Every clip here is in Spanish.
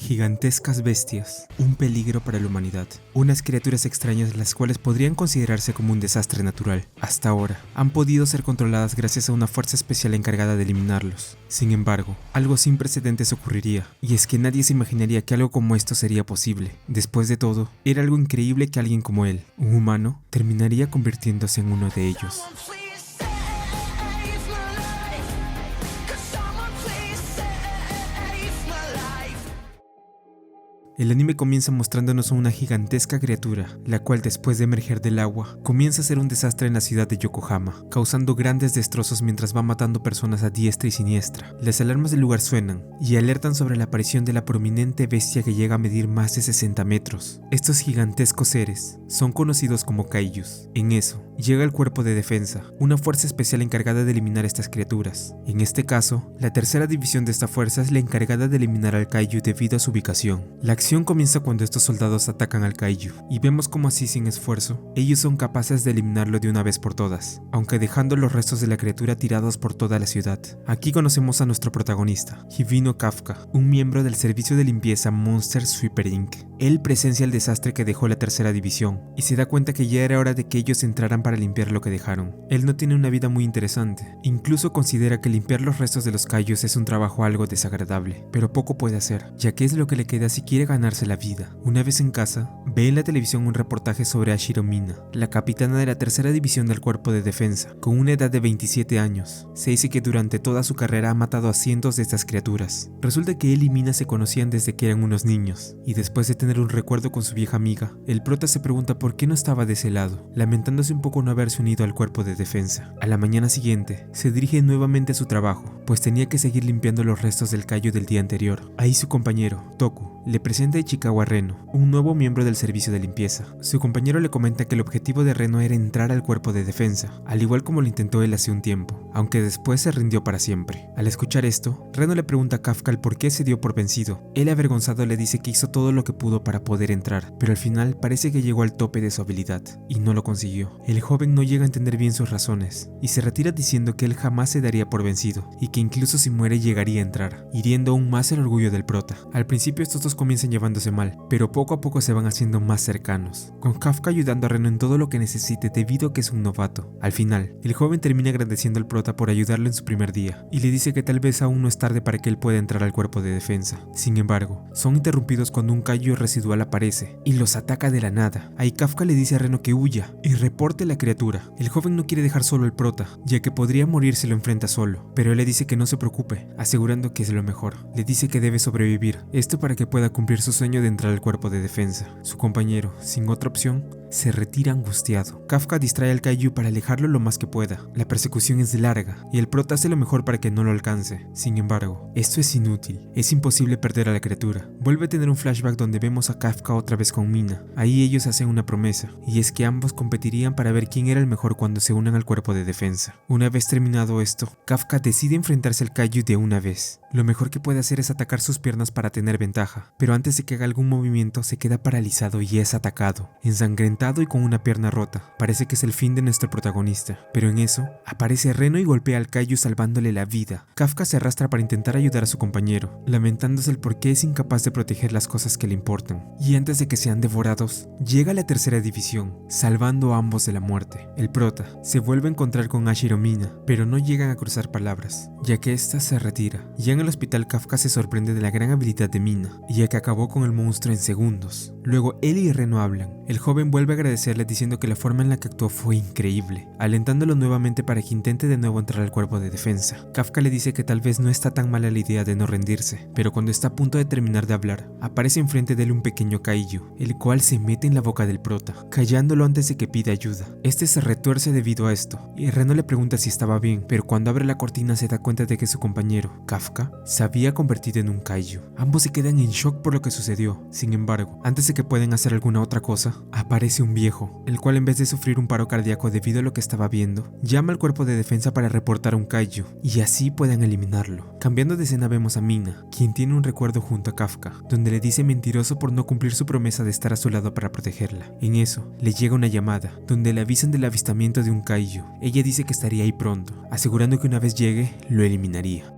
Gigantescas bestias, un peligro para la humanidad. Unas criaturas extrañas las cuales podrían considerarse como un desastre natural. Hasta ahora, han podido ser controladas gracias a una fuerza especial encargada de eliminarlos. Sin embargo, algo sin precedentes ocurriría, y es que nadie se imaginaría que algo como esto sería posible. Después de todo, era algo increíble que alguien como él, un humano, terminaría convirtiéndose en uno de ellos. El anime comienza mostrándonos a una gigantesca criatura, la cual después de emerger del agua, comienza a ser un desastre en la ciudad de Yokohama, causando grandes destrozos mientras va matando personas a diestra y siniestra. Las alarmas del lugar suenan, y alertan sobre la aparición de la prominente bestia que llega a medir más de 60 metros. Estos gigantescos seres son conocidos como kaijus. En eso, llega el cuerpo de defensa, una fuerza especial encargada de eliminar estas criaturas. En este caso, la tercera división de esta fuerza es la encargada de eliminar al kaiju debido a su ubicación. La acción comienza cuando estos soldados atacan al kaiju, y vemos como así sin esfuerzo, ellos son capaces de eliminarlo de una vez por todas, aunque dejando los restos de la criatura tirados por toda la ciudad. Aquí conocemos a nuestro protagonista, Hibino Kafka, un miembro del servicio de limpieza Monster Sweeper Inc. Él presencia el desastre que dejó la tercera división, y se da cuenta que ya era hora de que ellos entraran para limpiar lo que dejaron. Él no tiene una vida muy interesante, incluso considera que limpiar los restos de los kaijus es un trabajo algo desagradable, pero poco puede hacer, ya que es lo que le queda si quiere ganarse la vida. Una vez en casa, ve en la televisión un reportaje sobre Ashiro Mina, la capitana de la tercera división del cuerpo de defensa, con una edad de 27 años. Se dice que durante toda su carrera ha matado a cientos de estas criaturas. Resulta que él y Mina se conocían desde que eran unos niños, y después de tener un recuerdo con su vieja amiga, el prota se pregunta por qué no estaba de ese lado, lamentándose un poco no haberse unido al cuerpo de defensa. A la mañana siguiente, se dirige nuevamente a su trabajo, pues tenía que seguir limpiando los restos del kaiju del día anterior. Ahí su compañero, Toku, le presenta a Ichikawa a Reno, un nuevo miembro del servicio de limpieza. Su compañero le comenta que el objetivo de Reno era entrar al cuerpo de defensa, al igual como lo intentó él hace un tiempo, aunque después se rindió para siempre. Al escuchar esto, Reno le pregunta a Kafka el por qué se dio por vencido. Él avergonzado le dice que hizo todo lo que pudo para poder entrar, pero al final parece que llegó al tope de su habilidad, y no lo consiguió. El joven no llega a entender bien sus razones, y se retira diciendo que él jamás se daría por vencido, y que incluso si muere llegaría a entrar, hiriendo aún más el orgullo del prota. Al principio estos dos comienzan llevándose mal, pero poco a poco se van haciendo más cercanos, con Kafka ayudando a Reno en todo lo que necesite debido a que es un novato. Al final, el joven termina agradeciendo al prota por ayudarlo en su primer día, y le dice que tal vez aún no es tarde para que él pueda entrar al cuerpo de defensa. Sin embargo, son interrumpidos cuando un kaiju residual aparece, y los ataca de la nada. Ahí Kafka le dice a Reno que huya, y reporte la criatura. El joven no quiere dejar solo al prota, ya que podría morir si lo enfrenta solo, pero él le dice que no se preocupe, asegurando que es lo mejor. Le dice que debe sobrevivir, esto para que pueda cumplir su sueño de entrar al cuerpo de defensa. Su compañero, sin otra opción, se retira angustiado. Kafka distrae al kaiju para alejarlo lo más que pueda. La persecución es larga, y el prota hace lo mejor para que no lo alcance. Sin embargo, esto es inútil. Es imposible perder a la criatura. Vuelve a tener un flashback donde vemos a Kafka otra vez con Mina. Ahí ellos hacen una promesa, y es que ambos competirían para ver quién era el mejor cuando se unan al cuerpo de defensa. Una vez terminado esto, Kafka decide enfrentarse al kaiju de una vez. Lo mejor que puede hacer es atacar sus piernas para tener ventaja, pero antes de que haga algún movimiento se queda paralizado y es atacado, ensangrentado y con una pierna rota. Parece que es el fin de nuestro protagonista, pero en eso aparece Reno y golpea al kaiju salvándole la vida. Kafka se arrastra para intentar ayudar a su compañero, lamentándose el por qué es incapaz de proteger las cosas que le importan. Y antes de que sean devorados, llega la tercera división, salvando a ambos de la muerte. El prota se vuelve a encontrar con Ashiro Mina, pero no llegan a cruzar palabras, ya que ésta se retira. Ya en el hospital, Kafka se sorprende de la gran habilidad de Mina, ya que acabó con el monstruo en segundos. Luego él y Reno hablan. El joven vuelve a agradecerle diciendo que la forma en la que actuó fue increíble, alentándolo nuevamente para que intente de nuevo entrar al cuerpo de defensa. Kafka le dice que tal vez no está tan mala la idea de no rendirse, pero cuando está a punto de terminar de hablar, aparece enfrente de él un pequeño kaiju, el cual se mete en la boca del prota, callándolo antes de que pida ayuda. Este se retuerce debido a esto, y Reno le pregunta si estaba bien, pero cuando abre la cortina se da cuenta de que su compañero, Kafka, se había convertido en un kaiju. Ambos se quedan en shock por lo que sucedió. Sin embargo, antes de que puedan hacer alguna otra cosa, aparece un viejo, el cual en vez de sufrir un paro cardíaco debido a lo que estaba viendo, llama al cuerpo de defensa para reportar un kaiju, y así puedan eliminarlo. Cambiando de escena vemos a Mina, quien tiene un recuerdo junto a Kafka, donde le dice mentiroso por no cumplir su promesa de estar a su lado para protegerla. En eso, le llega una llamada, donde le avisan del avistamiento de un kaiju. Ella dice que estaría ahí pronto, asegurando que una vez llegue, lo eliminaría.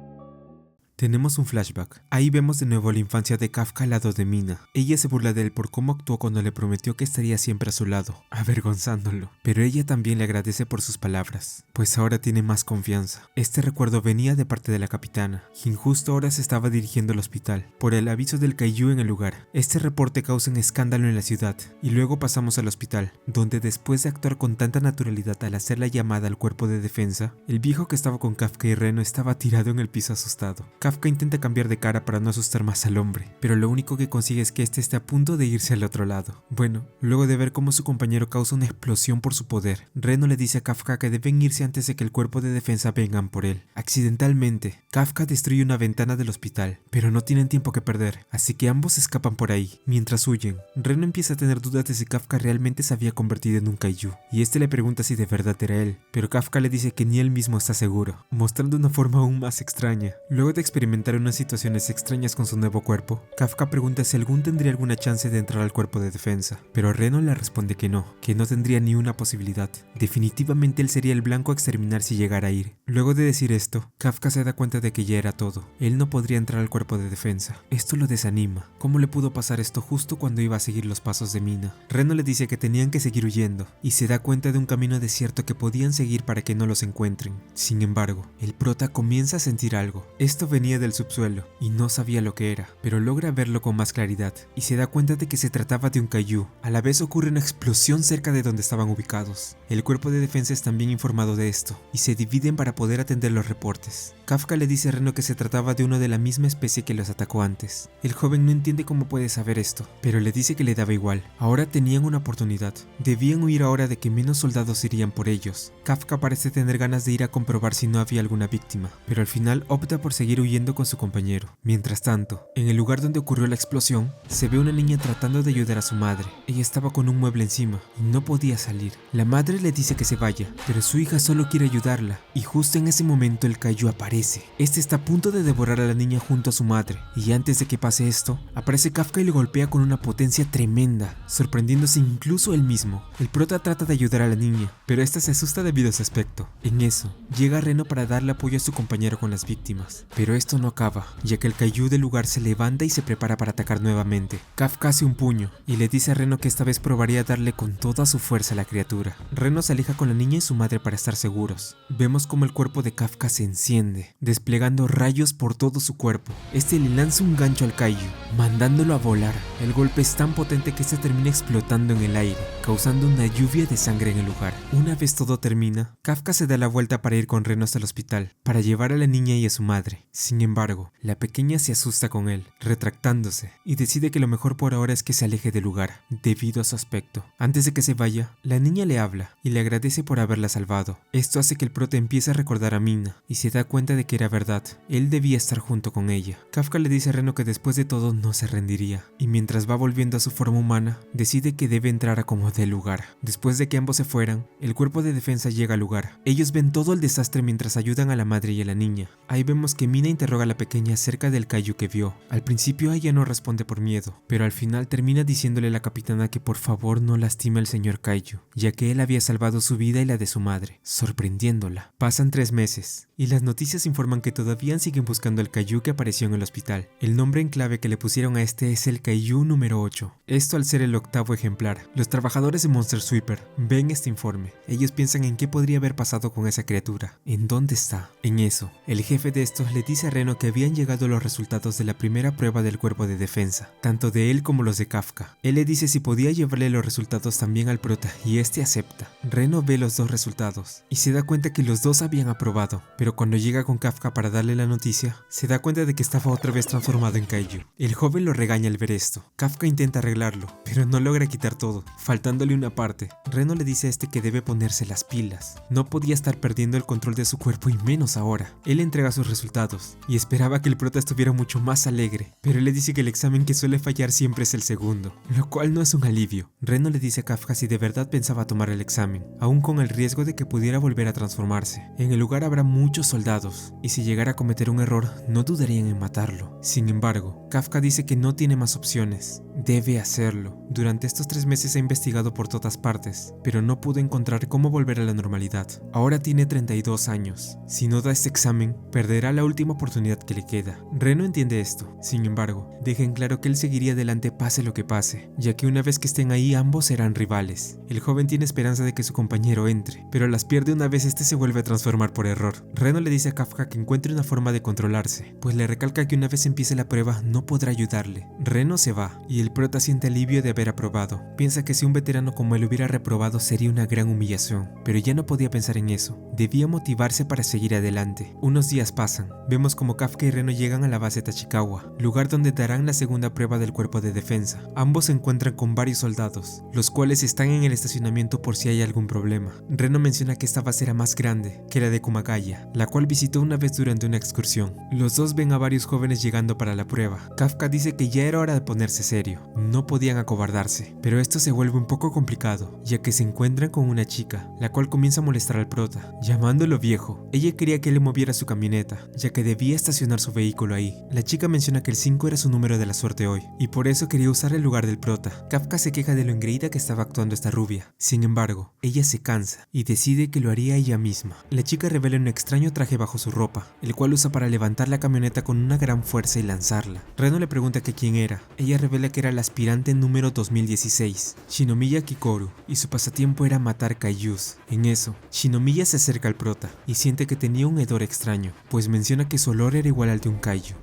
Tenemos un flashback. Ahí vemos de nuevo la infancia de Kafka al lado de Mina. Ella se burla de él por cómo actuó cuando le prometió que estaría siempre a su lado, avergonzándolo. Pero ella también le agradece por sus palabras, pues ahora tiene más confianza. Este recuerdo venía de parte de la capitana, quien justo ahora se estaba dirigiendo al hospital, por el aviso del kaiju en el lugar. Este reporte causa un escándalo en la ciudad, y luego pasamos al hospital, donde después de actuar con tanta naturalidad al hacer la llamada al cuerpo de defensa, el viejo que estaba con Kafka y Reno estaba tirado en el piso asustado. Kafka intenta cambiar de cara para no asustar más al hombre, pero lo único que consigue es que este esté a punto de irse al otro lado. Bueno, luego de ver cómo su compañero causa una explosión por su poder, Reno le dice a Kafka que deben irse antes de que el cuerpo de defensa vengan por él. Accidentalmente, Kafka destruye una ventana del hospital, pero no tienen tiempo que perder, así que ambos escapan por ahí. Mientras huyen, Reno empieza a tener dudas de si Kafka realmente se había convertido en un kaiju, y este le pregunta si de verdad era él, pero Kafka le dice que ni él mismo está seguro, mostrando una forma aún más extraña. Luego de experimentar unas situaciones extrañas con su nuevo cuerpo, Kafka pregunta si algún tendría alguna chance de entrar al cuerpo de defensa, pero Reno le responde que no tendría ni una posibilidad. Definitivamente él sería el blanco a exterminar si llegara a ir. Luego de decir esto, Kafka se da cuenta de que ya era todo. Él no podría entrar al cuerpo de defensa. Esto lo desanima. ¿Cómo le pudo pasar esto justo cuando iba a seguir los pasos de Mina? Reno le dice que tenían que seguir huyendo, y se da cuenta de un camino desierto que podían seguir para que no los encuentren. Sin embargo, el prota comienza a sentir algo. Esto venía del subsuelo, y no sabía lo que era, pero logra verlo con más claridad, y se da cuenta de que se trataba de un kaiju. A la vez ocurre una explosión cerca de donde estaban ubicados. El cuerpo de defensa es también informado de esto, y se dividen para poder atender los reportes. Kafka le dice a Reno que se trataba de uno de la misma especie que los atacó antes. El joven no entiende cómo puede saber esto, pero le dice que le daba igual. Ahora tenían una oportunidad. Debían huir ahora de que menos soldados irían por ellos. Kafka parece tener ganas de ir a comprobar si no había alguna víctima, pero al final opta por seguir huyendo con su compañero. Mientras tanto, en el lugar donde ocurrió la explosión, se ve una niña tratando de ayudar a su madre. Ella estaba con un mueble encima y no podía salir. La madre le dice que se vaya, pero su hija solo quiere ayudarla, y justo en ese momento el kaiju aparece. Este está a punto de devorar a la niña junto a su madre, y antes de que pase esto, aparece Kafka y le golpea con una potencia tremenda, sorprendiéndose incluso él mismo. El prota trata de ayudar a la niña, pero esta se asusta debido a su aspecto. En eso, llega Reno para darle apoyo a su compañero con las víctimas, pero esto no acaba, ya que el kaiju del lugar se levanta y se prepara para atacar nuevamente. Kafka hace un puño, y le dice a Reno que esta vez probaría darle con toda su fuerza a la criatura. Reno se aleja con la niña y su madre para estar seguros. Vemos como el cuerpo de Kafka se enciende, desplegando rayos por todo su cuerpo. Este le lanza un gancho al kaiju, mandándolo a volar. El golpe es tan potente que este termina explotando en el aire, causando una lluvia de sangre en el lugar. Una vez todo termina, Kafka se da la vuelta para ir con Reno hasta el hospital, para llevar a la niña y a su madre. Sin embargo, la pequeña se asusta con él, retractándose, y decide que lo mejor por ahora es que se aleje del lugar, debido a su aspecto. Antes de que se vaya, la niña le habla y le agradece por haberla salvado. Esto hace que el prota empiece a recordar a Mina, y se da cuenta de que era verdad, él debía estar junto con ella. Kafka le dice a Reno que después de todo no se rendiría, y mientras va volviendo a su forma humana, decide que debe entrar a como dé lugar. Después de que ambos se fueran, el cuerpo de defensa llega al lugar. Ellos ven todo el desastre mientras ayudan a la madre y a la niña. Ahí vemos que Mina interroga a la pequeña acerca del kaiju que vio. Al principio ella no responde por miedo, pero al final termina diciéndole a la capitana que por favor no lastime al señor kaiju, ya que él había salvado su vida y la de su madre, sorprendiéndola. Pasan 3 meses, y las noticias informan que todavía siguen buscando al kaiju que apareció en el hospital. El nombre en clave que le pusieron a este es el kaiju número 8. Esto al ser el 8º ejemplar. Los trabajadores de Monster Sweeper ven este informe. Ellos piensan en qué podría haber pasado con esa criatura. ¿En dónde está? En eso, el jefe de estos le dice a Reno que habían llegado los resultados de la primera prueba del cuerpo de defensa, tanto de él como los de Kafka. Él le dice si podía llevarle los resultados también al prota, y este acepta. Reno ve los dos resultados, y se da cuenta que los dos habían aprobado, pero cuando llega con Kafka para darle la noticia, se da cuenta de que estaba otra vez transformado en kaiju. El joven lo regaña al ver esto. Kafka intenta arreglarlo, pero no logra quitar todo, faltándole una parte. Reno le dice a este que debe ponerse las pilas. No podía estar perdiendo el control de su cuerpo, y menos ahora. Él entrega sus resultados, y esperaba que el prota estuviera mucho más alegre, pero él le dice que el examen que suele fallar siempre es el segundo, lo cual no es un alivio. Reno le dice a Kafka si de verdad pensaba tomar el examen, aún con el riesgo de que pudiera volver a transformarse. En el lugar habrá muchos soldados, y si llegara a cometer un error, no dudarían en matarlo. Sin embargo, Kafka dice que no tiene más opciones, debe hacerlo. Durante estos 3 meses ha investigado por todas partes, pero no pudo encontrar cómo volver a la normalidad. Ahora tiene 32 años. Si no da este examen, perderá la última oportunidad oportunidad que le queda. Reno entiende esto, sin embargo, deja en claro que él seguiría adelante pase lo que pase, ya que una vez que estén ahí ambos serán rivales. El joven tiene esperanza de que su compañero entre, pero las pierde una vez este se vuelve a transformar por error. Reno le dice a Kafka que encuentre una forma de controlarse, pues le recalca que una vez empiece la prueba no podrá ayudarle. Reno se va, y el prota siente alivio de haber aprobado. Piensa que si un veterano como él hubiera reprobado sería una gran humillación, pero ya no podía pensar en eso. Debía motivarse para seguir adelante. Unos días pasan. Vemos como Kafka y Reno llegan a la base Tachikawa, lugar donde darán la segunda prueba del cuerpo de defensa. Ambos se encuentran con varios soldados, los cuales están en el estacionamiento por si hay algún problema. Reno menciona que esta base era más grande que la de Kumagaya, la cual visitó una vez durante una excursión. Los dos ven a varios jóvenes llegando para la prueba. Kafka dice que ya era hora de ponerse serio, no podían acobardarse, pero esto se vuelve un poco complicado, ya que se encuentran con una chica, la cual comienza a molestar al prota, llamándolo viejo. Ella quería que él moviera su camioneta, ya que debía estacionar su vehículo ahí. La chica menciona que el 5 era su número de la suerte hoy, y por eso quería usar el lugar del prota. Kafka se queja de lo engreída que estaba actuando esta rubia. Sin embargo, ella se cansa y decide que lo haría ella misma. La chica revela un extraño traje bajo su ropa, el cual usa para levantar la camioneta con una gran fuerza y lanzarla. Reno le pregunta que quién era. Ella revela que era la aspirante número 2016, Shinomiya Kikoru, y su pasatiempo era matar kaijus. En eso, Shinomiya se acerca al prota y siente que tenía un hedor extraño, pues menciona que su olor era igual al de un kaiju.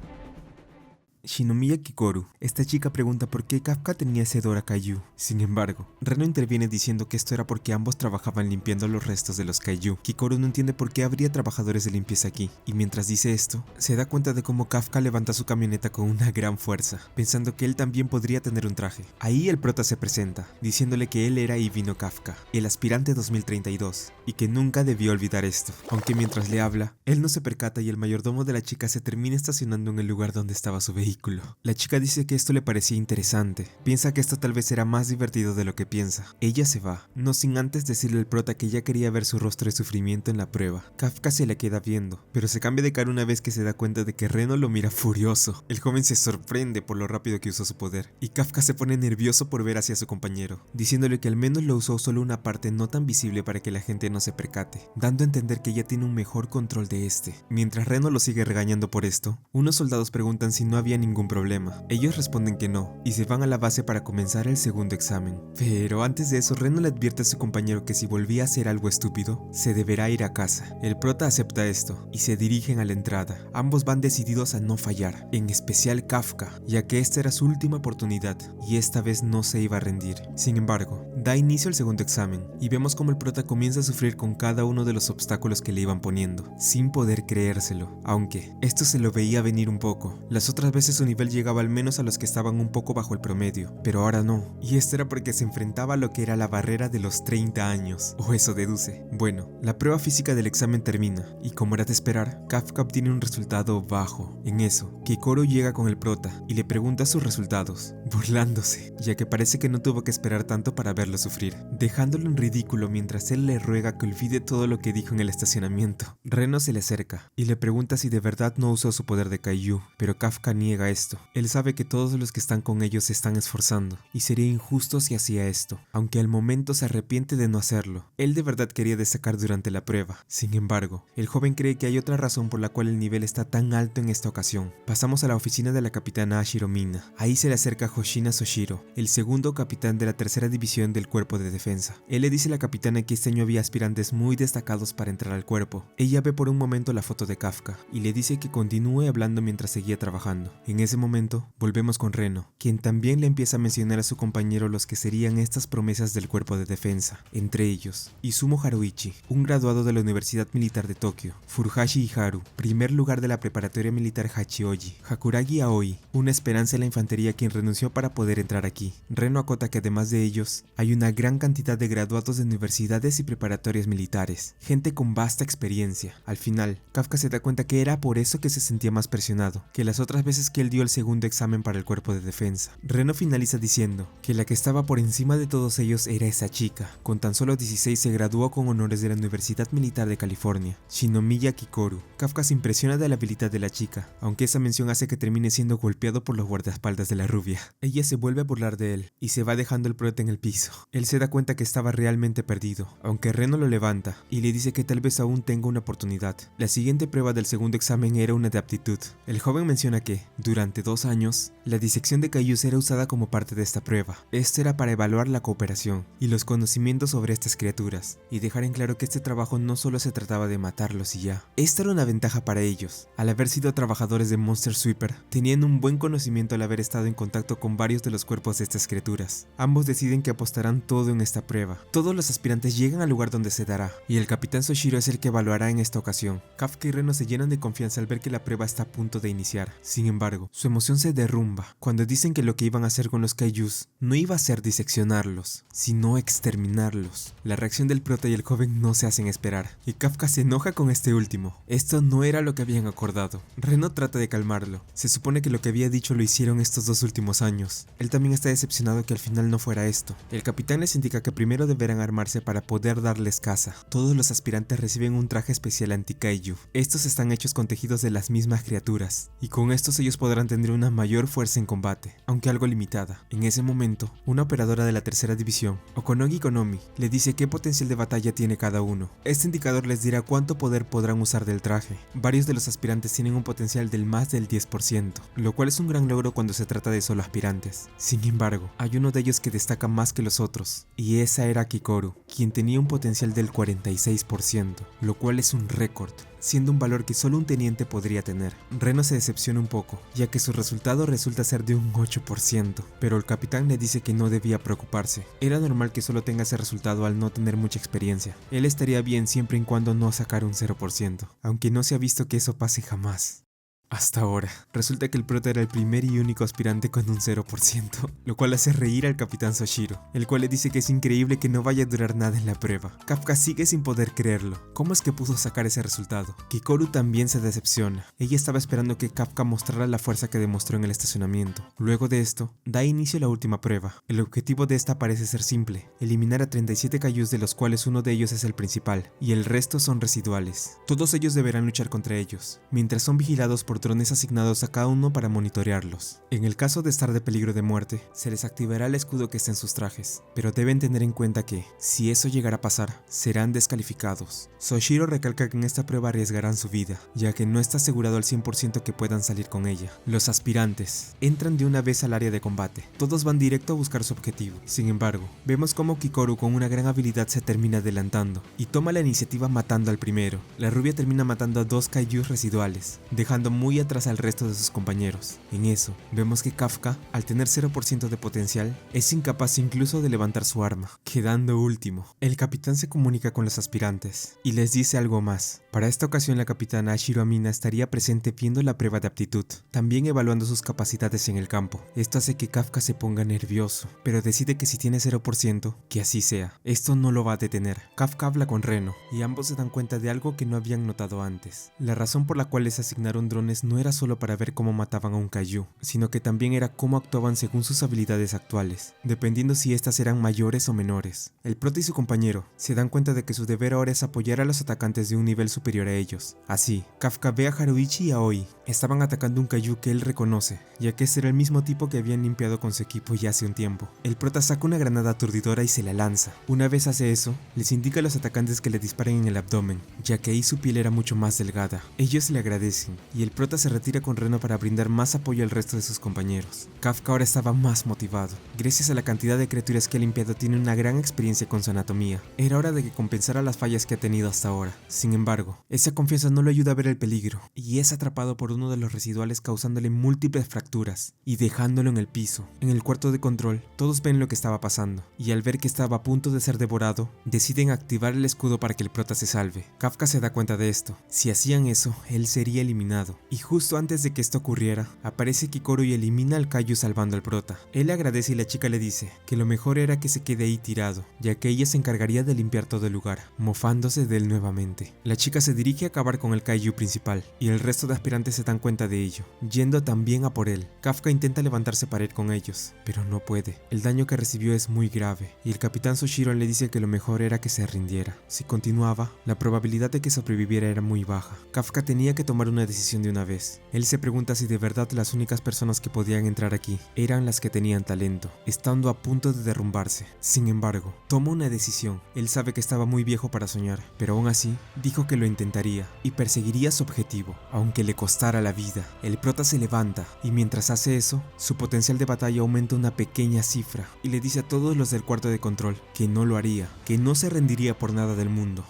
Shinomiya Kikoru. Esta chica pregunta por qué Kafka tenía ese hedor a kaiju. Sin embargo, Reno interviene diciendo que esto era porque ambos trabajaban limpiando los restos de los kaiju. Kikoru no entiende por qué habría trabajadores de limpieza aquí, y mientras dice esto, se da cuenta de cómo Kafka levanta su camioneta con una gran fuerza, pensando que él también podría tener un traje. Ahí el prota se presenta, diciéndole que él era Ibino Kafka, el aspirante 2032, y que nunca debió olvidar esto. Aunque mientras le habla, él no se percata y el mayordomo de la chica se termina estacionando en el lugar donde estaba su vehículo. La chica dice que esto le parecía interesante, piensa que esto tal vez era más divertido de lo que piensa. Ella se va, no sin antes decirle al prota que ya quería ver su rostro de sufrimiento en la prueba. Kafka se la queda viendo, pero se cambia de cara una vez que se da cuenta de que Reno lo mira furioso. El joven se sorprende por lo rápido que usó su poder, y Kafka se pone nervioso por ver hacia su compañero, diciéndole que al menos lo usó solo una parte no tan visible para que la gente no se percate, dando a entender que ya tiene un mejor control de este. Mientras Reno lo sigue regañando por esto, unos soldados preguntan si no había ningún problema. Ellos responden que no, y se van a la base para comenzar el segundo examen. Pero antes de eso, Reno le advierte a su compañero que si volvía a hacer algo estúpido, se deberá ir a casa. El prota acepta esto, y se dirigen a la entrada. Ambos van decididos a no fallar, en especial Kafka, ya que esta era su última oportunidad, y esta vez no se iba a rendir. Sin embargo, da inicio al segundo examen, y vemos como el prota comienza a sufrir con cada uno de los obstáculos que le iban poniendo, sin poder creérselo, aunque esto se lo veía venir un poco. Las otras veces su nivel llegaba al menos a los que estaban un poco bajo el promedio, pero ahora no, y esto era porque se enfrentaba a lo que era la barrera de los 30 años, o eso deduce. Bueno, la prueba física del examen termina, y como era de esperar, Kafka obtiene un resultado bajo. En eso, Kikoru llega con el prota y le pregunta sus resultados, burlándose, ya que parece que no tuvo que esperar tanto para verlo sufrir, dejándolo en ridículo mientras él le ruega que olvide todo lo que dijo en el estacionamiento. Reno se le acerca y le pregunta si de verdad no usó su poder de kaiju, pero Kafka niega esto. Él sabe que todos los que están con ellos se están esforzando, y sería injusto si hacía esto, aunque al momento se arrepiente de no hacerlo. Él de verdad quería destacar durante la prueba. Sin embargo, el joven cree que hay otra razón por la cual el nivel está tan alto en esta ocasión. Pasamos a la oficina de la capitana Ashiro Mina. Ahí se le acerca Hoshina Soshiro, el segundo capitán de la tercera división del cuerpo de defensa. Él le dice a la capitana que este año había aspirantes muy destacados para entrar al cuerpo. Ella ve por un momento la foto de Kafka y le dice que continúe hablando mientras seguía trabajando. En ese momento, volvemos con Reno, quien también le empieza a mencionar a su compañero los que serían estas promesas del cuerpo de defensa, entre ellos, Izumo Haruichi, un graduado de la Universidad Militar de Tokio, Furuhashi Iharu, primer lugar de la preparatoria militar Hachioji, Hakuragi Aoi, una esperanza en la infantería quien renunció para poder entrar aquí. Reno acota que además de ellos, hay una gran cantidad de graduados de universidades y preparatorias militares, gente con vasta experiencia. Al final, Kafka se da cuenta que era por eso que se sentía más presionado, que las otras veces que él dio el segundo examen para el cuerpo de defensa. Reno finaliza diciendo que la que estaba por encima de todos ellos era esa chica. Con tan solo 16 se graduó con honores de la Universidad Militar de California, Shinomiya Kikoru. Kafka se impresiona de la habilidad de la chica, aunque esa mención hace que termine siendo golpeado por los guardaespaldas de la rubia. Ella se vuelve a burlar de él y se va dejando el prota en el piso. Él se da cuenta que estaba realmente perdido, aunque Reno lo levanta y le dice que tal vez aún tenga una oportunidad. La siguiente prueba del segundo examen era una de aptitud. El joven menciona que, durante 2 años, la disección de kaijus era usada como parte de esta prueba. Esto era para evaluar la cooperación y los conocimientos sobre estas criaturas, y dejar en claro que este trabajo no solo se trataba de matarlos y ya. Esta era una ventaja para ellos. Al haber sido trabajadores de Monster Sweeper, tenían un buen conocimiento al haber estado en contacto con varios de los cuerpos de estas criaturas. Ambos deciden que apostarán todo en esta prueba. Todos los aspirantes llegan al lugar donde se dará, y el capitán Soshiro es el que evaluará en esta ocasión. Kafka y Reno se llenan de confianza al ver que la prueba está a punto de iniciar. Sin embargo, su emoción se derrumba cuando dicen que lo que iban a hacer con los kaijus no iba a ser diseccionarlos, sino exterminarlos. La reacción del prota y el joven no se hacen esperar, y Kafka se enoja con este último. Esto no era lo que habían acordado. Reno trata de calmarlo. Se supone que lo que había dicho lo hicieron estos 2 últimos años. Él también está decepcionado que al final no fuera esto. El capitán les indica que primero deberán armarse para poder darles caza. Todos los aspirantes reciben un traje especial anti-kaiju. Estos están hechos con tejidos de las mismas criaturas, y con estos ellos podrán tener una mayor fuerza en combate, aunque algo limitada. En ese momento, una operadora de la tercera división, Okonogi Konomi, le dice qué potencial de batalla tiene cada uno. Este indicador les dirá cuánto poder podrán usar del traje. Varios de los aspirantes tienen un potencial del más del 10%, lo cual es un gran logro cuando se trata de solo aspirantes. Sin embargo, hay uno de ellos que destaca más que los otros, y esa era Kikoru, quien tenía un potencial del 46%, lo cual es un récord, siendo un valor que solo un teniente podría tener. Reno se decepciona un poco, ya que su resultado resulta ser de un 8%, pero el capitán le dice que no debía preocuparse. Era normal que solo tenga ese resultado al no tener mucha experiencia. Él estaría bien siempre y cuando no sacara un 0%, aunque no se ha visto que eso pase jamás. Hasta ahora, resulta que el prota era el primer y único aspirante con un 0%, lo cual hace reír al capitán Soshiro, el cual le dice que es increíble que no vaya a durar nada en la prueba. Kafka sigue sin poder creerlo. ¿Cómo es que pudo sacar ese resultado? Kikoru también se decepciona. Ella estaba esperando que Kafka mostrara la fuerza que demostró en el estacionamiento. Luego de esto, da inicio a la última prueba. El objetivo de esta parece ser simple: eliminar a 37 kaijus, de los cuales uno de ellos es el principal, y el resto son residuales. Todos ellos deberán luchar contra ellos, mientras son vigilados por drones asignados a cada uno para monitorearlos. En el caso de estar de peligro de muerte, se les activará el escudo que está en sus trajes, pero deben tener en cuenta que, si eso llegara a pasar, serán descalificados. Soshiro recalca que en esta prueba arriesgarán su vida, ya que no está asegurado al 100% que puedan salir con ella. Los aspirantes entran de una vez al área de combate. Todos van directo a buscar su objetivo. Sin embargo, vemos como Kikoru con una gran habilidad se termina adelantando y toma la iniciativa matando al primero. La rubia termina matando a 2 kaijus residuales, dejando muy atrás al resto de sus compañeros. En eso, vemos que Kafka, al tener 0% de potencial, es incapaz incluso de levantar su arma, quedando último. El capitán se comunica con los aspirantes y les dice algo más. Para esta ocasión la capitana Ashiro Amina estaría presente viendo la prueba de aptitud, también evaluando sus capacidades en el campo. Esto hace que Kafka se ponga nervioso, pero decide que si tiene 0%, que así sea. Esto no lo va a detener. Kafka habla con Reno, y ambos se dan cuenta de algo que no habían notado antes. La razón por la cual les asignaron drones no era solo para ver cómo mataban a un kaiju, sino que también era cómo actuaban según sus habilidades actuales, dependiendo si estas eran mayores o menores. El prota y su compañero se dan cuenta de que su deber ahora es apoyar a los atacantes de un nivel superior a ellos. Así, Kafka ve a Haruichi y a Oi. Estaban atacando un kaiju que él reconoce, ya que ese era el mismo tipo que habían limpiado con su equipo ya hace un tiempo. El prota saca una granada aturdidora y se la lanza. Una vez hace eso, les indica a los atacantes que le disparen en el abdomen, ya que ahí su piel era mucho más delgada. Ellos le agradecen, y el prota se retira con Reno para brindar más apoyo al resto de sus compañeros. Kafka ahora estaba más motivado. Gracias a la cantidad de criaturas que ha limpiado, tiene una gran experiencia con su anatomía. Era hora de que compensara las fallas que ha tenido hasta ahora. Sin embargo, esa confianza no le ayuda a ver el peligro, y es atrapado por uno de los residuales, causándole múltiples fracturas y dejándolo en el piso. En el cuarto de control, todos ven lo que estaba pasando, y al ver que estaba a punto de ser devorado, deciden activar el escudo para que el prota se salve. Kafka se da cuenta de esto. Si hacían eso, él sería eliminado, y justo antes de que esto ocurriera, aparece Kikoru y elimina al kaiju salvando al prota. Él le agradece y la chica le dice que lo mejor era que se quede ahí tirado, ya que ella se encargaría de limpiar todo el lugar, mofándose de él nuevamente. La chica se dirige a acabar con el kaiju principal, y el resto de aspirantes se dan cuenta de ello, yendo también a por él. Kafka intenta levantarse para ir con ellos, pero no puede. El daño que recibió es muy grave, y el capitán Soshiro le dice que lo mejor era que se rindiera. Si continuaba, la probabilidad de que sobreviviera era muy baja. Kafka tenía que tomar una decisión de una vez. Él se pregunta si de verdad las únicas personas que podían entrar aquí eran las que tenían talento, estando a punto de derrumbarse. Sin embargo, toma una decisión. Él sabe que estaba muy viejo para soñar, pero aún así, dijo que lo intentaría y perseguiría su objetivo, aunque le costara la vida. El prota se levanta y mientras hace eso, su potencial de batalla aumenta una pequeña cifra y le dice a todos los del cuarto de control que no lo haría, que no se rendiría por nada del mundo.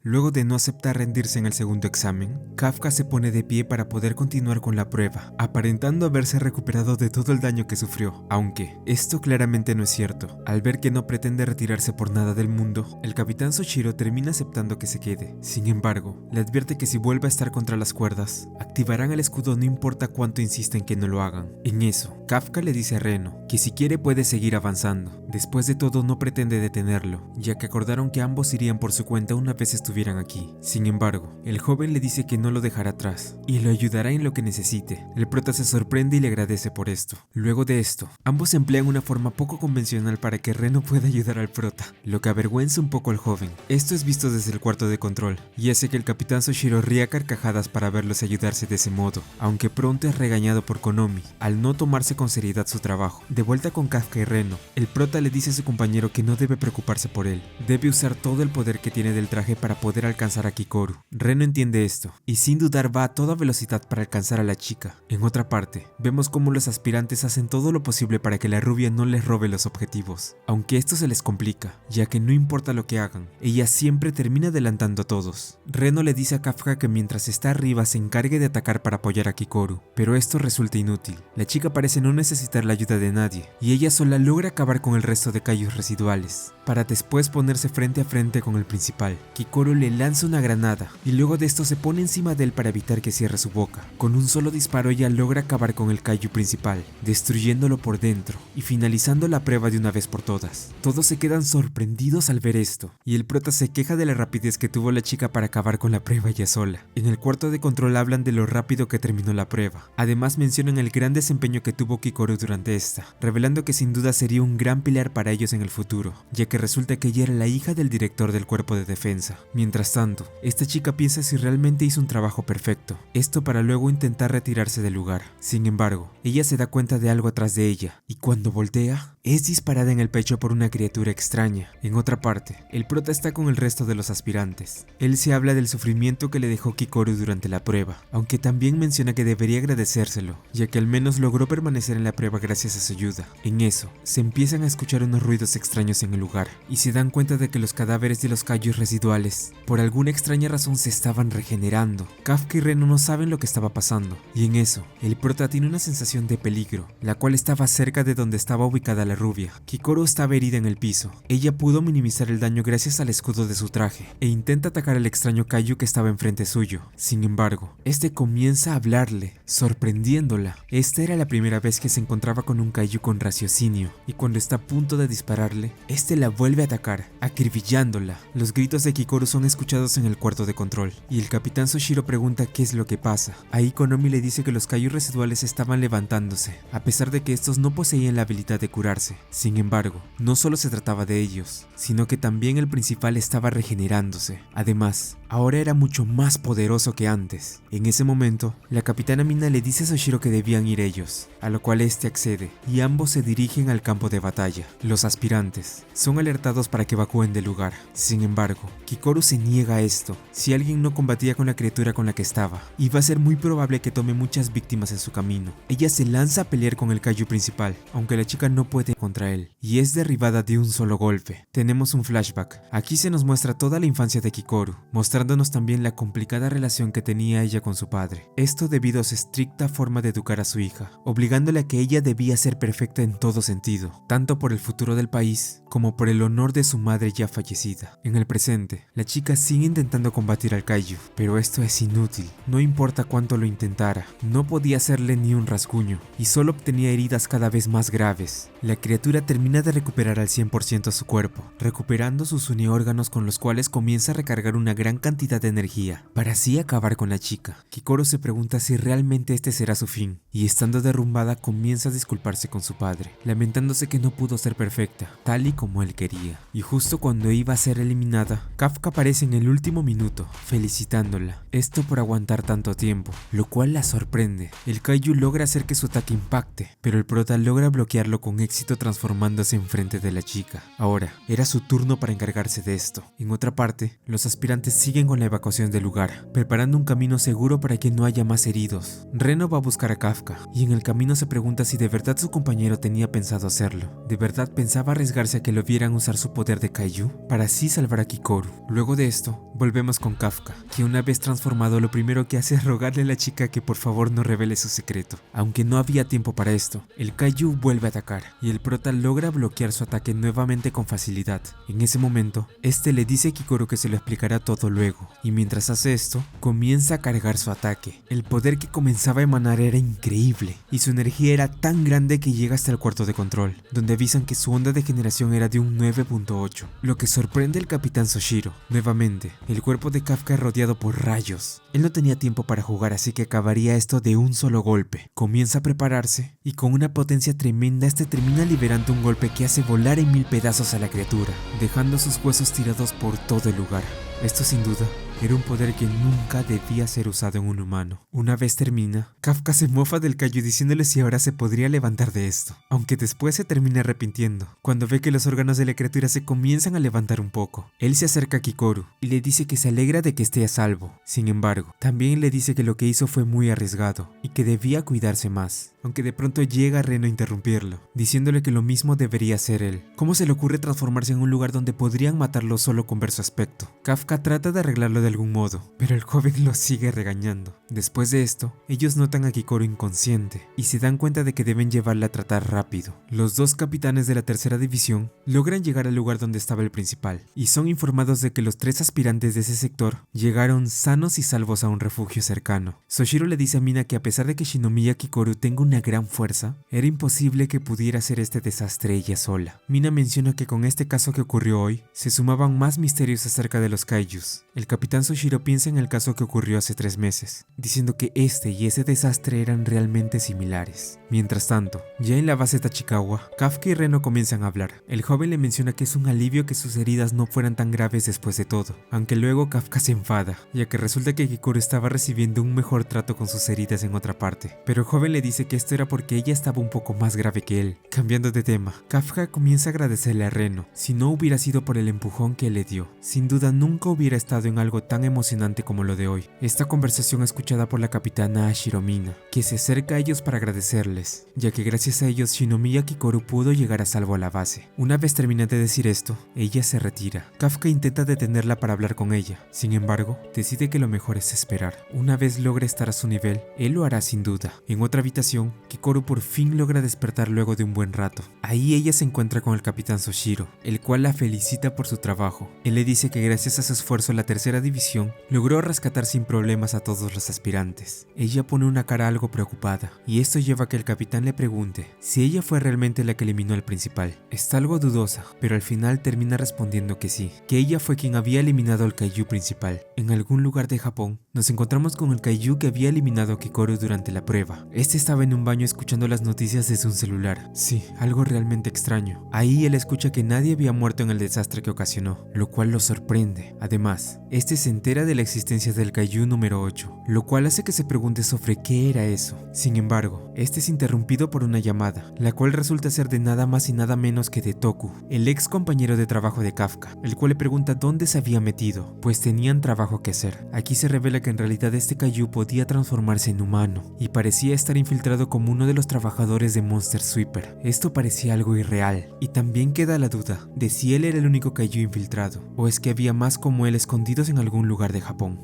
Luego de no aceptar rendirse en el segundo examen, Kafka se pone de pie para poder continuar con la prueba, aparentando haberse recuperado de todo el daño que sufrió, aunque esto claramente no es cierto. Al ver que no pretende retirarse por nada del mundo, el capitán Soichiro termina aceptando que se quede. Sin embargo, le advierte que si vuelve a estar contra las cuerdas, activarán el escudo no importa cuánto insisten que no lo hagan. En eso, Kafka le dice a Reno que si quiere puede seguir avanzando. Después de todo no pretende detenerlo, ya que acordaron que ambos irían por su cuenta una vez estuvieran aquí. Sin embargo, el joven le dice que no lo dejará atrás y lo ayudará en lo que necesite. El prota se sorprende y le agradece por esto. Luego de esto, ambos emplean una forma poco convencional para que Reno pueda ayudar al prota, lo que avergüenza un poco al joven. Esto es visto desde el cuarto de control y hace que el capitán Soichiro ría a carcajadas para verlos ayudarse de ese modo, aunque pronto es regañado por Konomi al no tomarse con seriedad su trabajo. De vuelta con Kafka y Reno, el prota le dice a su compañero que no debe preocuparse por él, debe usar todo el poder que tiene del traje para poder alcanzar a Kikoru. Reno entiende esto y sin dudar va a toda velocidad para alcanzar a la chica. En otra parte, vemos cómo los aspirantes hacen todo lo posible para que la rubia no les robe los objetivos, aunque esto se les complica, ya que no importa lo que hagan, ella siempre termina adelantando a todos. Reno le dice a Kafka que mientras está arriba se encargue de atacar para apoyar a Kikoru, pero esto resulta inútil. La chica parece no necesitar la ayuda de nadie, y ella sola logra acabar con el resto de kaijus residuales, para después ponerse frente a frente con el principal. Kikoru le lanza una granada, y luego de esto se pone encima de él para evitar que cierre su boca. Con un solo disparo ella logra acabar con el kaiju principal, destruyéndolo por dentro, y finalizando la prueba de una vez por todas. Todos se quedan sorprendidos al ver esto, y el prota se queja de la rapidez que tuvo la chica para acabar con la prueba ella sola. En el cuarto de control hablan de lo rápido que terminó la prueba. Además mencionan el gran desempeño que tuvo Kikoru durante esta, revelando que sin duda sería un gran pilar para ellos en el futuro, ya que resulta que ella era la hija del director del cuerpo de defensa. Mientras tanto, esta chica piensa si realmente hizo un trabajo perfecto, esto para luego intentar retirarse del lugar. Sin embargo, ella se da cuenta de algo atrás de ella, y cuando voltea, es disparada en el pecho por una criatura extraña. En otra parte, el prota está con el resto de los aspirantes. Él se habla del sufrimiento que le dejó Kikoru durante la prueba, aunque también menciona que debería agradecérselo, ya que al menos logró permanecer en la prueba gracias a su ayuda. En eso, se empiezan a escuchar unos ruidos extraños en el lugar, y se dan cuenta de que los cadáveres de los kaijus residuales, por alguna extraña razón, se estaban regenerando. Kafka y Reno no saben lo que estaba pasando, y en eso, el prota tiene una sensación de peligro, la cual estaba cerca de donde estaba ubicada la rubia. Kikoru estaba herida en el piso. Ella pudo minimizar el daño gracias al escudo de su traje, e intenta atacar al extraño kaiju que estaba enfrente suyo. Sin embargo, este comienza a hablarle, sorprendiéndola. Esta era la primera vez que se encontraba con un kaiju con raciocinio, y cuando está a punto de dispararle, este la vuelve a atacar, acribillándola. Los gritos de Kikoru son escuchados en el cuarto de control, y el capitán Soichiro pregunta qué es lo que pasa. Ahí Konomi le dice que los kaiju residuales estaban levantándose, a pesar de que estos no poseían la habilidad de curarse. Sin embargo, no solo se trataba de ellos, sino que también el principal estaba regenerándose. Además, ahora era mucho más poderoso que antes. En ese momento, la capitana Mina le dice a Soichiro que debían ir ellos, a lo cual este accede, y ambos se dirigen al campo de batalla. Los aspirantes son alertados para que evacúen del lugar. Sin embargo, Kikoru se niega a esto. Si alguien no combatía con la criatura con la que estaba, iba a ser muy probable que tome muchas víctimas en su camino. Ella se lanza a pelear con el kaiju principal, aunque la chica no puede contra él, y es derribada de un solo golpe. Tenemos un flashback. Aquí se nos muestra toda la infancia de Kikoru, mostrándonos también la complicada relación que tenía ella con su padre. Esto debido a su estricta forma de educar a su hija, obligándole a que ella debía ser perfecta en todo sentido, tanto por el futuro del país como por el honor de su madre ya fallecida. En el presente, la chica sigue intentando combatir al kaiju, pero esto es inútil. No importa cuánto lo intentara, no podía hacerle ni un rasguño, y solo obtenía heridas cada vez más graves. La criatura termina de recuperar al 100% su cuerpo, recuperando sus uniórganos con los cuales comienza a recargar una gran cantidad de energía, para así acabar con la chica. Kikoru se pregunta si realmente este será su fin, y estando derrumbada comienza a disculparse con su padre, lamentándose que no pudo ser perfecta, tal y como él quería. Y justo cuando iba a ser eliminada, Kafka aparece en el último minuto, felicitándola, esto por aguantar tanto tiempo, lo cual la sorprende. El kaiju logra hacer que su ataque impacte, pero el prota logra bloquearlo con éxito transformándose enfrente de la chica. Ahora, era su turno para encargarse de esto. En otra parte, los aspirantes siguen con la evacuación del lugar, preparando un camino seguro para que no haya más heridos. Reno va a buscar a Kafka, y en el camino se pregunta si de verdad su compañero tenía pensado hacerlo. ¿De verdad pensaba arriesgarse a que lo vieran usar su poder de kaiju para así salvar a Kikoru? Luego de esto, volvemos con Kafka, que una vez transformado lo primero que hace es rogarle a la chica que por favor no revele su secreto. Aunque no había tiempo para esto, el kaiju vuelve a atacar, y el prota logra bloquear su ataque nuevamente con facilidad. En ese momento, este le dice a Kikoru que se lo explicará todo luego, y mientras hace esto, comienza a cargar su ataque. El poder que comenzaba a emanar era increíble, y su energía era tan grande que llega hasta el cuarto de control, donde avisan que su onda de generación era de un 9.8, lo que sorprende al capitán Soshiro. Nuevamente, el cuerpo de Kafka es rodeado por rayos. Él no tenía tiempo para jugar, así que acabaría esto de un solo golpe. Comienza a prepararse, y con una potencia tremenda este termina liberando un golpe que hace volar en 1000 pedazos a la criatura, dejando sus huesos tirados por todo el lugar. Esto sin duda era un poder que nunca debía ser usado en un humano. Una vez termina, Kafka se mofa del kaiju diciéndole si ahora se podría levantar de esto, aunque después se termina arrepintiendo, cuando ve que los órganos de la criatura se comienzan a levantar un poco. Él se acerca a Kikoru y le dice que se alegra de que esté a salvo. Sin embargo, también le dice que lo que hizo fue muy arriesgado y que debía cuidarse más, aunque de pronto llega Reno a interrumpirlo, diciéndole que lo mismo debería hacer él. ¿Cómo se le ocurre transformarse en un lugar donde podrían matarlo solo con ver su aspecto? Kafka trata de arreglarlo de algún modo, pero el joven lo sigue regañando. Después de esto, ellos notan a Kikoru inconsciente y se dan cuenta de que deben llevarla a tratar rápido. Los dos capitanes de la tercera división logran llegar al lugar donde estaba el principal y son informados de que los 3 aspirantes de ese sector llegaron sanos y salvos a un refugio cercano. Soshiro le dice a Mina que a pesar de que Shinomiya Kikoru tenga una gran fuerza, era imposible que pudiera hacer este desastre ella sola. Mina menciona que con este caso que ocurrió hoy, se sumaban más misterios acerca de los kaijus. El capitán Soshiro piensa en el caso que ocurrió hace 3 meses, diciendo que este y ese desastre eran realmente similares. Mientras tanto, ya en la base Tachikawa, Kafka y Reno comienzan a hablar. El joven le menciona que es un alivio que sus heridas no fueran tan graves después de todo, aunque luego Kafka se enfada, ya que resulta que Kikoru estaba recibiendo un mejor trato con sus heridas en otra parte, pero el joven le dice que esto era porque ella estaba un poco más grave que él. Cambiando de tema, Kafka comienza a agradecerle a Reno, si no hubiera sido por el empujón que le dio. Sin duda nunca hubiera estado en algo tan emocionante como lo de hoy. Esta conversación escuchada por la capitana Shiromina, que se acerca a ellos para agradecerles, ya que gracias a ellos Shinomiya Kikoru pudo llegar a salvo a la base. Una vez termina de decir esto, ella se retira. Kafka intenta detenerla para hablar con ella, sin embargo, decide que lo mejor es esperar. Una vez logre estar a su nivel, él lo hará sin duda. En otra habitación, Kikoru por fin logra despertar luego de un buen rato. Ahí ella se encuentra con el capitán Soshiro, el cual la felicita por su trabajo. Él le dice que gracias a su esfuerzo la tercera división logró rescatar sin problemas a todos los aspirantes. Ella pone una cara algo preocupada, y esto lleva a que el capitán le pregunte si ella fue realmente la que eliminó al principal. Está algo dudosa, pero al final termina respondiendo que sí, que ella fue quien había eliminado al kaiju principal. En algún lugar de Japón, nos encontramos con el kaiju que había eliminado a Kikoru durante la prueba. Este estaba en un baño escuchando las noticias desde un celular. Sí, algo realmente extraño. Ahí él escucha que nadie había muerto en el desastre que ocasionó, lo cual lo sorprende. Además, este se entera de la existencia del kaiju número 8, lo cual hace que se pregunte sobre qué era eso. Sin embargo, este es interrumpido por una llamada, la cual resulta ser de nada más y nada menos que de Toku, el ex compañero de trabajo de Kafka, el cual le pregunta dónde se había metido, pues tenían trabajo que hacer. Aquí se revela que en realidad este kaiju podía transformarse en humano, y parecía estar infiltrado como uno de los trabajadores de Monster Sweeper. Esto parecía algo irreal, y también queda la duda de si él era el único kaiju infiltrado, o es que había más como él escondidos en algún lugar de Japón.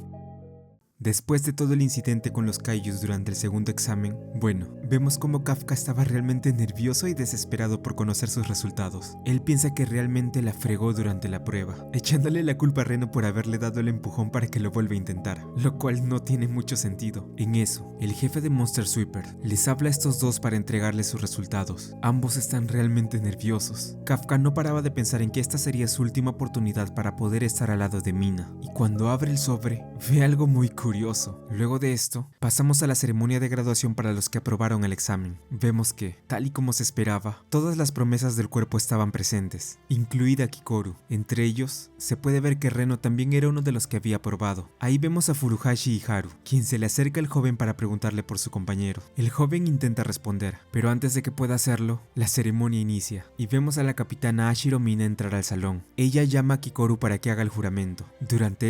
Después de todo el incidente con los kaijus durante el segundo examen, bueno, vemos como Kafka estaba realmente nervioso y desesperado por conocer sus resultados. Él piensa que realmente la fregó durante la prueba, echándole la culpa a Reno por haberle dado el empujón para que lo vuelva a intentar, lo cual no tiene mucho sentido. En eso, el jefe de Monster Sweeper les habla a estos dos para entregarles sus resultados. Ambos están realmente nerviosos. Kafka no paraba de pensar en que esta sería su última oportunidad para poder estar al lado de Mina, y cuando abre el sobre, ve algo muy curioso. Luego de esto, pasamos a la ceremonia de graduación para los que aprobaron el examen. Vemos que, tal y como se esperaba, todas las promesas del cuerpo estaban presentes, incluida Kikoru. Entre ellos, se puede ver que Reno también era uno de los que había aprobado. Ahí vemos a Furuhashi y Haru, quien se le acerca al joven para preguntarle por su compañero. El joven intenta responder, pero antes de que pueda hacerlo, la ceremonia inicia, y vemos a la capitana Ashiro Mina entrar al salón. Ella llama a Kikoru para que haga el juramento. Durante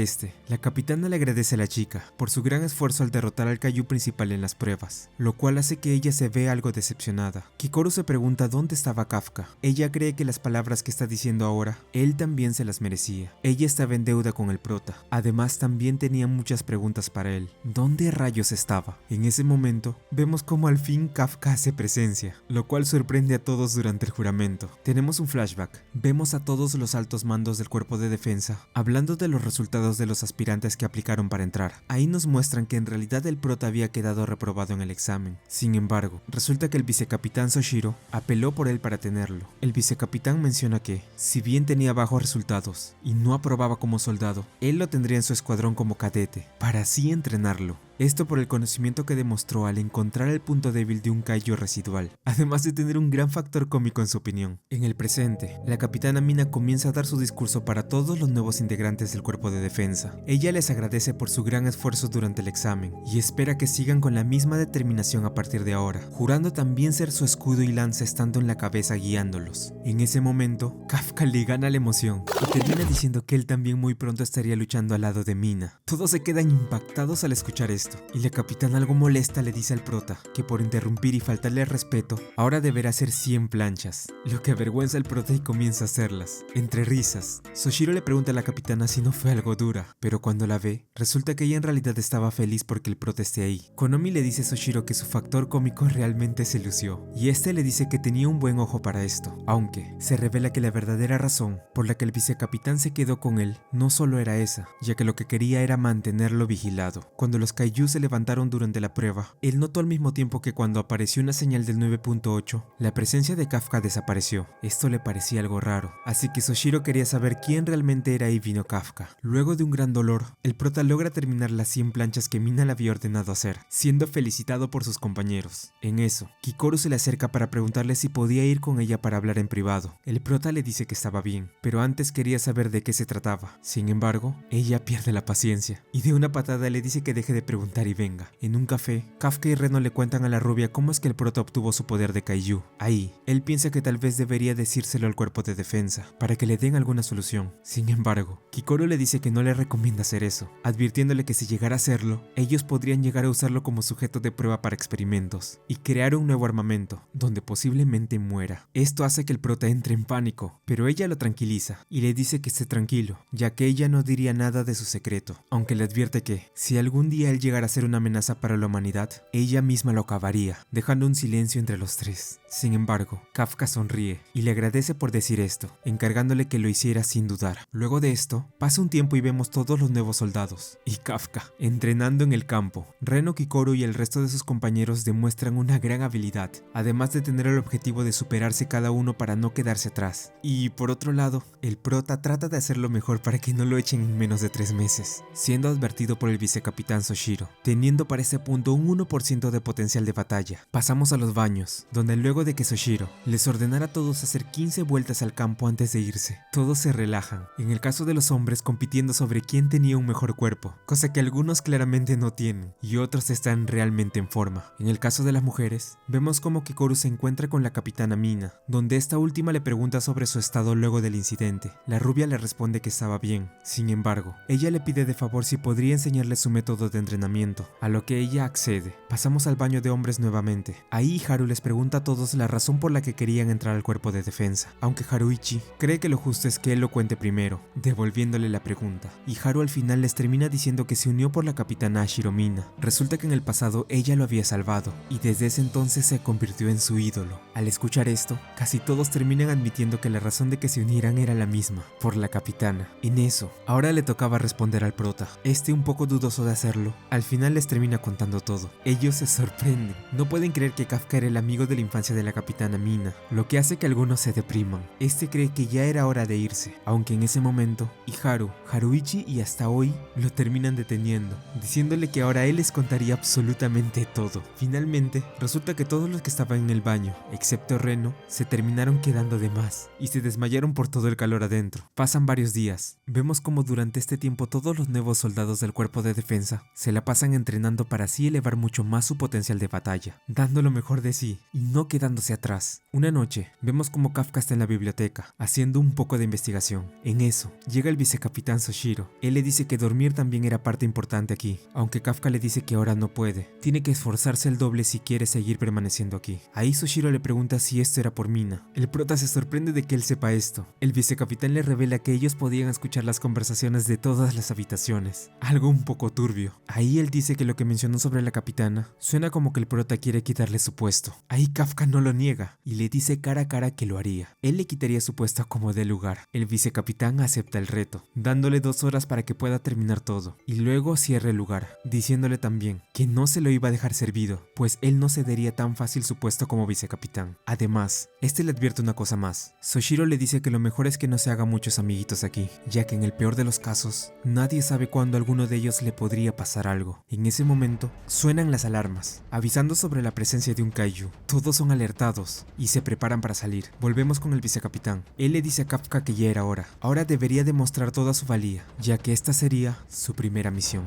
la capitana le agradece a la chica por su gran esfuerzo al derrotar al kaiju principal en las pruebas, lo cual hace que ella se vea algo decepcionada. Kikoru se pregunta dónde estaba Kafka. Ella cree que las palabras que está diciendo ahora, él también se las merecía. Ella estaba en deuda con el prota. Además, también tenía muchas preguntas para él. ¿Dónde rayos estaba? En ese momento, vemos como al fin Kafka hace presencia, lo cual sorprende a todos durante el juramento. Tenemos un flashback. Vemos a todos los altos mandos del cuerpo de defensa hablando de los resultados de los aspirantes que aplicaron para entrar. Ahí nos muestran que en realidad el prota había quedado reprobado en el examen. Sin embargo, resulta que el vicecapitán Soshiro apeló por él para tenerlo. El vicecapitán menciona que, si bien tenía bajos resultados y no aprobaba como soldado, él lo tendría en su escuadrón como cadete, para así entrenarlo. Esto por el conocimiento que demostró al encontrar el punto débil de un kaiju residual, además de tener un gran factor cómico en su opinión. En el presente, la capitana Mina comienza a dar su discurso para todos los nuevos integrantes del cuerpo de defensa. Ella les agradece por su gran esfuerzo durante el examen y espera que sigan con la misma determinación a partir de ahora, jurando también ser su escudo y lanza estando en la cabeza guiándolos. En ese momento, Kafka le gana la emoción y termina diciendo que él también muy pronto estaría luchando al lado de Mina. Todos se quedan impactados al escuchar esto. Y la capitana algo molesta le dice al prota que por interrumpir y faltarle al respeto, ahora deberá hacer 100 planchas, lo que avergüenza al prota y comienza a hacerlas. Entre risas, Soshiro le pregunta a la capitana si no fue algo dura, pero cuando la ve, resulta que ella en realidad estaba feliz porque el prota esté ahí. Konomi le dice a Soshiro que su factor cómico realmente se lució, y este le dice que tenía un buen ojo para esto, aunque se revela que la verdadera razón por la que el vicecapitán se quedó con él no solo era esa, ya que lo que quería era mantenerlo vigilado. Cuando los kaiju se levantaron durante la prueba, él notó al mismo tiempo que cuando apareció una señal del 9.8, la presencia de Kafka desapareció. Esto le parecía algo raro, así que Soshiro quería saber quién realmente era Ibino Kafka. Luego de un gran dolor, el prota logra terminar las 100 planchas que Mina le había ordenado hacer, siendo felicitado por sus compañeros. En eso, Kikoru se le acerca para preguntarle si podía ir con ella para hablar en privado. El prota le dice que estaba bien, pero antes quería saber de qué se trataba. Sin embargo, ella pierde la paciencia y de una patada le dice que deje de preguntar y venga. En un café, Kafka y Reno le cuentan a la rubia cómo es que el prota obtuvo su poder de kaiju. Ahí, él piensa que tal vez debería decírselo al cuerpo de defensa, para que le den alguna solución. Sin embargo, Kikoru le dice que no le recomienda hacer eso, advirtiéndole que si llegara a hacerlo, ellos podrían llegar a usarlo como sujeto de prueba para experimentos, y crear un nuevo armamento, donde posiblemente muera. Esto hace que el prota entre en pánico, pero ella lo tranquiliza, y le dice que esté tranquilo, ya que ella no diría nada de su secreto, aunque le advierte que, si algún día él llegara a ser una amenaza para la humanidad, ella misma lo acabaría, dejando un silencio entre los tres. Sin embargo, Kafka sonríe y le agradece por decir esto, encargándole que lo hiciera sin dudar. Luego de esto, pasa un tiempo y vemos todos los nuevos soldados, y Kafka, entrenando en el campo. Reno, Kikoru y el resto de sus compañeros demuestran una gran habilidad, además de tener el objetivo de superarse cada uno para no quedarse atrás. Y por otro lado, el prota trata de hacerlo mejor para que no lo echen en menos de 3 meses, siendo advertido por el vicecapitán Soshiro, teniendo para ese punto un 1% de potencial de batalla. Pasamos a los baños, donde luego de que Soshiro les ordenara a todos hacer 15 vueltas al campo antes de irse, todos se relajan, en el caso de los hombres compitiendo sobre quién tenía un mejor cuerpo, cosa que algunos claramente no tienen, y otros están realmente en forma. En el caso de las mujeres, vemos como Kikoru se encuentra con la capitana Mina, donde esta última le pregunta sobre su estado luego del incidente. La rubia le responde que estaba bien. Sin embargo, ella le pide de favor si podría enseñarle su método de entrenamiento entrenamiento, a lo que ella accede. Pasamos al baño de hombres nuevamente. Ahí Haru les pregunta a todos la razón por la que querían entrar al cuerpo de defensa, aunque Haruichi cree que lo justo es que él lo cuente primero, devolviéndole la pregunta. Y Haru al final les termina diciendo que se unió por la capitana Ashiro Mina. Resulta que en el pasado ella lo había salvado, y desde ese entonces se convirtió en su ídolo. Al escuchar esto, casi todos terminan admitiendo que la razón de que se unieran era la misma, por la capitana. En eso, ahora le tocaba responder al prota. Un poco dudoso de hacerlo, al final les termina contando todo. Ellos se sorprenden, no pueden creer que Kafka era el amigo de la infancia de la capitana Mina, lo que hace que algunos se depriman. Cree que ya era hora de irse, aunque en ese momento, Haruichi y hasta hoy lo terminan deteniendo, diciéndole que ahora él les contaría absolutamente todo. Finalmente, resulta que todos los que estaban en el baño, excepto Reno, se terminaron quedando de más y se desmayaron por todo el calor adentro. Pasan varios días. Vemos como durante este tiempo todos los nuevos soldados del cuerpo de defensa se la pasan entrenando para así elevar mucho más su potencial de batalla, dando lo mejor de sí y no quedándose atrás. Una noche, vemos como Kafka está en la biblioteca, haciendo un poco de investigación. En eso, llega el vicecapitán Soshiro. Él le dice que dormir también era parte importante aquí, aunque Kafka le dice que ahora no puede. Tiene que esforzarse el doble si quiere seguir permaneciendo aquí. Ahí Soshiro le pregunta si esto era por Mina. El prota se sorprende de que él sepa esto. El vicecapitán le revela que ellos podían escuchar las conversaciones de todas las habitaciones, algo un poco turbio. Ahí él dice que lo que mencionó sobre la capitana suena como que el prota quiere quitarle su puesto. Ahí Kafka no lo niega y le dice cara a cara que lo haría. Él le quitaría su puesto como dé lugar. El vicecapitán acepta el reto, dándole 2 horas para que pueda terminar todo, y luego cierra el lugar, diciéndole también que no se lo iba a dejar servido, pues él no cedería tan fácil su puesto como vicecapitán. Además, le advierte una cosa más. Soshiro le dice que lo mejor es que no se haga muchos amiguitos aquí, ya que en el peor de los casos, nadie sabe cuándo a alguno de ellos le podría pasar algo. En ese momento, suenan las alarmas, avisando sobre la presencia de un kaiju. Todos son alertados y se preparan para salir. Volvemos con el vicecapitán. Él le dice a Kafka que ya era hora. Ahora debería demostrar toda su valía, ya que esta sería su primera misión.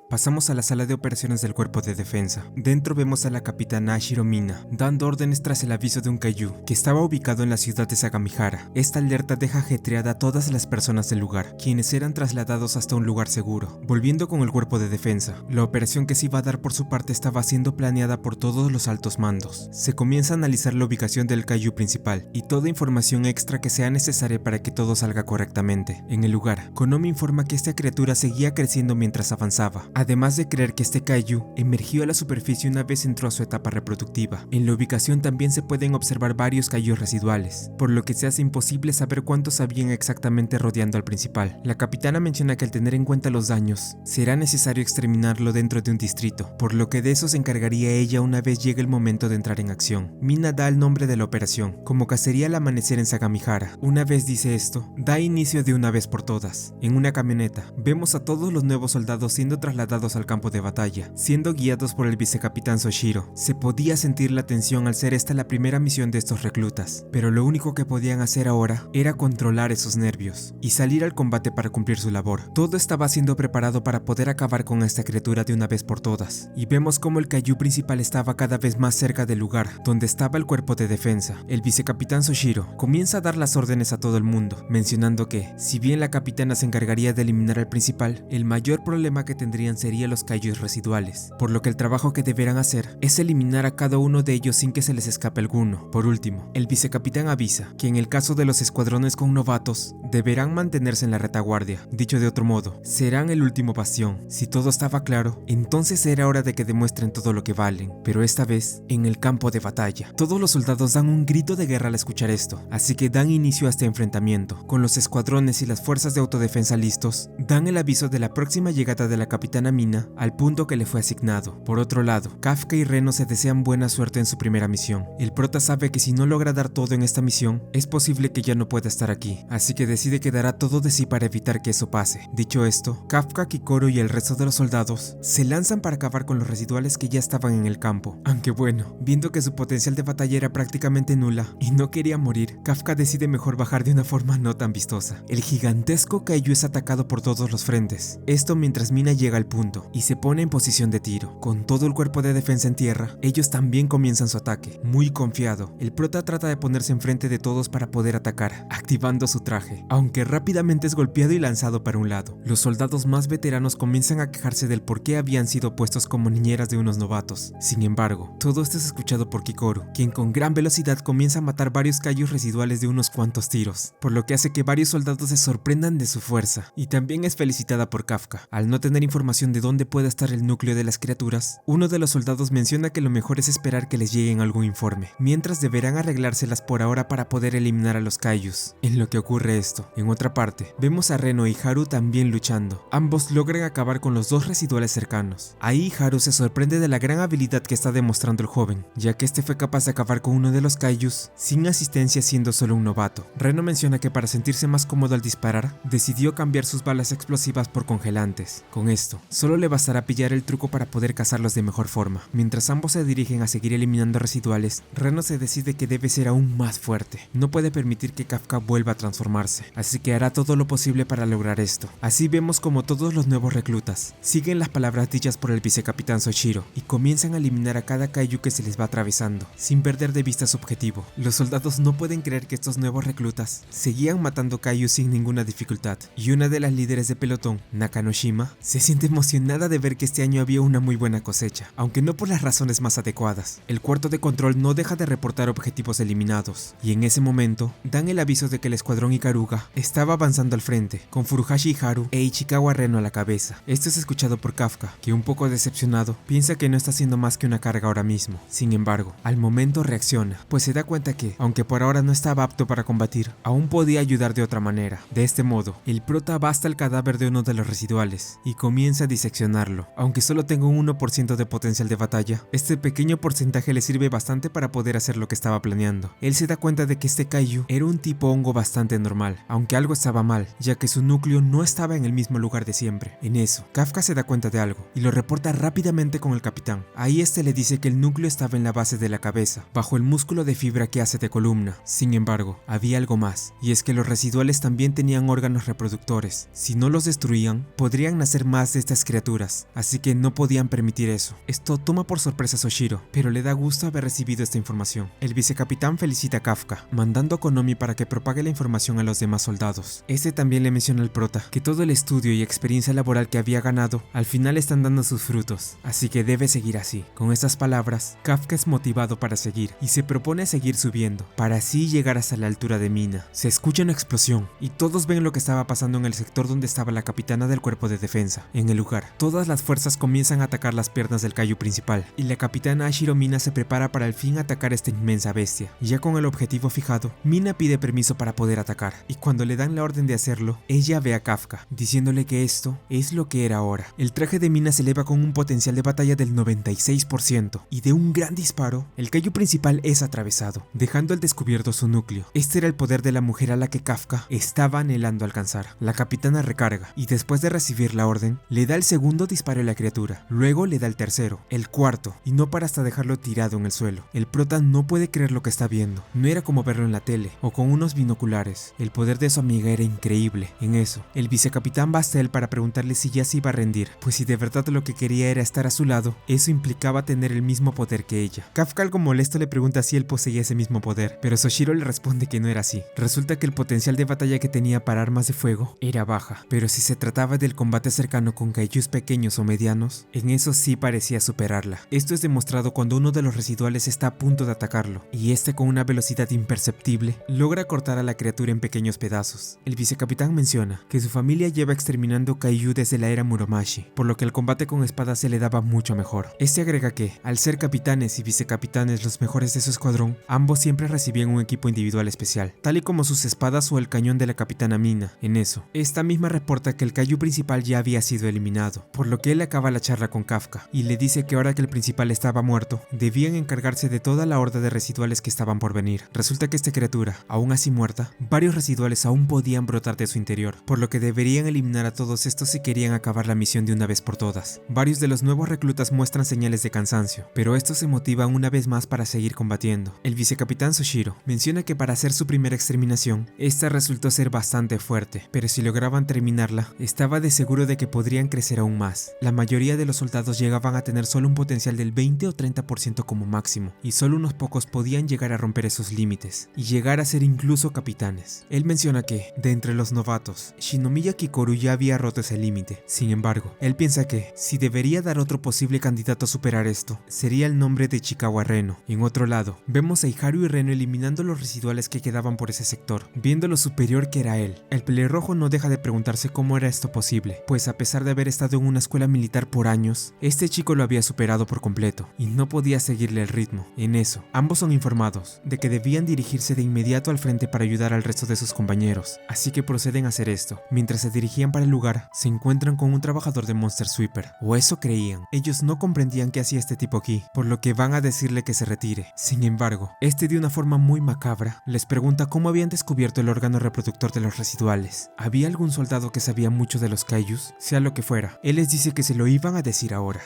Pasamos a la sala de operaciones del cuerpo de defensa. Dentro vemos a la capitana Ashiro Mina, dando órdenes tras el aviso de un kaiju, que estaba ubicado en la ciudad de Sagamihara. Esta alerta deja ajetreada a todas las personas del lugar, quienes eran trasladados hasta un lugar seguro. Volviendo con el cuerpo de defensa, la operación que se iba a dar por su parte estaba siendo planeada por todos los altos mandos. Se comienza a analizar la ubicación del kaiju principal, y toda información extra que sea necesaria para que todo salga correctamente. En el lugar, Konomi informa que esta criatura seguía creciendo mientras avanzaba. Además de creer que este kaiju emergió a la superficie una vez entró a su etapa reproductiva. En la ubicación también se pueden observar varios kaijus residuales, por lo que se hace imposible saber cuántos habían exactamente rodeando al principal. La capitana menciona que al tener en cuenta los daños, será necesario exterminarlo dentro de un distrito, por lo que de eso se encargaría ella una vez llegue el momento de entrar en acción. Mina da el nombre de la operación, como cacería al amanecer en Sagamihara. Una vez dice esto, da inicio de una vez por todas. En una camioneta, vemos a todos los nuevos soldados siendo trasladados al campo de batalla, siendo guiados por el vicecapitán Soshiro. Se podía sentir la tensión al ser esta la primera misión de estos reclutas, pero lo único que podían hacer ahora era controlar esos nervios y salir al combate para cumplir su labor. Todo estaba siendo preparado para poder acabar con esta criatura de una vez por todas, y vemos como el kaiju principal estaba cada vez más cerca del lugar donde estaba el cuerpo de defensa. El vicecapitán Soshiro comienza a dar las órdenes a todo el mundo, mencionando que, si bien la capitana se encargaría de eliminar al principal, el mayor problema que tendrían sería los kaijus residuales, por lo que el trabajo que deberán hacer es eliminar a cada uno de ellos sin que se les escape alguno. Por último, el vicecapitán avisa que en el caso de los escuadrones con novatos, deberán mantenerse en la retaguardia. Dicho de otro modo, serán el último bastión. Si todo estaba claro, entonces era hora de que demuestren todo lo que valen, pero esta vez en el campo de batalla. Todos los soldados dan un grito de guerra al escuchar esto, así que dan inicio a este enfrentamiento. Con los escuadrones y las fuerzas de autodefensa listos, dan el aviso de la próxima llegada de la capitana Mina al punto que le fue asignado. Por otro lado, Kafka y Reno se desean buena suerte en su primera misión. El prota sabe que si no logra dar todo en esta misión, es posible que ya no pueda estar aquí, así que decide que dará todo de sí para evitar que eso pase. Dicho esto, Kafka, Kikoru y el resto de los soldados se lanzan para acabar con los residuales que ya estaban en el campo. Aunque bueno, viendo que su potencial de batalla era prácticamente nula y no quería morir, Kafka decide mejor bajar de una forma no tan vistosa. El gigantesco kaiju es atacado por todos los frentes. Esto mientras Mina llega al punto punto y se pone en posición de tiro. Con todo el cuerpo de defensa en tierra, ellos también comienzan su ataque. Muy confiado, el prota trata de ponerse enfrente de todos para poder atacar, activando su traje, aunque rápidamente es golpeado y lanzado para un lado. Los soldados más veteranos comienzan a quejarse del por qué habían sido puestos como niñeras de unos novatos. Sin embargo, todo esto es escuchado por Kikoru, quien con gran velocidad comienza a matar varios kaijus residuales de unos cuantos tiros, por lo que hace que varios soldados se sorprendan de su fuerza, y también es felicitada por Kafka. Al no tener información de dónde puede estar el núcleo de las criaturas, uno de los soldados menciona que lo mejor es esperar que les lleguen algún informe, mientras deberán arreglárselas por ahora para poder eliminar a los kaijus. En lo que ocurre esto, en otra parte, vemos a Reno y Haru también luchando. Ambos logran acabar con los dos residuales cercanos. Ahí Haru se sorprende de la gran habilidad que está demostrando el joven, ya que este fue capaz de acabar con uno de los kaijus sin asistencia siendo solo un novato. Reno menciona que para sentirse más cómodo al disparar, decidió cambiar sus balas explosivas por congelantes. Con esto, solo le bastará pillar el truco para poder cazarlos de mejor forma. Mientras ambos se dirigen a seguir eliminando residuales, Reno se decide que debe ser aún más fuerte. No puede permitir que Kafka vuelva a transformarse, así que hará todo lo posible para lograr esto. Así vemos como todos los nuevos reclutas siguen las palabras dichas por el vicecapitán Soichiro y comienzan a eliminar a cada kaiju que se les va atravesando, sin perder de vista su objetivo. Los soldados no pueden creer que estos nuevos reclutas seguían matando kaiju sin ninguna dificultad, y una de las líderes de pelotón, Nakanoshima, se siente emocionada de ver que este año había una muy buena cosecha, aunque no por las razones más adecuadas. El cuarto de control no deja de reportar objetivos eliminados, y en ese momento dan el aviso de que el escuadrón Ikaruga estaba avanzando al frente, con Furuhashi y Haru e Ichikawa Reno a la cabeza. Esto es escuchado por Kafka, que un poco decepcionado, piensa que no está haciendo más que una carga ahora mismo. Sin embargo, al momento reacciona, pues se da cuenta que, aunque por ahora no estaba apto para combatir, aún podía ayudar de otra manera. De este modo, el prota va hasta el cadáver de uno de los residuales y comienza a diseccionarlo. Aunque solo tenga un 1% de potencial de batalla, este pequeño porcentaje le sirve bastante para poder hacer lo que estaba planeando. Él se da cuenta de que este kaiju era un tipo hongo bastante normal, aunque algo estaba mal, ya que su núcleo no estaba en el mismo lugar de siempre. En eso, Kafka se da cuenta de algo y lo reporta rápidamente con el capitán. Ahí este le dice que el núcleo estaba en la base de la cabeza, bajo el músculo de fibra que hace de columna. Sin embargo, había algo más, y es que los residuales también tenían órganos reproductores. Si no los destruían, podrían nacer más de estas criaturas, así que no podían permitir eso. Esto toma por sorpresa a Soichiro, pero le da gusto haber recibido esta información. El vicecapitán felicita a Kafka, mandando a Konomi para que propague la información a los demás soldados. Este también le menciona al prota que todo el estudio y experiencia laboral que había ganado, al final están dando sus frutos, así que debe seguir así. Con estas palabras, Kafka es motivado para seguir y se propone seguir subiendo, para así llegar hasta la altura de Mina. Se escucha una explosión y todos ven lo que estaba pasando en el sector donde estaba la capitana del cuerpo de defensa. En el lugar, todas las fuerzas comienzan a atacar las piernas del kaiju principal, y la capitana Ashiro Mina se prepara para al fin atacar a esta inmensa bestia. Ya con el objetivo fijado, Mina pide permiso para poder atacar, y cuando le dan la orden de hacerlo, ella ve a Kafka, diciéndole que esto es lo que era ahora. El traje de Mina se eleva con un potencial de batalla del 96%, y de un gran disparo, el kaiju principal es atravesado, dejando al descubierto su núcleo. Este era el poder de la mujer a la que Kafka estaba anhelando alcanzar. La capitana recarga, y después de recibir la orden, le da el segundo disparo a la criatura, luego le da el tercero, el cuarto, y no para hasta dejarlo tirado en el suelo. El prota no puede creer lo que está viendo. No era como verlo en la tele, o con unos binoculares. El poder de su amiga era increíble. En eso, el vicecapitán va hasta él para preguntarle si ya se iba a rendir, pues si de verdad lo que quería era estar a su lado, eso implicaba tener el mismo poder que ella. Kafka, algo molesto, le pregunta si él poseía ese mismo poder, pero Soichiro le responde que no era así. Resulta que el potencial de batalla que tenía para armas de fuego era baja, pero si se trataba del combate cercano con kaijus pequeños o medianos, en eso sí parecía superarla. Esto es demostrado cuando uno de los residuales está a punto de atacarlo, y este con una velocidad imperceptible logra cortar a la criatura en pequeños pedazos. El vicecapitán menciona que su familia lleva exterminando kaiju desde la era Muromachi, por lo que el combate con espadas se le daba mucho mejor. Este agrega que, al ser capitanes y vicecapitanes los mejores de su escuadrón, ambos siempre recibían un equipo individual especial, tal y como sus espadas o el cañón de la capitana Mina. En eso, esta misma reporta que el kaiju principal ya había sido eliminado, por lo que él acaba la charla con Kafka y le dice que ahora que el principal estaba muerto, debían encargarse de toda la horda de residuales que estaban por venir. Resulta que esta criatura, aún así muerta, varios residuales aún podían brotar de su interior, por lo que deberían eliminar a todos estos si querían acabar la misión de una vez por todas. Varios de los nuevos reclutas muestran señales de cansancio, pero estos se motivan una vez más para seguir combatiendo. El vicecapitán Soichiro menciona que para hacer su primera exterminación, esta resultó ser bastante fuerte, pero si lograban terminarla, estaba de seguro de que podrían crecer crecer aún más. La mayoría de los soldados llegaban a tener solo un potencial del 20 o 30% como máximo, y solo unos pocos podían llegar a romper esos límites, y llegar a ser incluso capitanes. Él menciona que, de entre los novatos, Shinomiya Kikoru ya había roto ese límite. Sin embargo, él piensa que, si debería dar otro posible candidato a superar esto, sería el nombre de Ichikawa Reno. En otro lado, vemos a Iharu y Reno eliminando los residuales que quedaban por ese sector, viendo lo superior que era él. El pelirrojo no deja de preguntarse cómo era esto posible, pues a pesar de haber estado en una escuela militar por años, este chico lo había superado por completo, y no podía seguirle el ritmo. En eso, ambos son informados de que debían dirigirse de inmediato al frente para ayudar al resto de sus compañeros, así que proceden a hacer esto. Mientras se dirigían para el lugar, se encuentran con un trabajador de Monster Sweeper, o eso creían. Ellos no comprendían qué hacía este tipo aquí, por lo que van a decirle que se retire. Sin embargo, este de una forma muy macabra, les pregunta cómo habían descubierto el órgano reproductor de los residuales. ¿Había algún soldado que sabía mucho de los kaijus? Sea lo que fuera, él les dice que se lo iban a decir ahora.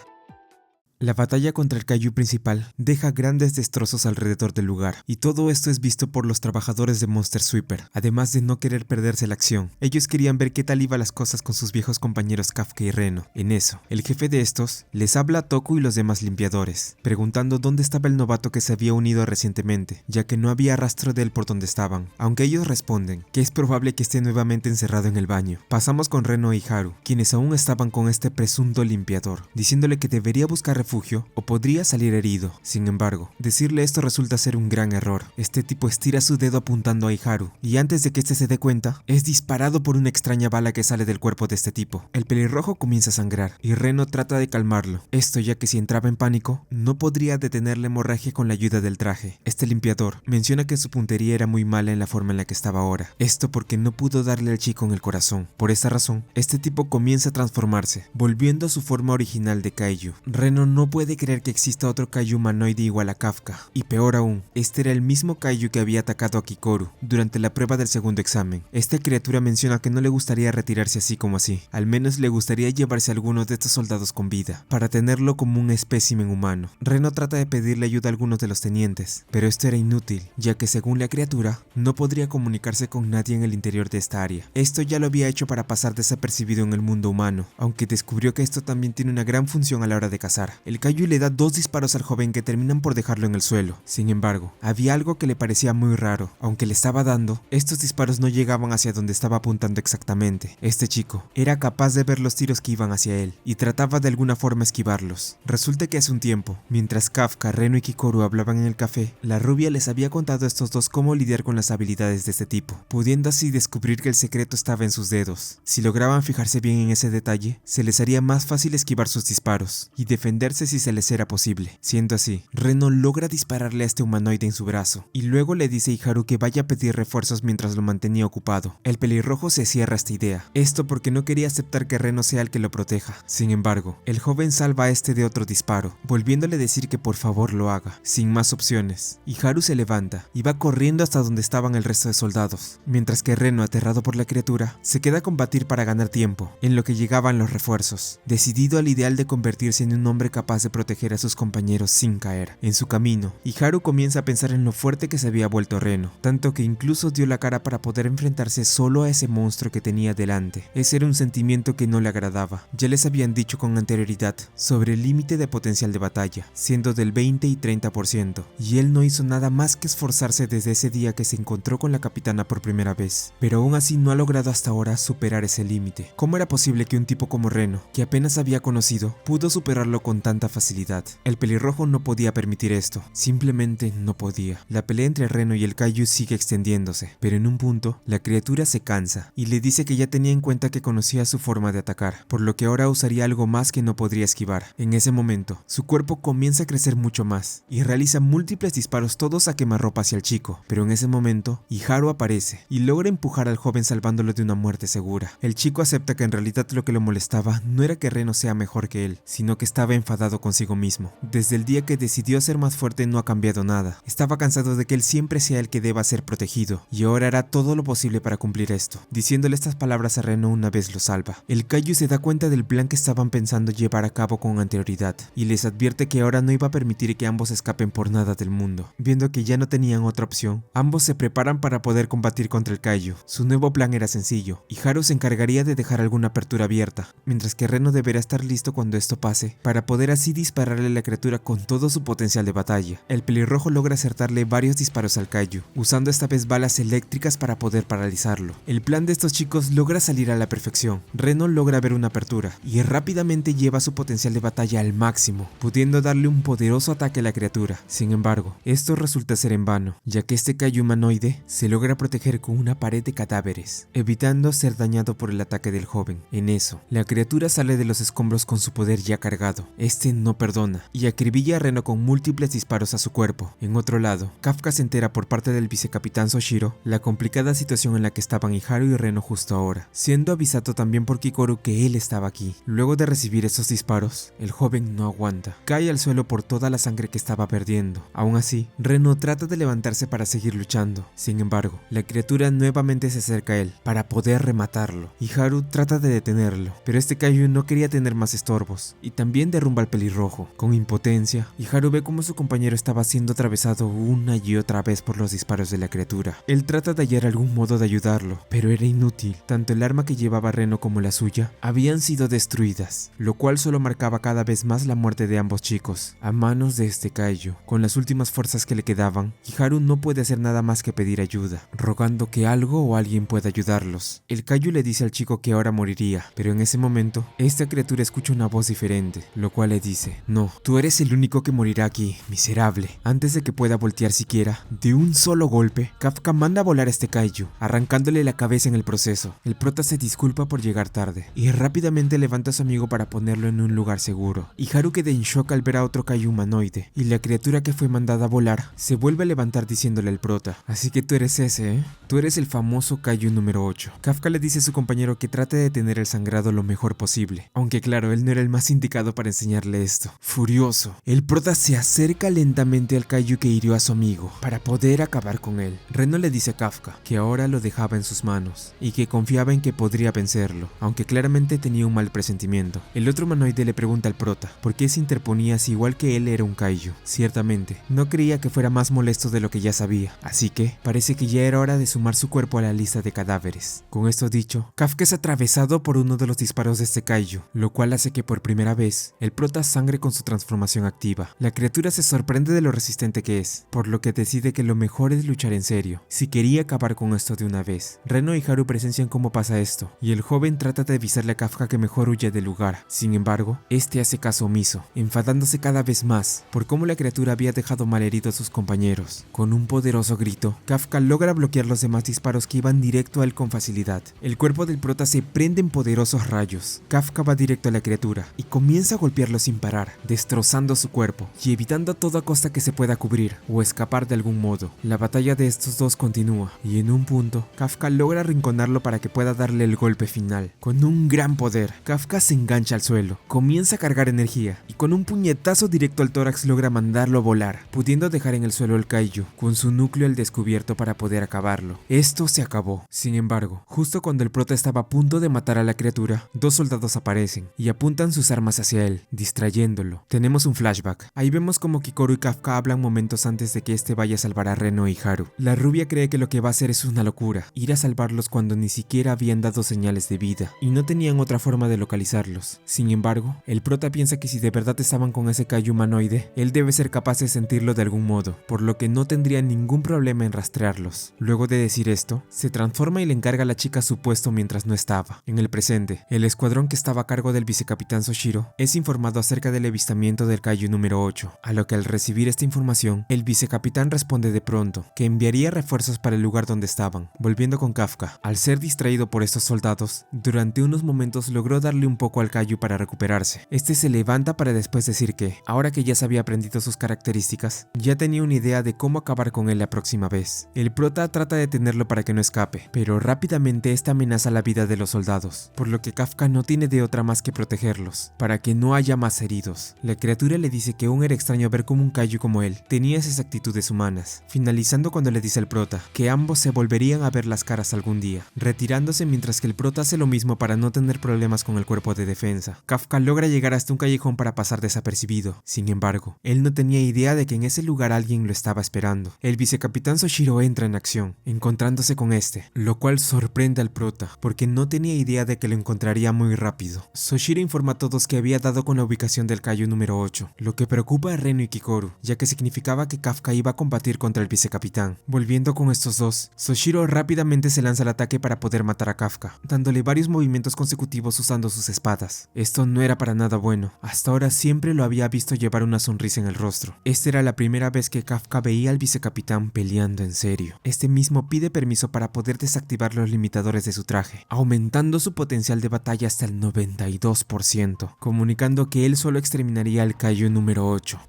La batalla contra el kaiju principal deja grandes destrozos alrededor del lugar, y todo esto es visto por los trabajadores de Monster Sweeper, además de no querer perderse la acción. Ellos querían ver qué tal iban las cosas con sus viejos compañeros Kafka y Reno. En eso, el jefe de estos les habla a Toku y los demás limpiadores, preguntando dónde estaba el novato que se había unido recientemente, ya que no había rastro de él por donde estaban, aunque ellos responden que es probable que esté nuevamente encerrado en el baño. Pasamos con Reno y Haru, quienes aún estaban con este presunto limpiador, diciéndole que debería buscar refugio o podría salir herido. Sin embargo, decirle esto resulta ser un gran error. Este tipo estira su dedo apuntando a Iharu, y antes de que este se dé cuenta, es disparado por una extraña bala que sale del cuerpo de este tipo. El pelirrojo comienza a sangrar, y Reno trata de calmarlo. Esto ya que si entraba en pánico, no podría detener la hemorragia con la ayuda del traje. Este limpiador menciona que su puntería era muy mala en la forma en la que estaba ahora. Esto porque no pudo darle al chico en el corazón. Por esta razón, este tipo comienza a transformarse, volviendo a su forma original de kaiju. Reno no puede creer que exista otro kaiju humanoide igual a Kafka, y peor aún, este era el mismo kaiju que había atacado a Kikoru durante la prueba del segundo examen. Esta criatura menciona que no le gustaría retirarse así como así, al menos le gustaría llevarse a algunos de estos soldados con vida, para tenerlo como un espécimen humano. Reno trata de pedirle ayuda a algunos de los tenientes, pero esto era inútil, ya que según la criatura, no podría comunicarse con nadie en el interior de esta área. Esto ya lo había hecho para pasar desapercibido en el mundo humano, aunque descubrió que esto también tiene una gran función a la hora de cazar. El kaiju le da 2 disparos al joven que terminan por dejarlo en el suelo. Sin embargo, había algo que le parecía muy raro. Aunque le estaba dando, estos disparos no llegaban hacia donde estaba apuntando exactamente. Este chico era capaz de ver los tiros que iban hacia él, y trataba de alguna forma esquivarlos. Resulta que hace un tiempo, mientras Kafka, Reno y Kikoru hablaban en el café, la rubia les había contado a estos dos cómo lidiar con las habilidades de este tipo, pudiendo así descubrir que el secreto estaba en sus dedos. Si lograban fijarse bien en ese detalle, se les haría más fácil esquivar sus disparos, y defenderse si se les era posible. Siendo así, Reno logra dispararle a este humanoide en su brazo, y luego le dice a Iharu que vaya a pedir refuerzos mientras lo mantenía ocupado. El pelirrojo se cierra a esta idea, esto porque no quería aceptar que Reno sea el que lo proteja. Sin embargo, el joven salva a este de otro disparo, volviéndole a decir que por favor lo haga. Sin más opciones, Iharu se levanta y va corriendo hasta donde estaban el resto de soldados, mientras que Reno, aterrado por la criatura, se queda a combatir para ganar tiempo, en lo que llegaban los refuerzos, decidido al ideal de convertirse en un hombre capaz de proteger a sus compañeros sin caer. En su camino, Iharu comienza a pensar en lo fuerte que se había vuelto Reno, tanto que incluso dio la cara para poder enfrentarse solo a ese monstruo que tenía delante. Ese era un sentimiento que no le agradaba. Ya les habían dicho con anterioridad sobre el límite de potencial de batalla, siendo del 20 y 30%, y él no hizo nada más que esforzarse desde ese día que se encontró con la capitana por primera vez, pero aún así no ha logrado hasta ahora superar ese límite. ¿Cómo era posible que un tipo como Reno, que apenas había conocido, pudo superarlo con tanta facilidad? El pelirrojo no podía permitir esto, simplemente no podía. La pelea entre Reno y el kaiju sigue extendiéndose, pero en un punto, la criatura se cansa y le dice que ya tenía en cuenta que conocía su forma de atacar, por lo que ahora usaría algo más que no podría esquivar. En ese momento, su cuerpo comienza a crecer mucho más y realiza múltiples disparos, todos a quemarropa hacia el chico, pero en ese momento, Iharu aparece y logra empujar al joven salvándolo de una muerte segura. El chico acepta que en realidad lo que lo molestaba no era que Reno sea mejor que él, sino que estaba enfadado enfadado consigo mismo. Desde el día que decidió ser más fuerte no ha cambiado nada. Estaba cansado de que él siempre sea el que deba ser protegido, y ahora hará todo lo posible para cumplir esto. Diciéndole estas palabras a Reno una vez lo salva. El Kaiju se da cuenta del plan que estaban pensando llevar a cabo con anterioridad, y les advierte que ahora no iba a permitir que ambos escapen por nada del mundo. Viendo que ya no tenían otra opción, ambos se preparan para poder combatir contra el Kaiju. Su nuevo plan era sencillo, y Haru se encargaría de dejar alguna apertura abierta, mientras que Reno deberá estar listo cuando esto pase, para poder así dispararle a la criatura con todo su potencial de batalla. El pelirrojo logra acertarle varios disparos al Kaiju, usando esta vez balas eléctricas para poder paralizarlo. El plan de estos chicos logra salir a la perfección. Reno logra ver una apertura, y rápidamente lleva su potencial de batalla al máximo, pudiendo darle un poderoso ataque a la criatura. Sin embargo, esto resulta ser en vano, ya que este Kaiju humanoide se logra proteger con una pared de cadáveres, evitando ser dañado por el ataque del joven. En eso, la criatura sale de los escombros con su poder ya cargado. Este no perdona, y acribilla a Reno con múltiples disparos a su cuerpo. En otro lado, Kafka se entera por parte del vicecapitán Soshiro la complicada situación en la que estaban Haru y Reno justo ahora, siendo avisado también por Kikoru que él estaba aquí. Luego de recibir esos disparos, el joven no aguanta, cae al suelo por toda la sangre que estaba perdiendo. Aún así, Reno trata de levantarse para seguir luchando. Sin embargo, la criatura nuevamente se acerca a él para poder rematarlo, y Haru trata de detenerlo, pero este Kaiju no quería tener más estorbos, y también derrumba al pelirrojo. Con impotencia, y Haru ve cómo su compañero estaba siendo atravesado una y otra vez por los disparos de la criatura. Él trata de hallar algún modo de ayudarlo, pero era inútil. Tanto el arma que llevaba Reno como la suya habían sido destruidas, lo cual solo marcaba cada vez más la muerte de ambos chicos, a manos de este Kaiju. Con las últimas fuerzas que le quedaban, Haru no puede hacer nada más que pedir ayuda, rogando que algo o alguien pueda ayudarlos. El Kaiju le dice al chico que ahora moriría, pero en ese momento, esta criatura escucha una voz diferente, lo cual le dice: no, tú eres el único que morirá aquí, miserable. Antes de que pueda voltear siquiera, de un solo golpe, Kafka manda a volar a este Kaiju, arrancándole la cabeza en el proceso. El prota se disculpa por llegar tarde, y rápidamente levanta a su amigo para ponerlo en un lugar seguro. Y Haru queda en shock al ver a otro Kaiju humanoide, y la criatura que fue mandada a volar se vuelve a levantar diciéndole al prota: así que tú eres ese, ¿eh? Tú eres el famoso Kaiju número 8. Kafka le dice a su compañero que trate de detener el sangrado lo mejor posible, aunque claro, él no era el más indicado para enseñarle esto. Furioso, el prota se acerca lentamente al Kaiju que hirió a su amigo, para poder acabar con él. Reno le dice a Kafka que ahora lo dejaba en sus manos, y que confiaba en que podría vencerlo, aunque claramente tenía un mal presentimiento. El otro humanoide le pregunta al prota por qué se interponía si igual que él era un Kaiju. Ciertamente, no creía que fuera más molesto de lo que ya sabía, así que parece que ya era hora de sumar su cuerpo a la lista de cadáveres. Con esto dicho, Kafka es atravesado por uno de los disparos de este Kaiju, lo cual hace que por primera vez el prota sangre con su transformación activa. La criatura se sorprende de lo resistente que es, por lo que decide que lo mejor es luchar en serio, si quería acabar con esto de una vez. Reno y Haru presencian cómo pasa esto, y el joven trata de avisarle a Kafka que mejor huya del lugar. Sin embargo, este hace caso omiso, enfadándose cada vez más por cómo la criatura había dejado malheridos a sus compañeros. Con un poderoso grito, Kafka logra bloquear los demás disparos que iban directo a él con facilidad. El cuerpo del prota se prende en poderosos rayos. Kafka va directo a la criatura y comienza a golpearlo sin parar, destrozando su cuerpo y evitando a toda costa que se pueda cubrir o escapar de algún modo. La batalla de estos dos continúa, y en un punto, Kafka logra arrinconarlo para que pueda darle el golpe final. Con un gran poder, Kafka se engancha al suelo, comienza a cargar energía, y con un puñetazo directo al tórax logra mandarlo a volar, pudiendo dejar en el suelo al Kaiju, con su núcleo al descubierto para poder acabarlo. Esto se acabó. Sin embargo, justo cuando el prota estaba a punto de matar a la criatura, dos soldados aparecen, y apuntan sus armas hacia él, distrayéndolo. Tenemos un flashback. Ahí vemos como Kikoru y Kafka hablan momentos antes de que este vaya a salvar a Reno y Haru. La rubia cree que lo que va a hacer es una locura, ir a salvarlos cuando ni siquiera habían dado señales de vida, y no tenían otra forma de localizarlos. Sin embargo, el prota piensa que si de verdad estaban con ese Kaiju humanoide, él debe ser capaz de sentirlo de algún modo, por lo que no tendría ningún problema en rastrearlos. Luego de decir esto, se transforma y le encarga a la chica su puesto mientras no estaba. En el presente, el escuadrón que estaba a cargo del vicecapitán Soshiro es informado acerca del avistamiento del Kaiju número 8, a lo que al recibir esta información, el vicecapitán responde de pronto que enviaría refuerzos para el lugar donde estaban. Volviendo con Kafka, al ser distraído por estos soldados, durante unos momentos logró darle un poco al Kaiju para recuperarse. Este se levanta para después decir que, ahora que ya se había aprendido sus características, ya tenía una idea de cómo acabar con él la próxima vez. El prota trata de detenerlo para que no escape, pero rápidamente esta amenaza la vida de los soldados, por lo que Kafka no tiene de otra más que protegerlos, para que no haya más más heridos. La criatura le dice que aún era extraño ver cómo un kaiju como él tenía esas actitudes humanas, finalizando cuando le dice al prota que ambos se volverían a ver las caras algún día, retirándose mientras que el prota hace lo mismo para no tener problemas con el cuerpo de defensa. Kafka logra llegar hasta un callejón para pasar desapercibido. Sin embargo, él no tenía idea de que en ese lugar alguien lo estaba esperando. El vicecapitán Soshiro entra en acción, encontrándose con este, lo cual sorprende al prota, porque no tenía idea de que lo encontraría muy rápido. Soshiro informa a todos que había dado con la ubicación del kaiju número 8, lo que preocupa a Reno y Kikoru, ya que significaba que Kafka iba a combatir contra el vicecapitán. Volviendo con estos dos, Soshiro rápidamente se lanza al ataque para poder matar a Kafka, dándole varios movimientos consecutivos usando sus espadas. Esto no era para nada bueno, hasta ahora siempre lo había visto llevar una sonrisa en el rostro. Esta era la primera vez que Kafka veía al vicecapitán peleando en serio. Este mismo pide permiso para poder desactivar los limitadores de su traje, aumentando su potencial de batalla hasta el 92%, comunicando que él solo exterminaría al kaiju número 8.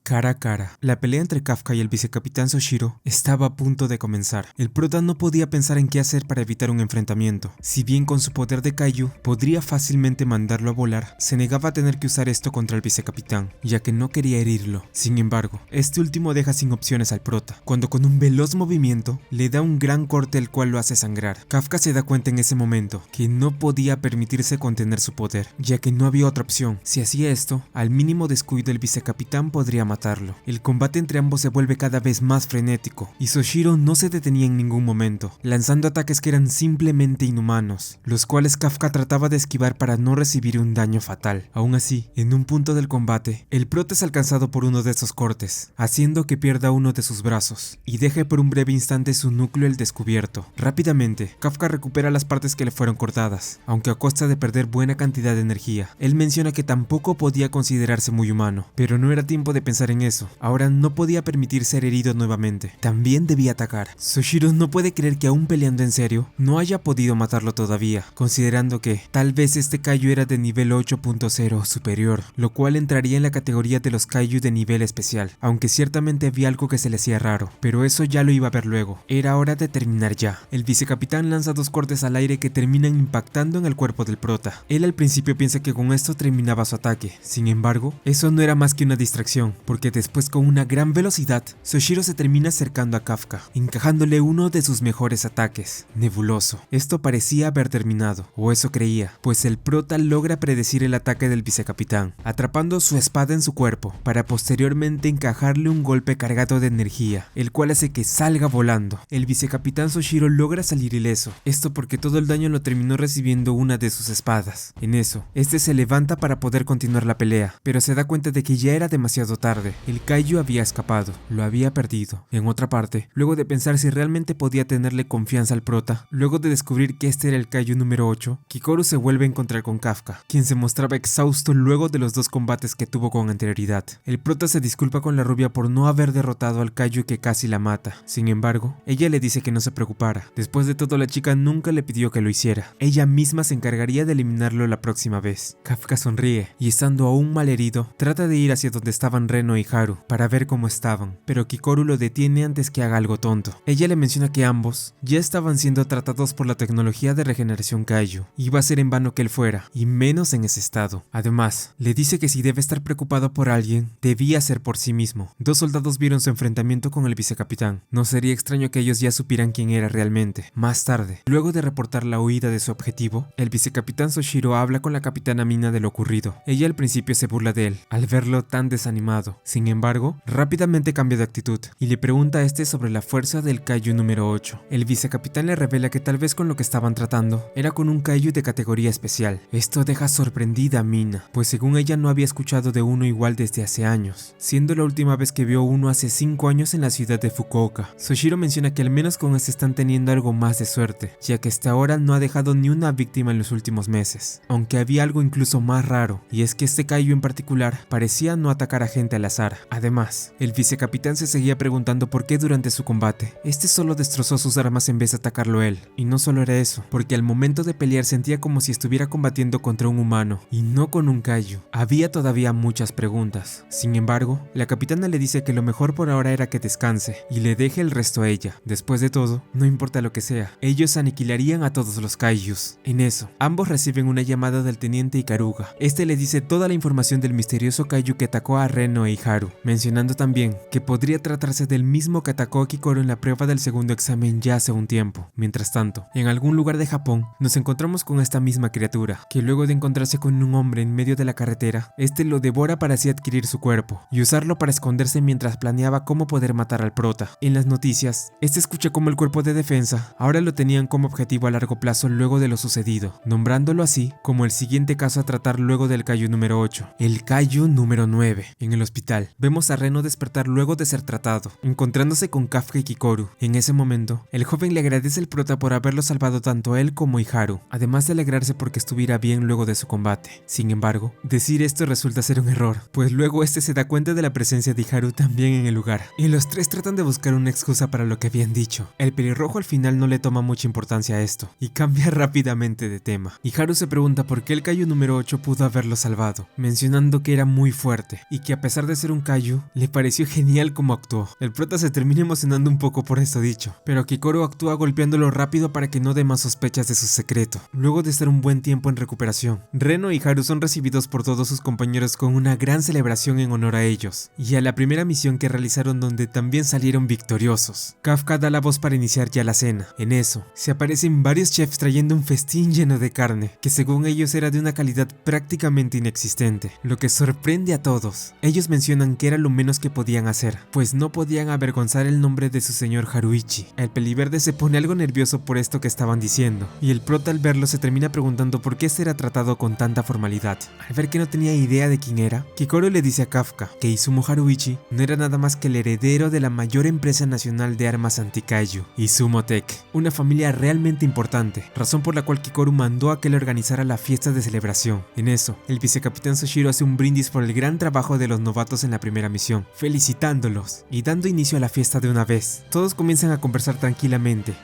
Cara a cara, la pelea entre Kafka y el vicecapitán Soshiro estaba a punto de comenzar. El prota no podía pensar en qué hacer para evitar un enfrentamiento. Si bien con su poder de kaiju podría fácilmente mandarlo a volar, se negaba a tener que usar esto contra el vicecapitán, ya que no quería herirlo. Sin embargo, este último deja sin opciones al prota, cuando con un veloz movimiento le da un gran corte el cual lo hace sangrar. Kafka se da cuenta en ese momento que no podía permitirse contener su poder, ya que no había otra opción. Si hacía esto, al mínimo descuido el vicecapitán podría matarlo. El combate entre ambos se vuelve cada vez más frenético, y Soshiro no se detenía en ningún momento, lanzando ataques que eran simplemente inhumanos, los cuales Kafka trataba de esquivar para no recibir un daño fatal. Aún así, en un punto del combate, el prota es alcanzado por uno de esos cortes, haciendo que pierda uno de sus brazos, y deje por un breve instante su núcleo al descubierto. Rápidamente, Kafka recupera las partes que le fueron cortadas, aunque a costa de perder buena cantidad de energía. Él menciona que tampoco podía considerarse muy humano, pero no era tiempo de pensar en eso. Ahora no podía permitir ser herido nuevamente. También debía atacar. Soshiro no puede creer que aún peleando en serio, no haya podido matarlo todavía, considerando que tal vez este kaiju era de nivel 8.0 superior, lo cual entraría en la categoría de los kaiju de nivel especial, aunque ciertamente había algo que se le hacía raro, pero eso ya lo iba a ver luego. Era hora de terminar ya. El vicecapitán lanza dos cortes al aire que terminan impactando en el cuerpo del prota. Él al principio piensa que con esto terminaba su ataque. Sin embargo, eso no era más que una distracción, porque después con una gran velocidad, Soshiro se termina acercando a Kafka, encajándole uno de sus mejores ataques, Nebuloso. Esto parecía haber terminado, o eso creía, pues el prota logra predecir el ataque del vicecapitán, atrapando su espada en su cuerpo, para posteriormente encajarle un golpe cargado de energía, el cual hace que salga volando. El vicecapitán Soshiro logra salir ileso, esto porque todo el daño lo terminó recibiendo una de sus espadas. En eso, este se levanta para poder continuar la pelea, pero se da cuenta de que ya era demasiado tarde. El kaiju había escapado, lo había perdido. En otra parte, luego de pensar si realmente podía tenerle confianza al prota, luego de descubrir que este era el kaiju número 8, Kikoru se vuelve a encontrar con Kafka, quien se mostraba exhausto luego de los dos combates que tuvo con anterioridad. El prota se disculpa con la rubia por no haber derrotado al kaiju que casi la mata. Sin embargo, ella le dice que no se preocupara. Después de todo, la chica nunca le pidió que lo hiciera. Ella misma se encargaría de eliminarlo la próxima vez. Kafka sonríe, y estando aún mal herido, trata de ir hacia donde estaban Reno y Haru para ver cómo estaban, pero Kikoru lo detiene antes que haga algo tonto. Ella le menciona que ambos ya estaban siendo tratados por la tecnología de regeneración kaiju. Iba a ser en vano que él fuera, y menos en ese estado. Además, le dice que si debe estar preocupado por alguien, debía ser por sí mismo. Dos soldados vieron su enfrentamiento con el vicecapitán. No sería extraño que ellos ya supieran quién era realmente. Más tarde, luego de reportar la huida de su objetivo, el vicecapitán Soshiro habla con la capitana Mina de lo ocurrido. Ella al principio se burla de él, al verlo tan desanimado. Sin embargo, rápidamente cambia de actitud y le pregunta a este sobre la fuerza del kaiju número 8. El vicecapitán le revela que tal vez con lo que estaban tratando era con un kaiju de categoría especial. Esto deja sorprendida a Mina, pues según ella no había escuchado de uno igual desde hace años, siendo la última vez que vio uno hace 5 años en la ciudad de Fukuoka. Soshiro menciona que al menos con este están teniendo algo más de suerte, ya que hasta ahora no ha dejado ni una víctima en los últimos meses, aunque había algo incluso más raro, y es que este kaiju en particular parecía no atacar a gente al azar. Además, el vicecapitán se seguía preguntando por qué durante su combate, este solo destrozó sus armas en vez de atacarlo él. Y no solo era eso, porque al momento de pelear sentía como si estuviera combatiendo contra un humano y no con un kaiju. Había todavía muchas preguntas. Sin embargo, la capitana le dice que lo mejor por ahora era que descanse y le deje el resto a ella. Después de todo, no importa lo que sea, ellos aniquilarían a todos los kaijus. En eso, ambos reciben una llamada del teniente Ikaruga. Este le dice toda la información del misterioso kaiju que atacó a Reno e Iharu, mencionando también que podría tratarse del mismo que atacó a Kikoru en la prueba del segundo examen ya hace un tiempo. Mientras tanto, en algún lugar de Japón, nos encontramos con esta misma criatura, que luego de encontrarse con un hombre en medio de la carretera, este lo devora para así adquirir su cuerpo y usarlo para esconderse mientras planeaba cómo poder matar al prota. En las noticias, este escucha como el cuerpo de defensa ahora lo tenían como objetivo a largo plazo luego de lo sucedido, nombrándolo así como el siguiente caso a tratar luego del kaiju número 8, el kaiju número 9. En el hospital, vemos a Reno despertar luego de ser tratado, encontrándose con Kafka y Kikoru. En ese momento, el joven le agradece al prota por haberlo salvado tanto a él como a Iharu, además de alegrarse porque estuviera bien luego de su combate. Sin embargo, decir esto resulta ser un error, pues luego este se da cuenta de la presencia de Iharu también en el lugar, y los tres tratan de buscar una excusa para lo que habían dicho. El pelirrojo al final no le toma mucha importancia a esto, y cambia rápidamente de tema. Iharu se pregunta por qué el kaiju número 8 pudo haberlo salvado, mencionando que era muy fuerte, y que a pesar de ser un kaiju, le pareció genial como actuó. El prota se termina emocionando un poco por esto dicho, pero Kikoru actúa golpeándolo rápido para que no dé más sospechas de su secreto. Luego de estar un buen tiempo en recuperación, Reno y Haru son recibidos por todos sus compañeros con una gran celebración en honor a ellos, y a la primera misión que realizaron donde también salieron victoriosos. Kafka da la voz para iniciar ya la cena. En eso, se aparecen varios chefs trayendo un festín lleno de carne, que según ellos era de una calidad prácticamente inexistente, lo que sorprende a todos. Ellos mencionan que era lo menos que podían hacer, pues no podían avergonzar el nombre de su señor Haruichi. El peliverde se pone algo nervioso por esto que estaban diciendo, y el prota al verlo se termina preguntando por qué este era tratado con tanta formalidad. Al ver que no tenía idea de quién era, Kikoru le dice a Kafka que Izumo Haruichi no era nada más que el heredero de la mayor empresa nacional de armas anti-kaiju, Izumo Tech, una familia realmente importante, razón por la cual Kikoru mandó a que le organizara la fiesta de celebración. En eso, el vicecapitán Soshiro hace un brindis por el gran trabajo de los novatos en la primera misión, felicitándolos y dando inicio a la fiesta de una vez. Todos comienzan a conversar tranquilamente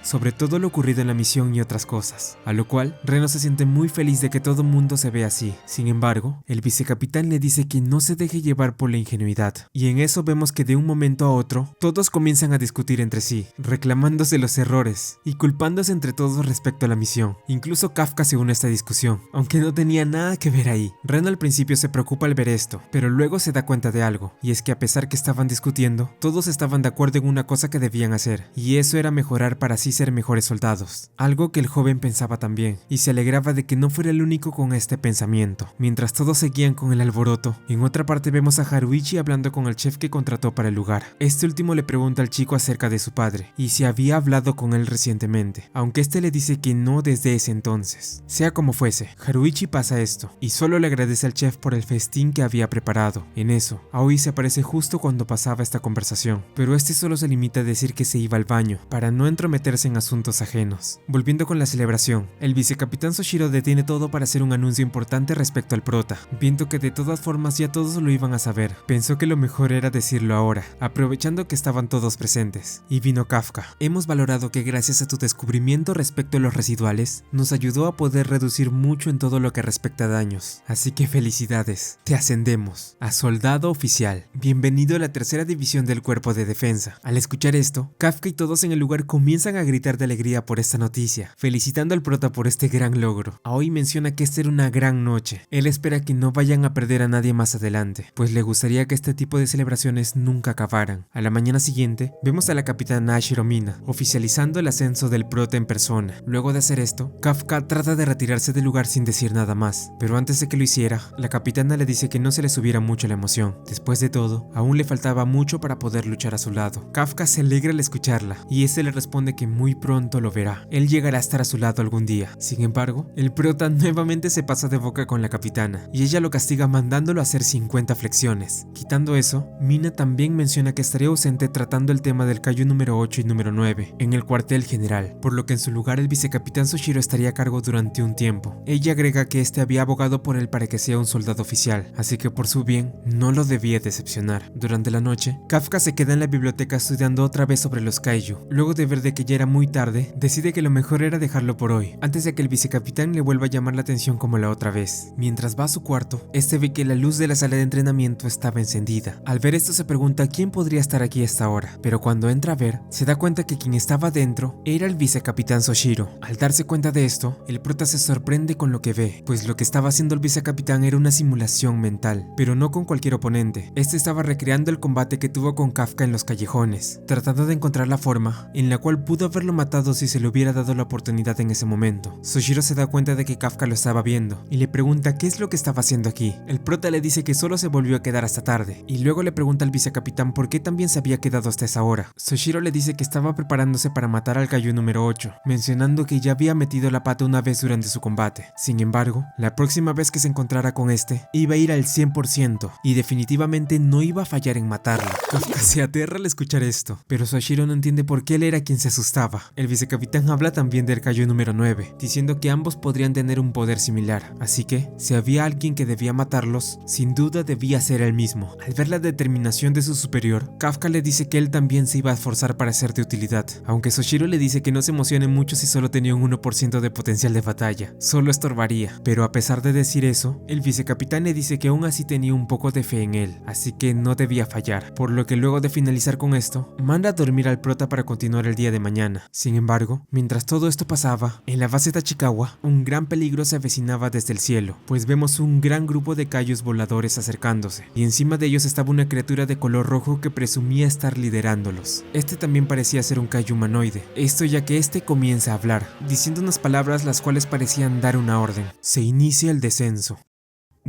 sobre todo lo ocurrido en la misión y otras cosas, a lo cual Reno se siente muy feliz de que todo mundo se vea así. Sin embargo, el vicecapitán le dice que no se deje llevar por la ingenuidad, y en eso vemos que de un momento a otro, todos comienzan a discutir entre sí, reclamándose los errores y culpándose entre todos respecto a la misión. Incluso Kafka se une a esta discusión, aunque no tenía nada que ver ahí. Reno al principio se preocupa al ver esto, pero luego se da cuenta de algo, y es que a pesar que estaban discutiendo, todos estaban de acuerdo en una cosa que debían hacer, y eso era mejorar para así ser mejores soldados, algo que el joven pensaba también, y se alegraba de que no fuera el único con este pensamiento. Mientras todos seguían con el alboroto, en otra parte vemos a Haruichi hablando con el chef que contrató para el lugar. Este último le pregunta al chico acerca de su padre, y si había hablado con él recientemente, aunque este le dice que no desde ese entonces. Sea como fuese, Haruichi pasa esto, y solo le agradece al chef por el festín que había preparado. En eso, Aoi se aparece justo cuando pasaba esta conversación, pero este solo se limita a decir que se iba al baño, para no entrometerse en asuntos ajenos. Volviendo con la celebración, el vicecapitán Soshiro detiene todo para hacer un anuncio importante respecto al prota, viendo que de todas formas ya todos lo iban a saber. Pensó que lo mejor era decirlo ahora, aprovechando que estaban todos presentes. Y vino Kafka. Hemos valorado que gracias a tu descubrimiento respecto a los residuales, nos ayudó a poder reducir mucho en todo lo que respecta a daños. Así que felicidades, te ascendemos a soldado oficial. Bienvenido a la tercera división del cuerpo de defensa. Al escuchar esto, Kafka y todos en el lugar comienzan a gritar de alegría por esta noticia, felicitando al prota por este gran logro. Aoi menciona que esta era una gran noche. Él espera que no vayan a perder a nadie más adelante, pues le gustaría que este tipo de celebraciones nunca acabaran. A la mañana siguiente, vemos a la capitana Ashiro Mina oficializando el ascenso del prota en persona. Luego de hacer esto, Kafka trata de retirarse del lugar sin decir nada más, pero antes de que lo hiciera, la capitana le dice que no se le subiera mucho la emoción. Después de todo, aún le faltaba mucho para poder luchar a su lado. Kafka se alegra al escucharla, y este le responde que muy pronto lo verá. Él llegará a estar a su lado algún día. Sin embargo, el prota nuevamente se pasa de boca con la capitana, y ella lo castiga mandándolo a hacer 50 flexiones. Quitando eso, Mina también menciona que estaría ausente tratando el tema del kaiju número 8 y número 9 en el cuartel general, por lo que en su lugar el vicecapitán Soshiro estaría a cargo durante un tiempo. Ella agrega que este había abogado por él para que sea un soldado oficial, así que por su bien no lo debía decepcionar. Durante la noche, Kafka se queda en la biblioteca estudiando otra vez sobre los kaiju. Luego de ver de que ya era muy tarde, decide que lo mejor era dejarlo por hoy, antes de que el vicecapitán le vuelva a llamar la atención como la otra vez. Mientras va a su cuarto, este ve que la luz de la sala de entrenamiento estaba encendida. Al ver esto se pregunta quién podría estar aquí a esta hora, pero cuando entra a ver, se da cuenta que quien estaba dentro era el vicecapitán Soshiro. Al darse cuenta de esto, el prota se sorprende con lo que ve, pues lo que estaba haciendo el vicecapitán era una simulación mental, pero no con cualquier oponente. Este estaba recreando el combate que tuvo con Kafka en los callejones, tratando de encontrar la forma en la cual pudo haberlo matado si se le hubiera dado la oportunidad en ese momento. Soshiro se da cuenta de que Kafka lo estaba viendo y le pregunta qué es lo que estaba haciendo aquí. El prota le dice que solo se volvió a quedar hasta tarde y luego le pregunta al vicecapitán por qué también se había quedado hasta esa hora. Soshiro le dice que estaba preparándose para matar al kaiju número 8, mencionando que ya había metido la pata una vez durante su combate. Sin embargo, la próxima vez que se encontrara con este, iba a ir al 100% y definitivamente no iba a fallar en matarlo. Kafka se aterra al escuchar esto, pero Soshiro no entiende por qué él era quien se asustaba. El vicecapitán habla también del kaiju número 9, diciendo que ambos podrían tener un poder similar, así que, si había alguien que debía matarlos, sin duda debía ser él mismo. Al ver la determinación de su superior, Kafka le dice que él también se iba a esforzar para ser de utilidad, aunque Soshiro le dice que no se emocione mucho si solo tenía un 1% de potencial de batalla, solo estorbaría. Pero a pesar de decir eso, el vicecapitán le dice que aún así tenía un poco de fe en él, así que no debía fallar, por lo que luego de finalizar con esto, manda a dormir al prota para continuar el día de mañana. Sin embargo, mientras todo esto pasaba, en la base Tachikawa, un gran peligro se avecinaba desde el cielo, pues vemos un gran grupo de kaijus voladores acercándose, y encima de ellos estaba una criatura de color rojo que presumía estar liderándolos. Este también parecía ser un kaiju humanoide, esto ya que este comienza a hablar, diciendo unas palabras las cuales parecían dar una orden. Se inicia el descenso.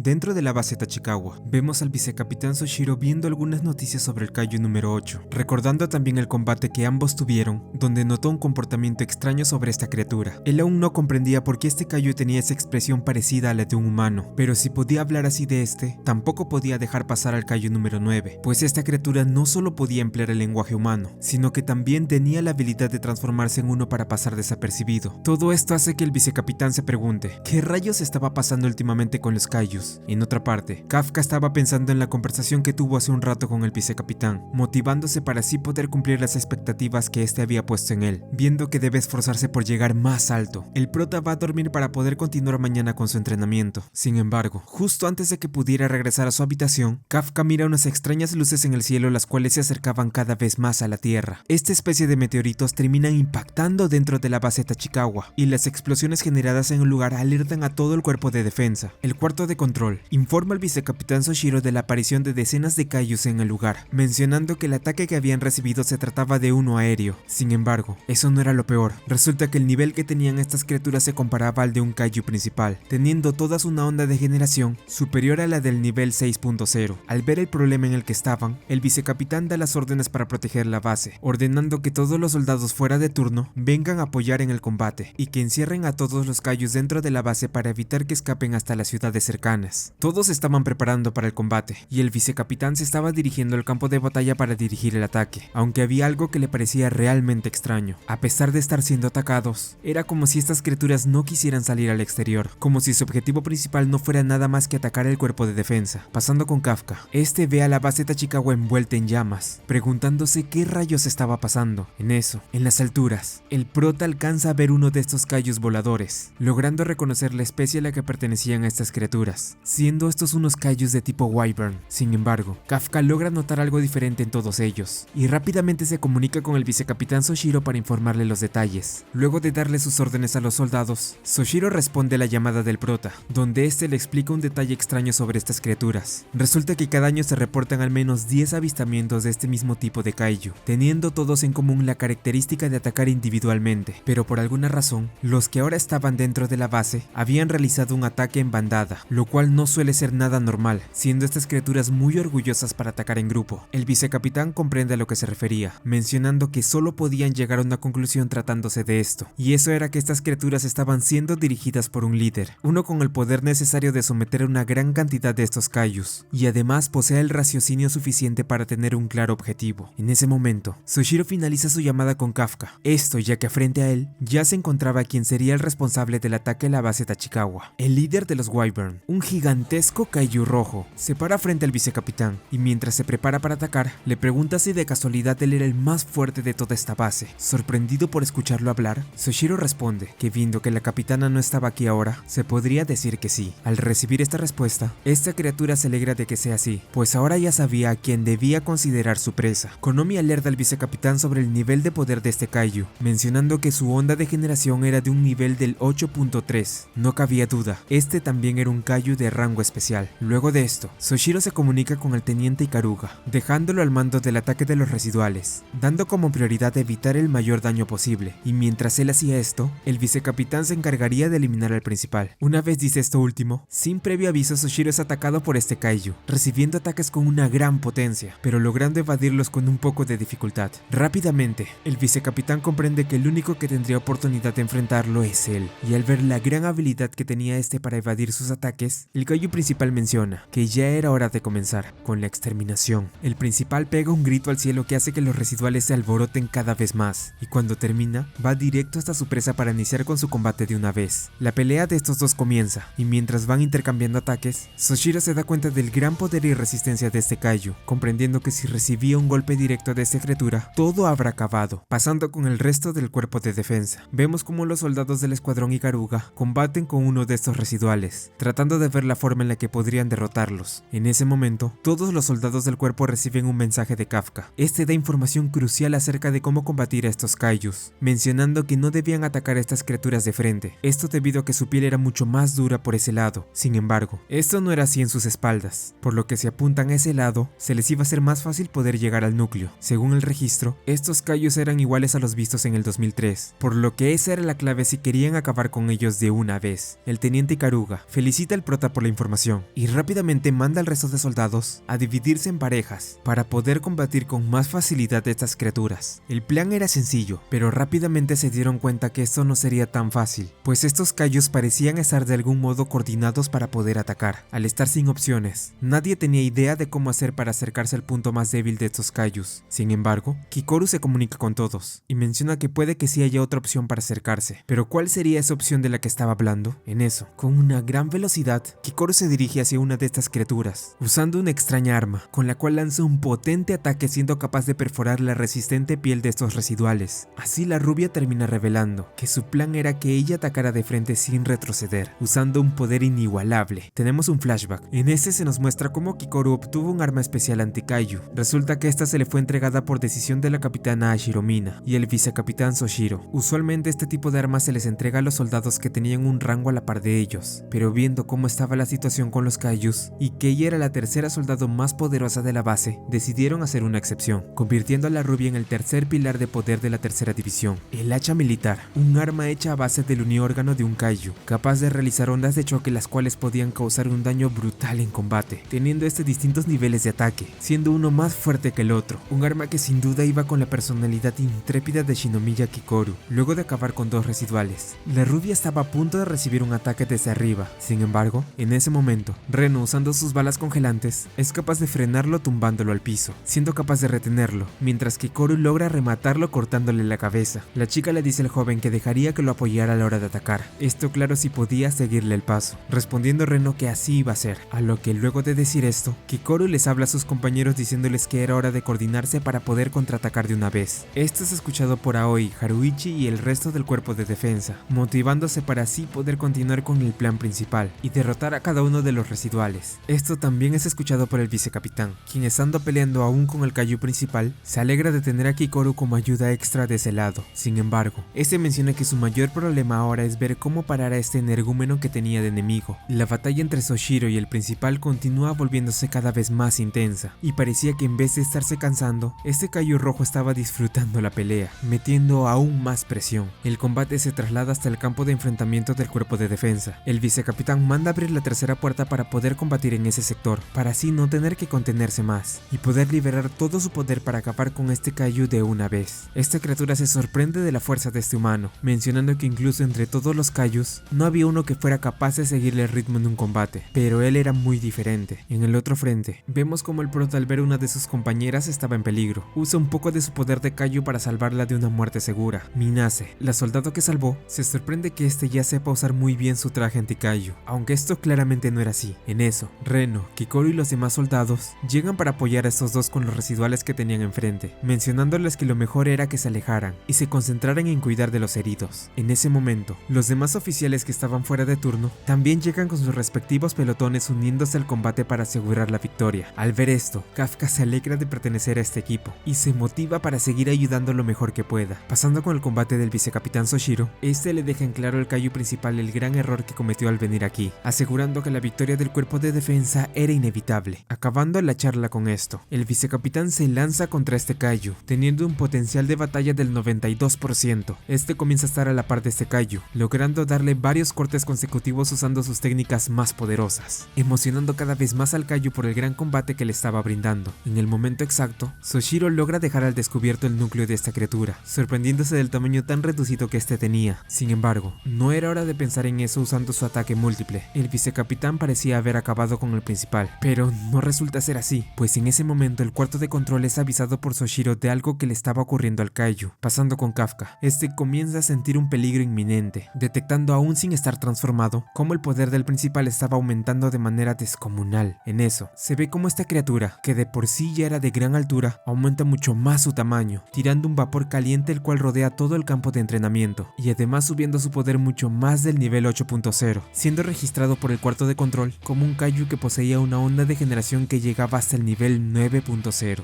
Dentro de la base Tachikawa, vemos al vicecapitán Soshiro viendo algunas noticias sobre el kaiju número 8, recordando también el combate que ambos tuvieron, donde notó un comportamiento extraño sobre esta criatura. Él aún no comprendía por qué este kaiju tenía esa expresión parecida a la de un humano, pero si podía hablar así de este, tampoco podía dejar pasar al kaiju número 9, pues esta criatura no solo podía emplear el lenguaje humano, sino que también tenía la habilidad de transformarse en uno para pasar desapercibido. Todo esto hace que el vicecapitán se pregunte, ¿qué rayos estaba pasando últimamente con los kaijus? En otra parte, Kafka estaba pensando en la conversación que tuvo hace un rato con el vicecapitán, motivándose para así poder cumplir las expectativas que este había puesto en él, viendo que debe esforzarse por llegar más alto. El prota va a dormir para poder continuar mañana con su entrenamiento. Sin embargo, justo antes de que pudiera regresar a su habitación, Kafka mira unas extrañas luces en el cielo, las cuales se acercaban cada vez más a la Tierra. Esta especie de meteoritos terminan impactando dentro de la base Tachikawa, y las explosiones generadas en el lugar alertan a todo el cuerpo de defensa. El cuarto de control informa al vicecapitán Soshiro de la aparición de decenas de kaijus en el lugar, mencionando que el ataque que habían recibido se trataba de uno aéreo. Sin embargo, eso no era lo peor. Resulta que el nivel que tenían estas criaturas se comparaba al de un kaiju principal, teniendo todas una onda de generación superior a la del nivel 6.0. Al ver el problema en el que estaban, el vicecapitán da las órdenes para proteger la base, ordenando que todos los soldados fuera de turno vengan a apoyar en el combate, y que encierren a todos los kaijus dentro de la base para evitar que escapen hasta las ciudades cercanas. Todos estaban preparando para el combate, y el vicecapitán se estaba dirigiendo al campo de batalla para dirigir el ataque, aunque había algo que le parecía realmente extraño. A pesar de estar siendo atacados, era como si estas criaturas no quisieran salir al exterior, como si su objetivo principal no fuera nada más que atacar el cuerpo de defensa. Pasando con Kafka, este ve a la base Tachikawa envuelta en llamas, preguntándose qué rayos estaba pasando. En eso, en las alturas, el prota alcanza a ver uno de estos kaijus voladores, logrando reconocer la especie a la que pertenecían a estas criaturas, siendo estos unos kaijus de tipo Wyvern. Sin embargo, Kafka logra notar algo diferente en todos ellos, y rápidamente se comunica con el vicecapitán Soshiro para informarle los detalles. Luego de darle sus órdenes a los soldados, Soshiro responde a la llamada del prota, donde este le explica un detalle extraño sobre estas criaturas. Resulta que cada año se reportan al menos 10 avistamientos de este mismo tipo de kaiju, teniendo todos en común la característica de atacar individualmente, pero por alguna razón, los que ahora estaban dentro de la base habían realizado un ataque en bandada, lo cual no suele ser nada normal, siendo estas criaturas muy orgullosas para atacar en grupo. El vicecapitán comprende a lo que se refería, mencionando que solo podían llegar a una conclusión tratándose de esto, y eso era que estas criaturas estaban siendo dirigidas por un líder, uno con el poder necesario de someter a una gran cantidad de estos kaijus, y además posee el raciocinio suficiente para tener un claro objetivo. En ese momento, Soshiro finaliza su llamada con Kafka, esto ya que frente a él ya se encontraba quien sería el responsable del ataque a la base Tachikawa, el líder de los Wyvern, un gigantesco kaiju rojo se para frente al vicecapitán y mientras se prepara para atacar, le pregunta si de casualidad él era el más fuerte de toda esta base. Sorprendido por escucharlo hablar, Soichiro responde que viendo que la capitana no estaba aquí ahora, se podría decir que sí. Al recibir esta respuesta, esta criatura se alegra de que sea así, pues ahora ya sabía a quien debía considerar su presa. Konomi alerta al vicecapitán sobre el nivel de poder de este kaiju, mencionando que su onda de generación era de un nivel del 8.3. No cabía duda, este también era un kaiju de rango especial. Luego de esto, Soichiro se comunica con el teniente Ikaruga, dejándolo al mando del ataque de los residuales, dando como prioridad evitar el mayor daño posible, y mientras él hacía esto, el vicecapitán se encargaría de eliminar al principal. Una vez dice esto último, sin previo aviso Soichiro es atacado por este kaiju, recibiendo ataques con una gran potencia, pero logrando evadirlos con un poco de dificultad. Rápidamente, el vicecapitán comprende que el único que tendría oportunidad de enfrentarlo es él, y al ver la gran habilidad que tenía este para evadir sus ataques, el kaiju principal menciona que ya era hora de comenzar con la exterminación. El principal pega un grito al cielo que hace que los residuales se alboroten cada vez más, y cuando termina, va directo hasta su presa para iniciar con su combate de una vez. La pelea de estos dos comienza, y mientras van intercambiando ataques, Soichiro se da cuenta del gran poder y resistencia de este kaiju, comprendiendo que si recibía un golpe directo de esta criatura, todo habrá acabado, pasando con el resto del cuerpo de defensa. Vemos como los soldados del escuadrón Ikaruga combaten con uno de estos residuales, tratando de ver la forma en la que podrían derrotarlos. En ese momento, todos los soldados del cuerpo reciben un mensaje de Kafka. Este da información crucial acerca de cómo combatir a estos kaijus, mencionando que no debían atacar a estas criaturas de frente, esto debido a que su piel era mucho más dura por ese lado. Sin embargo, esto no era así en sus espaldas, por lo que si apuntan a ese lado, se les iba a ser más fácil poder llegar al núcleo. Según el registro, estos kaijus eran iguales a los vistos en el 2003, por lo que esa era la clave si querían acabar con ellos de una vez. El teniente Ikaruga felicita al prota por la información y rápidamente manda al resto de soldados a dividirse en parejas para poder combatir con más facilidad a estas criaturas. El plan era sencillo, pero rápidamente se dieron cuenta que esto no sería tan fácil, pues estos kaijus parecían estar de algún modo coordinados para poder atacar. Al estar sin opciones, nadie tenía idea de cómo hacer para acercarse al punto más débil de estos kaijus. Sin embargo, Kikoru se comunica con todos y menciona que puede que sí haya otra opción para acercarse, pero ¿cuál sería esa opción de la que estaba hablando? En eso, con una gran velocidad, Kikoru se dirige hacia una de estas criaturas, usando una extraña arma, con la cual lanza un potente ataque siendo capaz de perforar la resistente piel de estos residuales. Así la rubia termina revelando que su plan era que ella atacara de frente sin retroceder, usando un poder inigualable. Tenemos un flashback. En este se nos muestra cómo Kikoru obtuvo un arma especial anti-kaiju. Resulta que esta se le fue entregada por decisión de la capitana Ashiromina y el vicecapitán Soichiro. Usualmente este tipo de armas se les entrega a los soldados que tenían un rango a la par de ellos, pero viendo cómo estaba la situación con los kaijus y que ella era la tercera soldado más poderosa de la base, decidieron hacer una excepción, convirtiendo a la rubia en el tercer pilar de poder de la tercera división. El hacha militar, un arma hecha a base del uniórgano de un kaiju, capaz de realizar ondas de choque las cuales podían causar un daño brutal en combate, teniendo distintos niveles de ataque, siendo uno más fuerte que el otro. Un arma que sin duda iba con la personalidad intrépida de Shinomiya Kikoru. Luego de acabar con dos residuales, la rubia estaba a punto de recibir un ataque desde arriba. Sin embargo, en ese momento, Reno, usando sus balas congelantes, es capaz de frenarlo tumbándolo al piso, siendo capaz de retenerlo, mientras que Kikoru logra rematarlo cortándole la cabeza. La chica le dice al joven que dejaría que lo apoyara a la hora de atacar, esto claro si podía seguirle el paso, respondiendo Reno que así iba a ser, a lo que luego de decir esto, Kikoru les habla a sus compañeros diciéndoles que era hora de coordinarse para poder contraatacar de una vez. Esto es escuchado por Aoi, Haruichi y el resto del cuerpo de defensa, motivándose para así poder continuar con el plan principal y derrotar a cada uno de los residuales. Esto también es escuchado por el vicecapitán, quien estando peleando aún con el kaiju principal, se alegra de tener a Kikoru como ayuda extra de ese lado. Sin embargo, este menciona que su mayor problema ahora es ver cómo parar a este energúmeno que tenía de enemigo. La batalla entre Soichiro y el principal continúa volviéndose cada vez más intensa, y parecía que en vez de estarse cansando, este kaiju rojo estaba disfrutando la pelea, metiendo aún más presión. El combate se traslada hasta el campo de enfrentamiento del cuerpo de defensa. El vicecapitán manda abrir la tercera puerta para poder combatir en ese sector, para así no tener que contenerse más, y poder liberar todo su poder para acabar con este kaiju de una vez. Esta criatura se sorprende de la fuerza de este humano, mencionando que incluso entre todos los kaijus, no había uno que fuera capaz de seguirle el ritmo en un combate, pero él era muy diferente. En el otro frente, vemos como el prota al ver una de sus compañeras estaba en peligro, usa un poco de su poder de kaiju para salvarla de una muerte segura. Minase, la soldado que salvó, se sorprende que este ya sepa usar muy bien su traje anti-kaiju, aunque esto pero claramente no era así. En eso, Reno, Kikoru y los demás soldados llegan para apoyar a estos dos con los residuales que tenían enfrente, mencionándoles que lo mejor era que se alejaran y se concentraran en cuidar de los heridos. En ese momento, los demás oficiales que estaban fuera de turno también llegan con sus respectivos pelotones uniéndose al combate para asegurar la victoria. Al ver esto, Kafka se alegra de pertenecer a este equipo y se motiva para seguir ayudando lo mejor que pueda. Pasando con el combate del vicecapitán Soshiro, este le deja en claro al Kaiju principal el gran error que cometió al venir aquí, asegurando que la victoria del cuerpo de defensa era inevitable. Acabando la charla con esto, el vicecapitán se lanza contra este Kaiju, teniendo un potencial de batalla del 92%. Este comienza a estar a la par de este Kaiju, logrando darle varios cortes consecutivos usando sus técnicas más poderosas, emocionando cada vez más al Kaiju por el gran combate que le estaba brindando. En el momento exacto, Soshiro logra dejar al descubierto el núcleo de esta criatura, sorprendiéndose del tamaño tan reducido que este tenía. Sin embargo, no era hora de pensar en eso usando su ataque múltiple. El vicecapitán parecía haber acabado con el principal, pero no resulta ser así, pues en ese momento el cuarto de control es avisado por Soshiro de algo que le estaba ocurriendo al Kaiju. Pasando con Kafka, este comienza a sentir un peligro inminente, detectando aún sin estar transformado cómo el poder del principal estaba aumentando de manera descomunal. En eso, se ve como esta criatura, que de por sí ya era de gran altura, aumenta mucho más su tamaño, tirando un vapor caliente el cual rodea todo el campo de entrenamiento, y además subiendo su poder mucho más del nivel 8.0, siendo registrado por el cuarto de control como un Kaiju que poseía una onda de generación que llegaba hasta el nivel 9.0.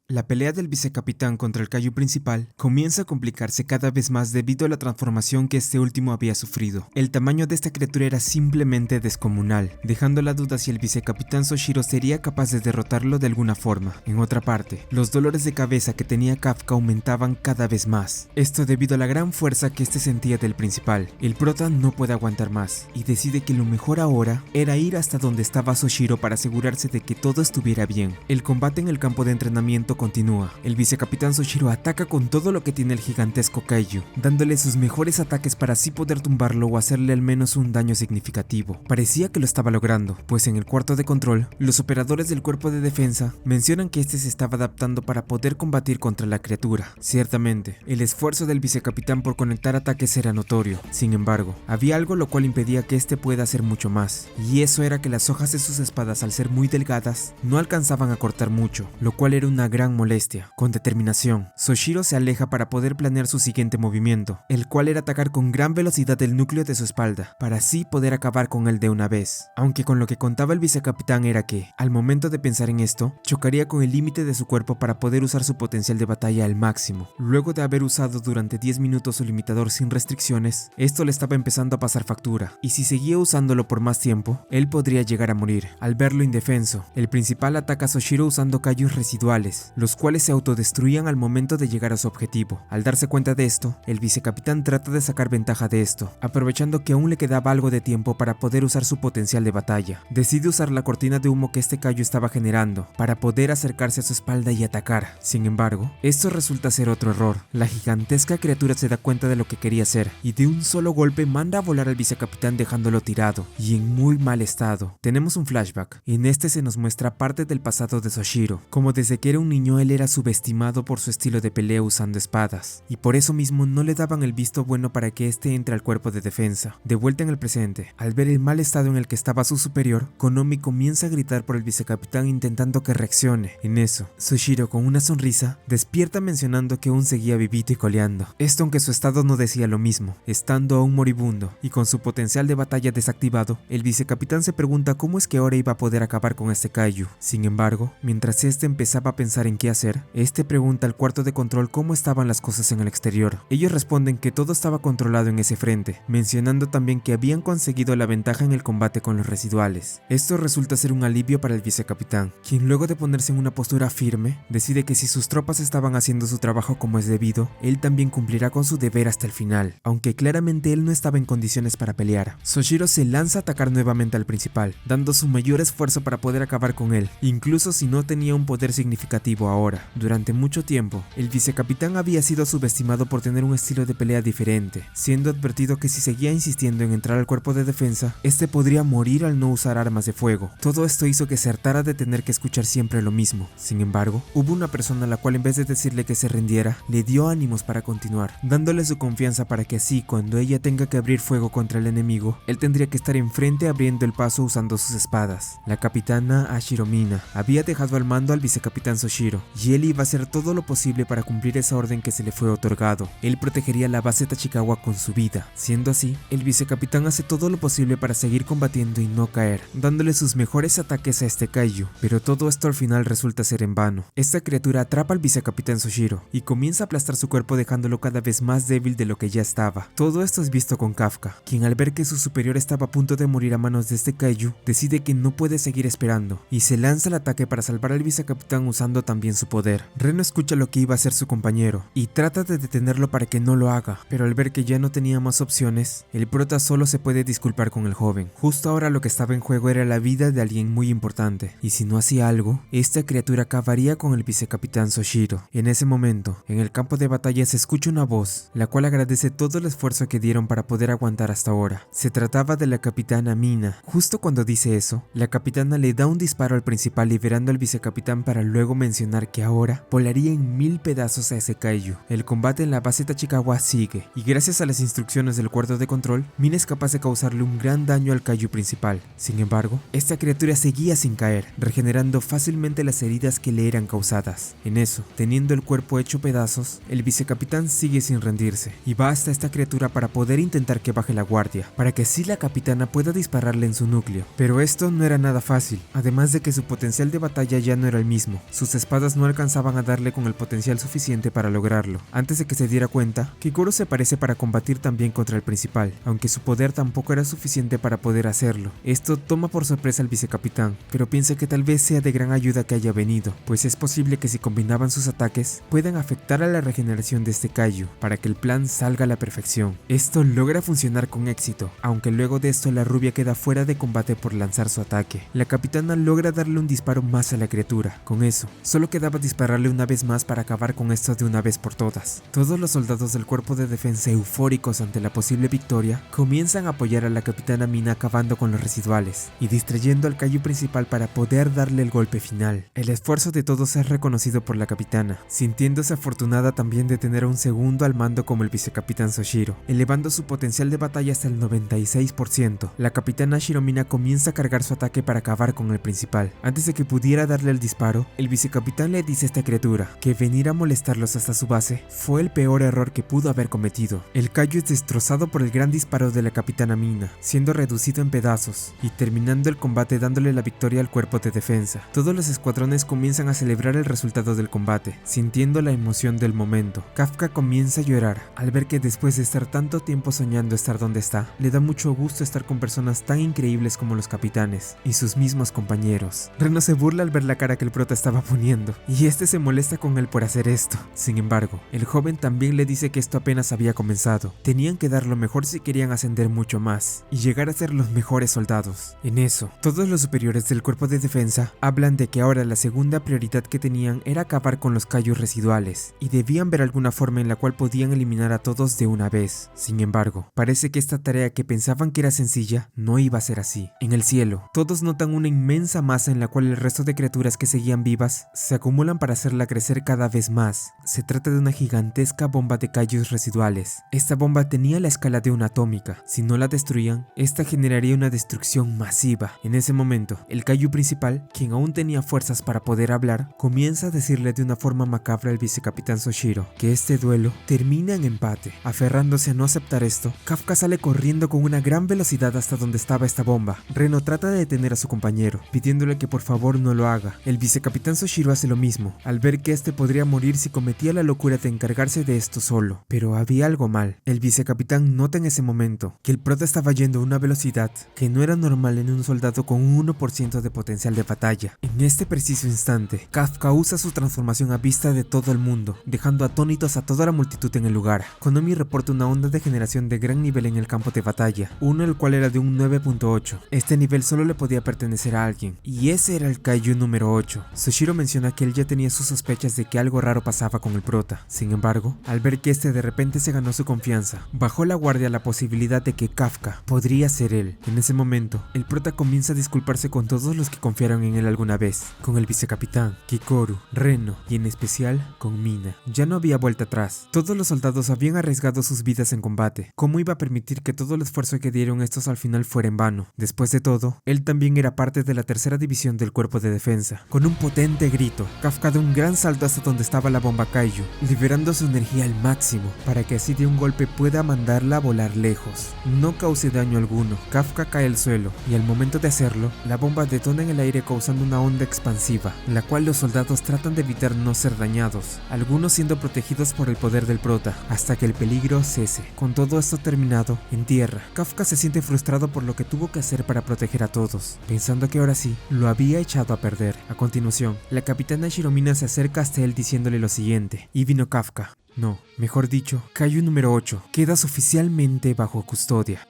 La pelea del vicecapitán contra el Kaiju principal comienza a complicarse cada vez más debido a la transformación que este último había sufrido. El tamaño de esta criatura era simplemente descomunal, dejando la duda si el vicecapitán Soshiro sería capaz de derrotarlo de alguna forma. En otra parte, los dolores de cabeza que tenía Kafka aumentaban cada vez más. Esto debido a la gran fuerza que este sentía del principal. El prota no puede aguantar más y decide que lo mejor ahora era ir hasta donde estaba Soshiro para asegurarse de que todo estuviera bien. El combate en el campo de entrenamiento continúa. El vicecapitán Soshiro ataca con todo lo que tiene el gigantesco Kaiju, dándole sus mejores ataques para así poder tumbarlo o hacerle al menos un daño significativo. Parecía que lo estaba logrando, pues en el cuarto de control, los operadores del cuerpo de defensa mencionan que este se estaba adaptando para poder combatir contra la criatura. Ciertamente, el esfuerzo del vicecapitán por conectar ataques era notorio. Sin embargo, había algo lo cual impedía que este pueda hacer mucho más, y eso era que las hojas de sus espadas, al ser muy delgadas, no alcanzaban a cortar mucho, lo cual era una gran molestia. Con determinación, Soshiro se aleja para poder planear su siguiente movimiento, el cual era atacar con gran velocidad el núcleo de su espalda, para así poder acabar con él de una vez. Aunque con lo que contaba el vicecapitán era que, al momento de pensar en esto, chocaría con el límite de su cuerpo para poder usar su potencial de batalla al máximo. Luego de haber usado durante 10 minutos su limitador sin restricciones, esto le estaba empezando a pasar factura, y si seguía usándolo por más tiempo, él podría llegar a morir. Al verlo indefenso, el principal ataca a Soshiro usando Kaijus residuales, los cuales se autodestruían al momento de llegar a su objetivo. Al darse cuenta de esto, el vicecapitán trata de sacar ventaja de esto, aprovechando que aún le quedaba algo de tiempo para poder usar su potencial de batalla. Decide usar la cortina de humo que este Kaiju estaba generando, para poder acercarse a su espalda y atacar. Sin embargo, esto resulta ser otro error. La gigantesca criatura se da cuenta de lo que quería hacer, y de un solo golpe manda a volar al vicecapitán dejándolo tirado, y en muy mal estado. Tenemos un flashback. En este se nos muestra parte del pasado de Soshiro, como desde que era un niño él era subestimado por su estilo de pelea usando espadas, y por eso mismo no le daban el visto bueno para que este entre al cuerpo de defensa. De vuelta en el presente, al ver el mal estado en el que estaba su superior, Konomi comienza a gritar por el vicecapitán intentando que reaccione. En eso, Soshiro con una sonrisa despierta mencionando que aún seguía vivito y coleando. Esto aunque su estado no decía lo mismo, estando aún moribundo y con su potencial de batalla desactivado, el vicecapitán se pregunta cómo es que ahora iba a poder acabar con este Kaiju. Sin embargo, mientras este empezaba a pensar en qué hacer, este pregunta al cuarto de control cómo estaban las cosas en el exterior. Ellos responden que todo estaba controlado en ese frente, mencionando también que habían conseguido la ventaja en el combate con los residuales. Esto resulta ser un alivio para el vicecapitán, quien luego de ponerse en una postura firme, decide que si sus tropas estaban haciendo su trabajo como es debido, él también cumplirá con su deber hasta el final, aunque claramente él no estaba en condiciones para pelear. Soshiro se lanza a atacar nuevamente al principal, dando su mayor esfuerzo para poder acabar con él, incluso si no tenía un poder significativo nuevo ahora. Durante mucho tiempo, el vicecapitán había sido subestimado por tener un estilo de pelea diferente, siendo advertido que si seguía insistiendo en entrar al cuerpo de defensa, este podría morir al no usar armas de fuego. Todo esto hizo que se hartara de tener que escuchar siempre lo mismo. Sin embargo, hubo una persona a la cual en vez de decirle que se rindiera, le dio ánimos para continuar, dándole su confianza para que así, cuando ella tenga que abrir fuego contra el enemigo, él tendría que estar enfrente abriendo el paso usando sus espadas. La capitana Ashiromina había dejado al mando al vicecapitán Soshiro, y él iba a hacer todo lo posible para cumplir esa orden que se le fue otorgado. Él protegería la base Tachikawa con su vida. Siendo así, el vicecapitán hace todo lo posible para seguir combatiendo y no caer, dándole sus mejores ataques a este kaiju, pero todo esto al final resulta ser en vano. Esta criatura atrapa al vicecapitán Soshiro y comienza a aplastar su cuerpo dejándolo cada vez más débil de lo que ya estaba. Todo esto es visto con Kafka, quien al ver que su superior estaba a punto de morir a manos de este kaiju, decide que no puede seguir esperando y se lanza al ataque para salvar al vicecapitán usando también su poder. Reno escucha lo que iba a hacer su compañero y trata de detenerlo para que no lo haga, pero al ver que ya no tenía más opciones, el prota solo se puede disculpar con el joven. Justo ahora lo que estaba en juego era la vida de alguien muy importante, y si no hacía algo, esta criatura acabaría con el vicecapitán Soshiro. En ese momento, en el campo de batalla se escucha una voz, la cual agradece todo el esfuerzo que dieron para poder aguantar hasta ahora. Se trataba de la capitana Mina. Justo cuando dice eso, la capitana le da un disparo al principal liberando al vicecapitán para luego mencionar que ahora volaría en 1000 pedazos a ese kaiju. El combate en la base Tachikawa sigue, y gracias a las instrucciones del cuarto de control, Mina es capaz de causarle un gran daño al kaiju principal. Sin embargo, esta criatura seguía sin caer, regenerando fácilmente las heridas que le eran causadas. En eso, teniendo el cuerpo hecho pedazos, el vicecapitán sigue sin rendirse, y va hasta esta criatura para poder intentar que baje la guardia, para que así la capitana pueda dispararle en su núcleo. Pero esto no era nada fácil, además de que su potencial de batalla ya no era el mismo. Sus espadas no alcanzaban a darle con el potencial suficiente para lograrlo. Antes de que se diera cuenta, Kikuro se aparece para combatir también contra el principal, aunque su poder tampoco era suficiente para poder hacerlo. Esto toma por sorpresa al vicecapitán, pero piensa que tal vez sea de gran ayuda que haya venido, pues es posible que si combinaban sus ataques, puedan afectar a la regeneración de este kaiju, para que el plan salga a la perfección. Esto logra funcionar con éxito, aunque luego de esto la rubia queda fuera de combate por lanzar su ataque. La capitana logra darle un disparo más a la criatura. Con eso, solo quedaba dispararle una vez más para acabar con esto de una vez por todas. Todos los soldados del cuerpo de defensa, eufóricos ante la posible victoria, comienzan a apoyar a la capitana Mina acabando con los residuales y distrayendo al kaiju principal para poder darle el golpe final. El esfuerzo de todos es reconocido por la capitana, sintiéndose afortunada también de tener a un segundo al mando como el vicecapitán Soshiro, elevando su potencial de batalla hasta el 96%. La capitana Shiromina comienza a cargar su ataque para acabar con el principal. Antes de que pudiera darle el disparo, el vicecapitán le dice a esta criatura que venir a molestarlos hasta su base fue el peor error que pudo haber cometido. El kaiju es destrozado por el gran disparo de la capitana Mina, siendo reducido en pedazos y terminando el combate dándole la victoria al cuerpo de defensa. Todos los escuadrones comienzan a celebrar el resultado del combate, sintiendo la emoción del momento. Kafka comienza a llorar al ver que después de estar tanto tiempo soñando estar donde está, le da mucho gusto estar con personas tan increíbles como los capitanes y sus mismos compañeros. Reno se burla al ver la cara que el prota estaba poniendo, y este se molesta con él por hacer esto. Sin embargo, el joven también le dice que esto apenas había comenzado. Tenían que dar lo mejor si querían ascender mucho más y llegar a ser los mejores soldados. En eso, todos los superiores del cuerpo de defensa hablan de que ahora la segunda prioridad que tenían era acabar con los kaiju residuales y debían ver alguna forma en la cual podían eliminar a todos de una vez. Sin embargo, parece que esta tarea que pensaban que era sencilla no iba a ser así. En el cielo, todos notan una inmensa masa en la cual el resto de criaturas que seguían vivas se acumulan para hacerla crecer cada vez más. Se trata de una gigantesca bomba de kaijus residuales. Esta bomba tenía la escala de una atómica. Si no la destruían, esta generaría una destrucción masiva. En ese momento, el kaiju principal, quien aún tenía fuerzas para poder hablar, comienza a decirle de una forma macabra al vicecapitán Soshiro que este duelo termina en empate. Aferrándose a no aceptar esto, Kafka sale corriendo con una gran velocidad hasta donde estaba esta bomba. Reno trata de detener a su compañero, pidiéndole que por favor no lo haga. El vicecapitán Soshiro hace lo mismo, al ver que este podría morir si cometía la locura de encargarse de esto solo. Pero había algo mal. El vicecapitán nota en ese momento que el prota estaba yendo a una velocidad que no era normal en un soldado con un 1% de potencial de batalla. En este preciso instante, Kafka usa su transformación a vista de todo el mundo, dejando atónitos a toda la multitud en el lugar. Konomi reporta una onda de generación de gran nivel en el campo de batalla, uno el cual era de un 9.8. Este nivel solo le podía pertenecer a alguien, y ese era el kaiju número 8. Soshiro menciona que él ya tenía sus sospechas de que algo raro pasaba con el prota. Sin embargo, al ver que este de repente se ganó su confianza, bajó la guardia a la posibilidad de que Kafka podría ser él. En ese momento, el prota comienza a disculparse con todos los que confiaron en él alguna vez, con el vicecapitán, Kikoru, Reno y en especial con Mina. Ya no había vuelta atrás. Todos los soldados habían arriesgado sus vidas en combate. ¿Cómo iba a permitir que todo el esfuerzo que dieron estos al final fuera en vano? Después de todo, él también era parte de la tercera división del cuerpo de defensa. Con un potente grito, Kafka da un gran salto hasta donde estaba la bomba Kaiju, liberando su energía al máximo, para que así de un golpe pueda mandarla a volar lejos. No cause daño alguno. Kafka cae al suelo, y al momento de hacerlo, la bomba detona en el aire causando una onda expansiva, la cual los soldados tratan de evitar no ser dañados, algunos siendo protegidos por el poder del prota, hasta que el peligro cese. Con todo esto terminado, en tierra, Kafka se siente frustrado por lo que tuvo que hacer para proteger a todos, pensando que ahora sí, lo había echado a perder. A continuación, la capitana Shiromina se acerca hasta él diciéndole lo siguiente: y vino Kafka. No, mejor dicho, Kaiju número 8, quedas oficialmente bajo custodia.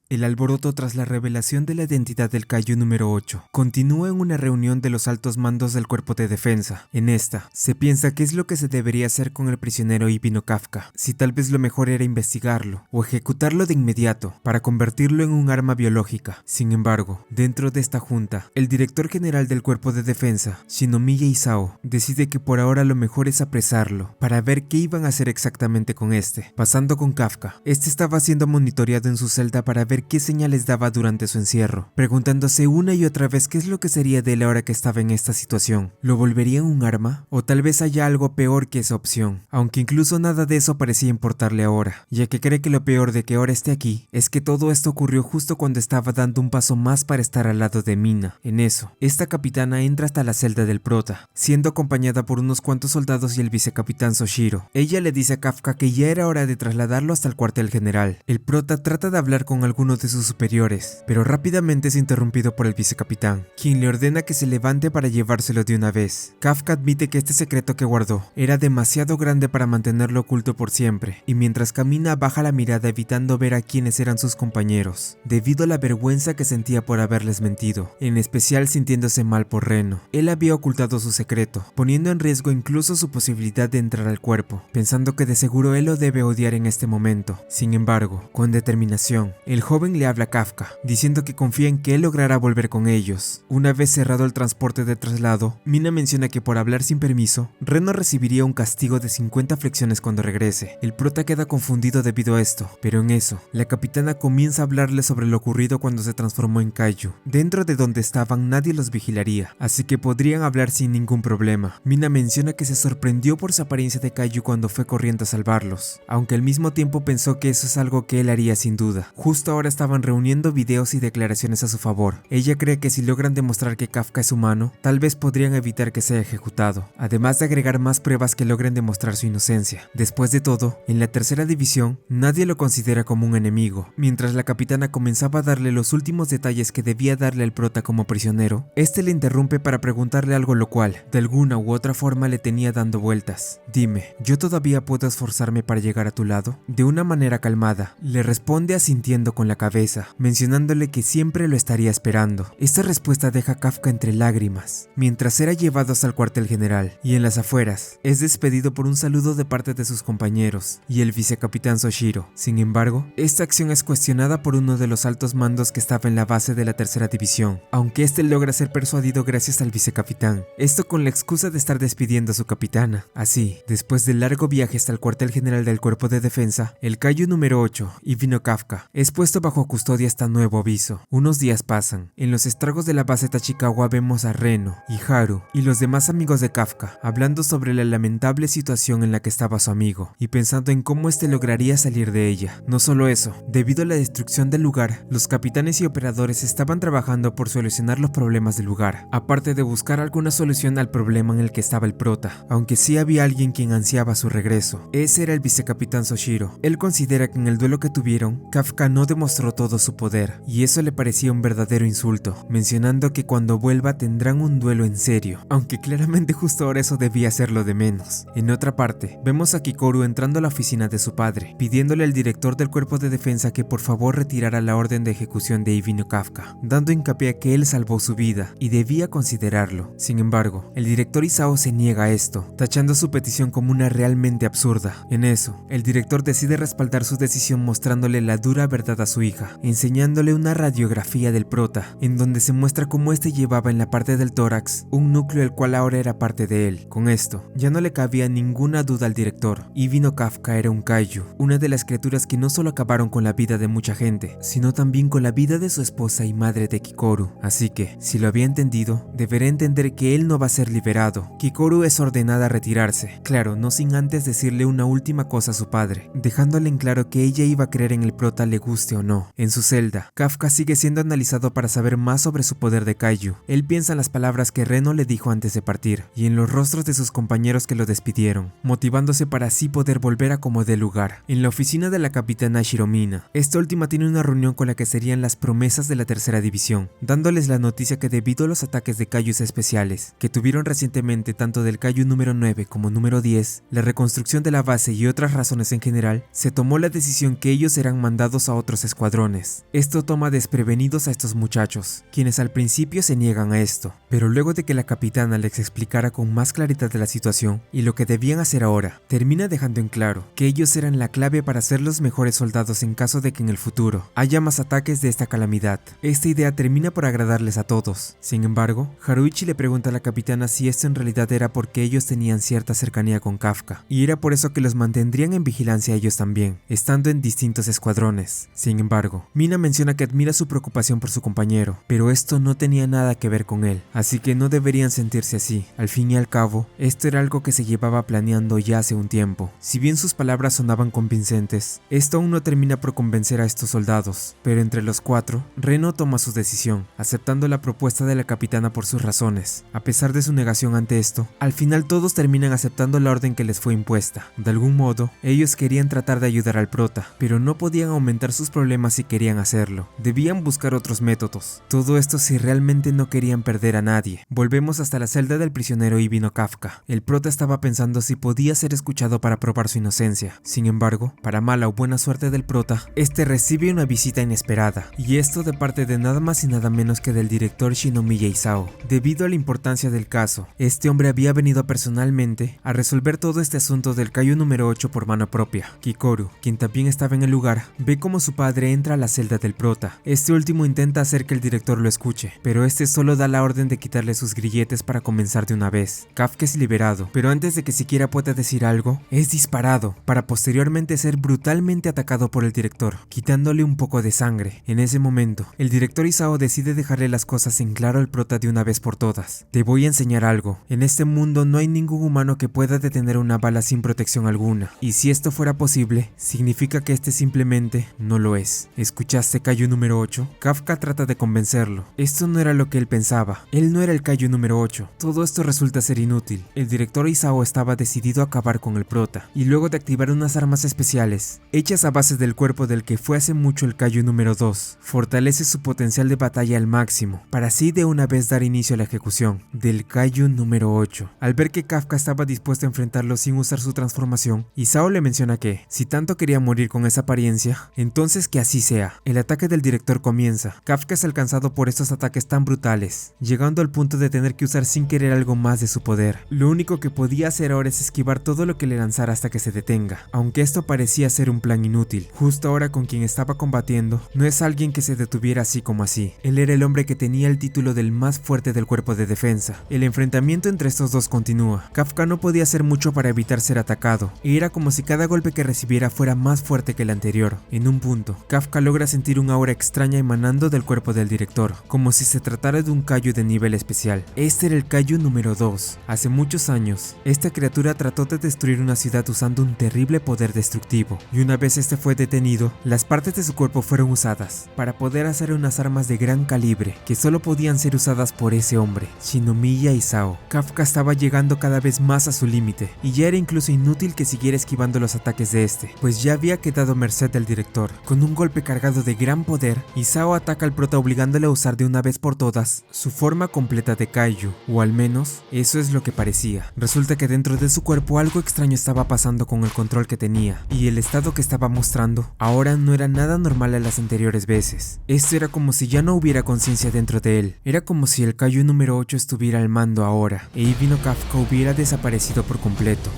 El alboroto tras la revelación de la identidad del Kaiju número 8 continúa en una reunión de los altos mandos del cuerpo de defensa. En esta, se piensa qué es lo que se debería hacer con el prisionero Ibino Kafka, si tal vez lo mejor era investigarlo o ejecutarlo de inmediato para convertirlo en un arma biológica. Sin embargo, dentro de esta junta, el director general del cuerpo de defensa, Shinomiya Isao, decide que por ahora lo mejor es apresarlo para ver qué iban a hacer exactamente con este. Pasando con Kafka, este estaba siendo monitoreado en su celda para ver qué señales daba durante su encierro, preguntándose una y otra vez qué es lo que sería de él ahora que estaba en esta situación. ¿Lo volvería un arma? ¿O tal vez haya algo peor que esa opción? Aunque incluso nada de eso parecía importarle ahora, ya que cree que lo peor de que ahora esté aquí es que todo esto ocurrió justo cuando estaba dando un paso más para estar al lado de Mina. En eso, esta capitana entra hasta la celda del prota, siendo acompañada por unos cuantos soldados y el vicecapitán Soshiro. Ella le dice a Kafka que ya era hora de trasladarlo hasta el cuartel general. El prota trata de hablar con algunos de sus superiores, pero rápidamente es interrumpido por el vicecapitán, quien le ordena que se levante para llevárselo de una vez. Kafka admite que este secreto que guardó era demasiado grande para mantenerlo oculto por siempre, y mientras camina baja la mirada evitando ver a quienes eran sus compañeros, debido a la vergüenza que sentía por haberles mentido, en especial sintiéndose mal por Reno. Él había ocultado su secreto, poniendo en riesgo incluso su posibilidad de entrar al cuerpo, pensando que de seguro él lo debe odiar en este momento. Sin embargo, con determinación, el joven le habla a Kafka, diciendo que confía en que él logrará volver con ellos. Una vez cerrado el transporte de traslado, Mina menciona que por hablar sin permiso, Reno recibiría un castigo de 50 flexiones cuando regrese. El prota queda confundido debido a esto, pero en eso, la capitana comienza a hablarle sobre lo ocurrido cuando se transformó en Kaiju. Dentro de donde estaban nadie los vigilaría, así que podrían hablar sin ningún problema. Mina menciona que se sorprendió por su apariencia de Kaiju cuando fue corriendo a salvarlos, aunque al mismo tiempo pensó que eso es algo que él haría sin duda. Justo ahora estaban reuniendo videos y declaraciones a su favor. Ella cree que si logran demostrar que Kafka es humano, tal vez podrían evitar que sea ejecutado, además de agregar más pruebas que logren demostrar su inocencia. Después de todo, en la tercera división, nadie lo considera como un enemigo. Mientras la capitana comenzaba a darle los últimos detalles que debía darle al prota como prisionero, este le interrumpe para preguntarle algo lo cual, de alguna u otra forma le tenía dando vueltas. Dime, ¿yo todavía puedo esforzarme para llegar a tu lado? De una manera calmada, le responde asintiendo con la cabeza, mencionándole que siempre lo estaría esperando. Esta respuesta deja a Kafka entre lágrimas, mientras era llevado hasta el cuartel general, y en las afueras, es despedido por un saludo de parte de sus compañeros y el vicecapitán Soshiro. Sin embargo, esta acción es cuestionada por uno de los altos mandos que estaba en la base de la tercera división, aunque este logra ser persuadido gracias al vicecapitán, esto con la excusa de estar despidiendo a su capitana. Así, después del largo viaje hasta el cuartel general del cuerpo de defensa, el Kaiju número 8, Ibino Kafka, es puesto bajo custodia hasta nuevo aviso. Unos días pasan. En los estragos de la base Tachikawa vemos a Reno, y Haru y los demás amigos de Kafka hablando sobre la lamentable situación en la que estaba su amigo y pensando en cómo este lograría salir de ella. No solo eso, debido a la destrucción del lugar, los capitanes y operadores estaban trabajando por solucionar los problemas del lugar, aparte de buscar alguna solución al problema en el que estaba el prota, aunque sí había alguien quien ansiaba su regreso. Ese era el vicecapitán Soshiro. Él considera que en el duelo que tuvieron, Kafka no demostró mostró todo su poder, y eso le parecía un verdadero insulto, mencionando que cuando vuelva tendrán un duelo en serio, aunque claramente justo ahora eso debía ser lo de menos. En otra parte, vemos a Kikoru entrando a la oficina de su padre, pidiéndole al director del cuerpo de defensa que por favor retirara la orden de ejecución de Ibino Kafka, dando hincapié a que él salvó su vida y debía considerarlo. Sin embargo, el director Isao se niega a esto, tachando su petición como una realmente absurda. En eso, el director decide respaldar su decisión mostrándole la dura verdad a su hija, enseñándole una radiografía del prota, en donde se muestra cómo este llevaba en la parte del tórax un núcleo el cual ahora era parte de él. Con esto, ya no le cabía ninguna duda al director. Ibino Kafka era un kaiju, una de las criaturas que no solo acabaron con la vida de mucha gente, sino también con la vida de su esposa y madre de Kikoru. Así que, si lo había entendido, deberá entender que él no va a ser liberado. Kikoru es ordenada a retirarse, claro, no sin antes decirle una última cosa a su padre, dejándole en claro que ella iba a creer en el prota le guste o no. En su celda, Kafka sigue siendo analizado para saber más sobre su poder de kaiju. Él piensa en las palabras que Reno le dijo antes de partir, y en los rostros de sus compañeros que lo despidieron, motivándose para así poder volver a como de lugar. En la oficina de la capitana Shiromina, esta última tiene una reunión con la que serían las promesas de la tercera división, dándoles la noticia que debido a los ataques de kaijus especiales que tuvieron recientemente tanto del kaiju número 9 como número 10, la reconstrucción de la base y otras razones en general, se tomó la decisión que ellos serán mandados a otros escuadrones. Esto toma desprevenidos a estos muchachos, quienes al principio se niegan a esto, pero luego de que la capitana les explicara con más claridad de la situación y lo que debían hacer ahora, termina dejando en claro que ellos eran la clave para ser los mejores soldados en caso de que en el futuro haya más ataques de esta calamidad. Esta idea termina por agradarles a todos. Sin embargo, Haruichi le pregunta a la capitana si esto en realidad era porque ellos tenían cierta cercanía con Kafka, y era por eso que los mantendrían en vigilancia ellos también, estando en distintos escuadrones. Sin embargo, Mina menciona que admira su preocupación por su compañero, pero esto no tenía nada que ver con él, así que no deberían sentirse así. Al fin y al cabo, esto era algo que se llevaba planeando ya hace un tiempo. Si bien sus palabras sonaban convincentes, esto aún no termina por convencer a estos soldados, pero entre los cuatro, Reno toma su decisión, aceptando la propuesta de la capitana por sus razones. A pesar de su negación ante esto, al final todos terminan aceptando la orden que les fue impuesta. De algún modo, ellos querían tratar de ayudar al prota, pero no podían aumentar sus problemas si querían hacerlo. Debían buscar otros métodos. Todo esto si realmente no querían perder a nadie. Volvemos hasta la celda del prisionero Ibino Kafka. El prota estaba pensando si podía ser escuchado para probar su inocencia. Sin embargo, para mala o buena suerte del prota, este recibe una visita inesperada, y esto de parte de nada más y nada menos que del director Shinomiya Isao. Debido a la importancia del caso, este hombre había venido personalmente a resolver todo este asunto del kaiju número 8 por mano propia. Kikoru, quien también estaba en el lugar, ve como su padre entra a la celda del prota. Este último intenta hacer que el director lo escuche, pero este solo da la orden de quitarle sus grilletes para comenzar de una vez. Kafka es liberado, pero antes de que siquiera pueda decir algo, es disparado, para posteriormente ser brutalmente atacado por el director, quitándole un poco de sangre. En ese momento, el director Isao decide dejarle las cosas en claro al prota de una vez por todas. Te voy a enseñar algo. En este mundo no hay ningún humano que pueda detener una bala sin protección alguna, y si esto fuera posible, significa que este simplemente no lo es. ¿Escuchaste kaiju número 8? Kafka trata de convencerlo. Esto no era lo que él pensaba. Él no era el kaiju número 8. Todo esto resulta ser inútil. El director Isao estaba decidido a acabar con el prota, y luego de activar unas armas especiales, hechas a base del cuerpo del que fue hace mucho el kaiju número 2, fortalece su potencial de batalla al máximo, para así de una vez dar inicio a la ejecución del kaiju número 8. Al ver que Kafka estaba dispuesto a enfrentarlo sin usar su transformación, Isao le menciona que, si tanto quería morir con esa apariencia, entonces que así sea. El ataque del director comienza. Kafka es alcanzado por estos ataques tan brutales, llegando al punto de tener que usar sin querer algo más de su poder. Lo único que podía hacer ahora es esquivar todo lo que le lanzara hasta que se detenga, aunque esto parecía ser un plan inútil. Justo ahora con quien estaba combatiendo no es alguien que se detuviera así como así. Él era el hombre que tenía el título del más fuerte del cuerpo de defensa. El enfrentamiento entre estos dos continúa. Kafka no podía hacer mucho para evitar ser atacado, y era como si cada golpe que recibiera fuera más fuerte que el anterior. En un punto, Kafka logra sentir un aura extraña emanando del cuerpo del director, como si se tratara de un kaiju de nivel especial. Este era el kaiju número 2. Hace muchos años, esta criatura trató de destruir una ciudad usando un terrible poder destructivo, y una vez este fue detenido, las partes de su cuerpo fueron usadas para poder hacer unas armas de gran calibre que solo podían ser usadas por ese hombre, Shinomiya Isao. Kafka estaba llegando cada vez más a su límite, y ya era incluso inútil que siguiera esquivando los ataques de este, pues ya había quedado a merced del director. Con un golpe cargado de gran poder, Isao ataca al prota obligándole a usar de una vez por todas su forma completa de Kaiju, o al menos eso es lo que parecía. Resulta que dentro de su cuerpo algo extraño estaba pasando con el control que tenía, y el estado que estaba mostrando ahora no era nada normal a las anteriores veces. Esto era como si ya no hubiera conciencia dentro de él, era como si el Kaiju número 8 estuviera al mando ahora, e Ivy no Kafka hubiera desaparecido por completo.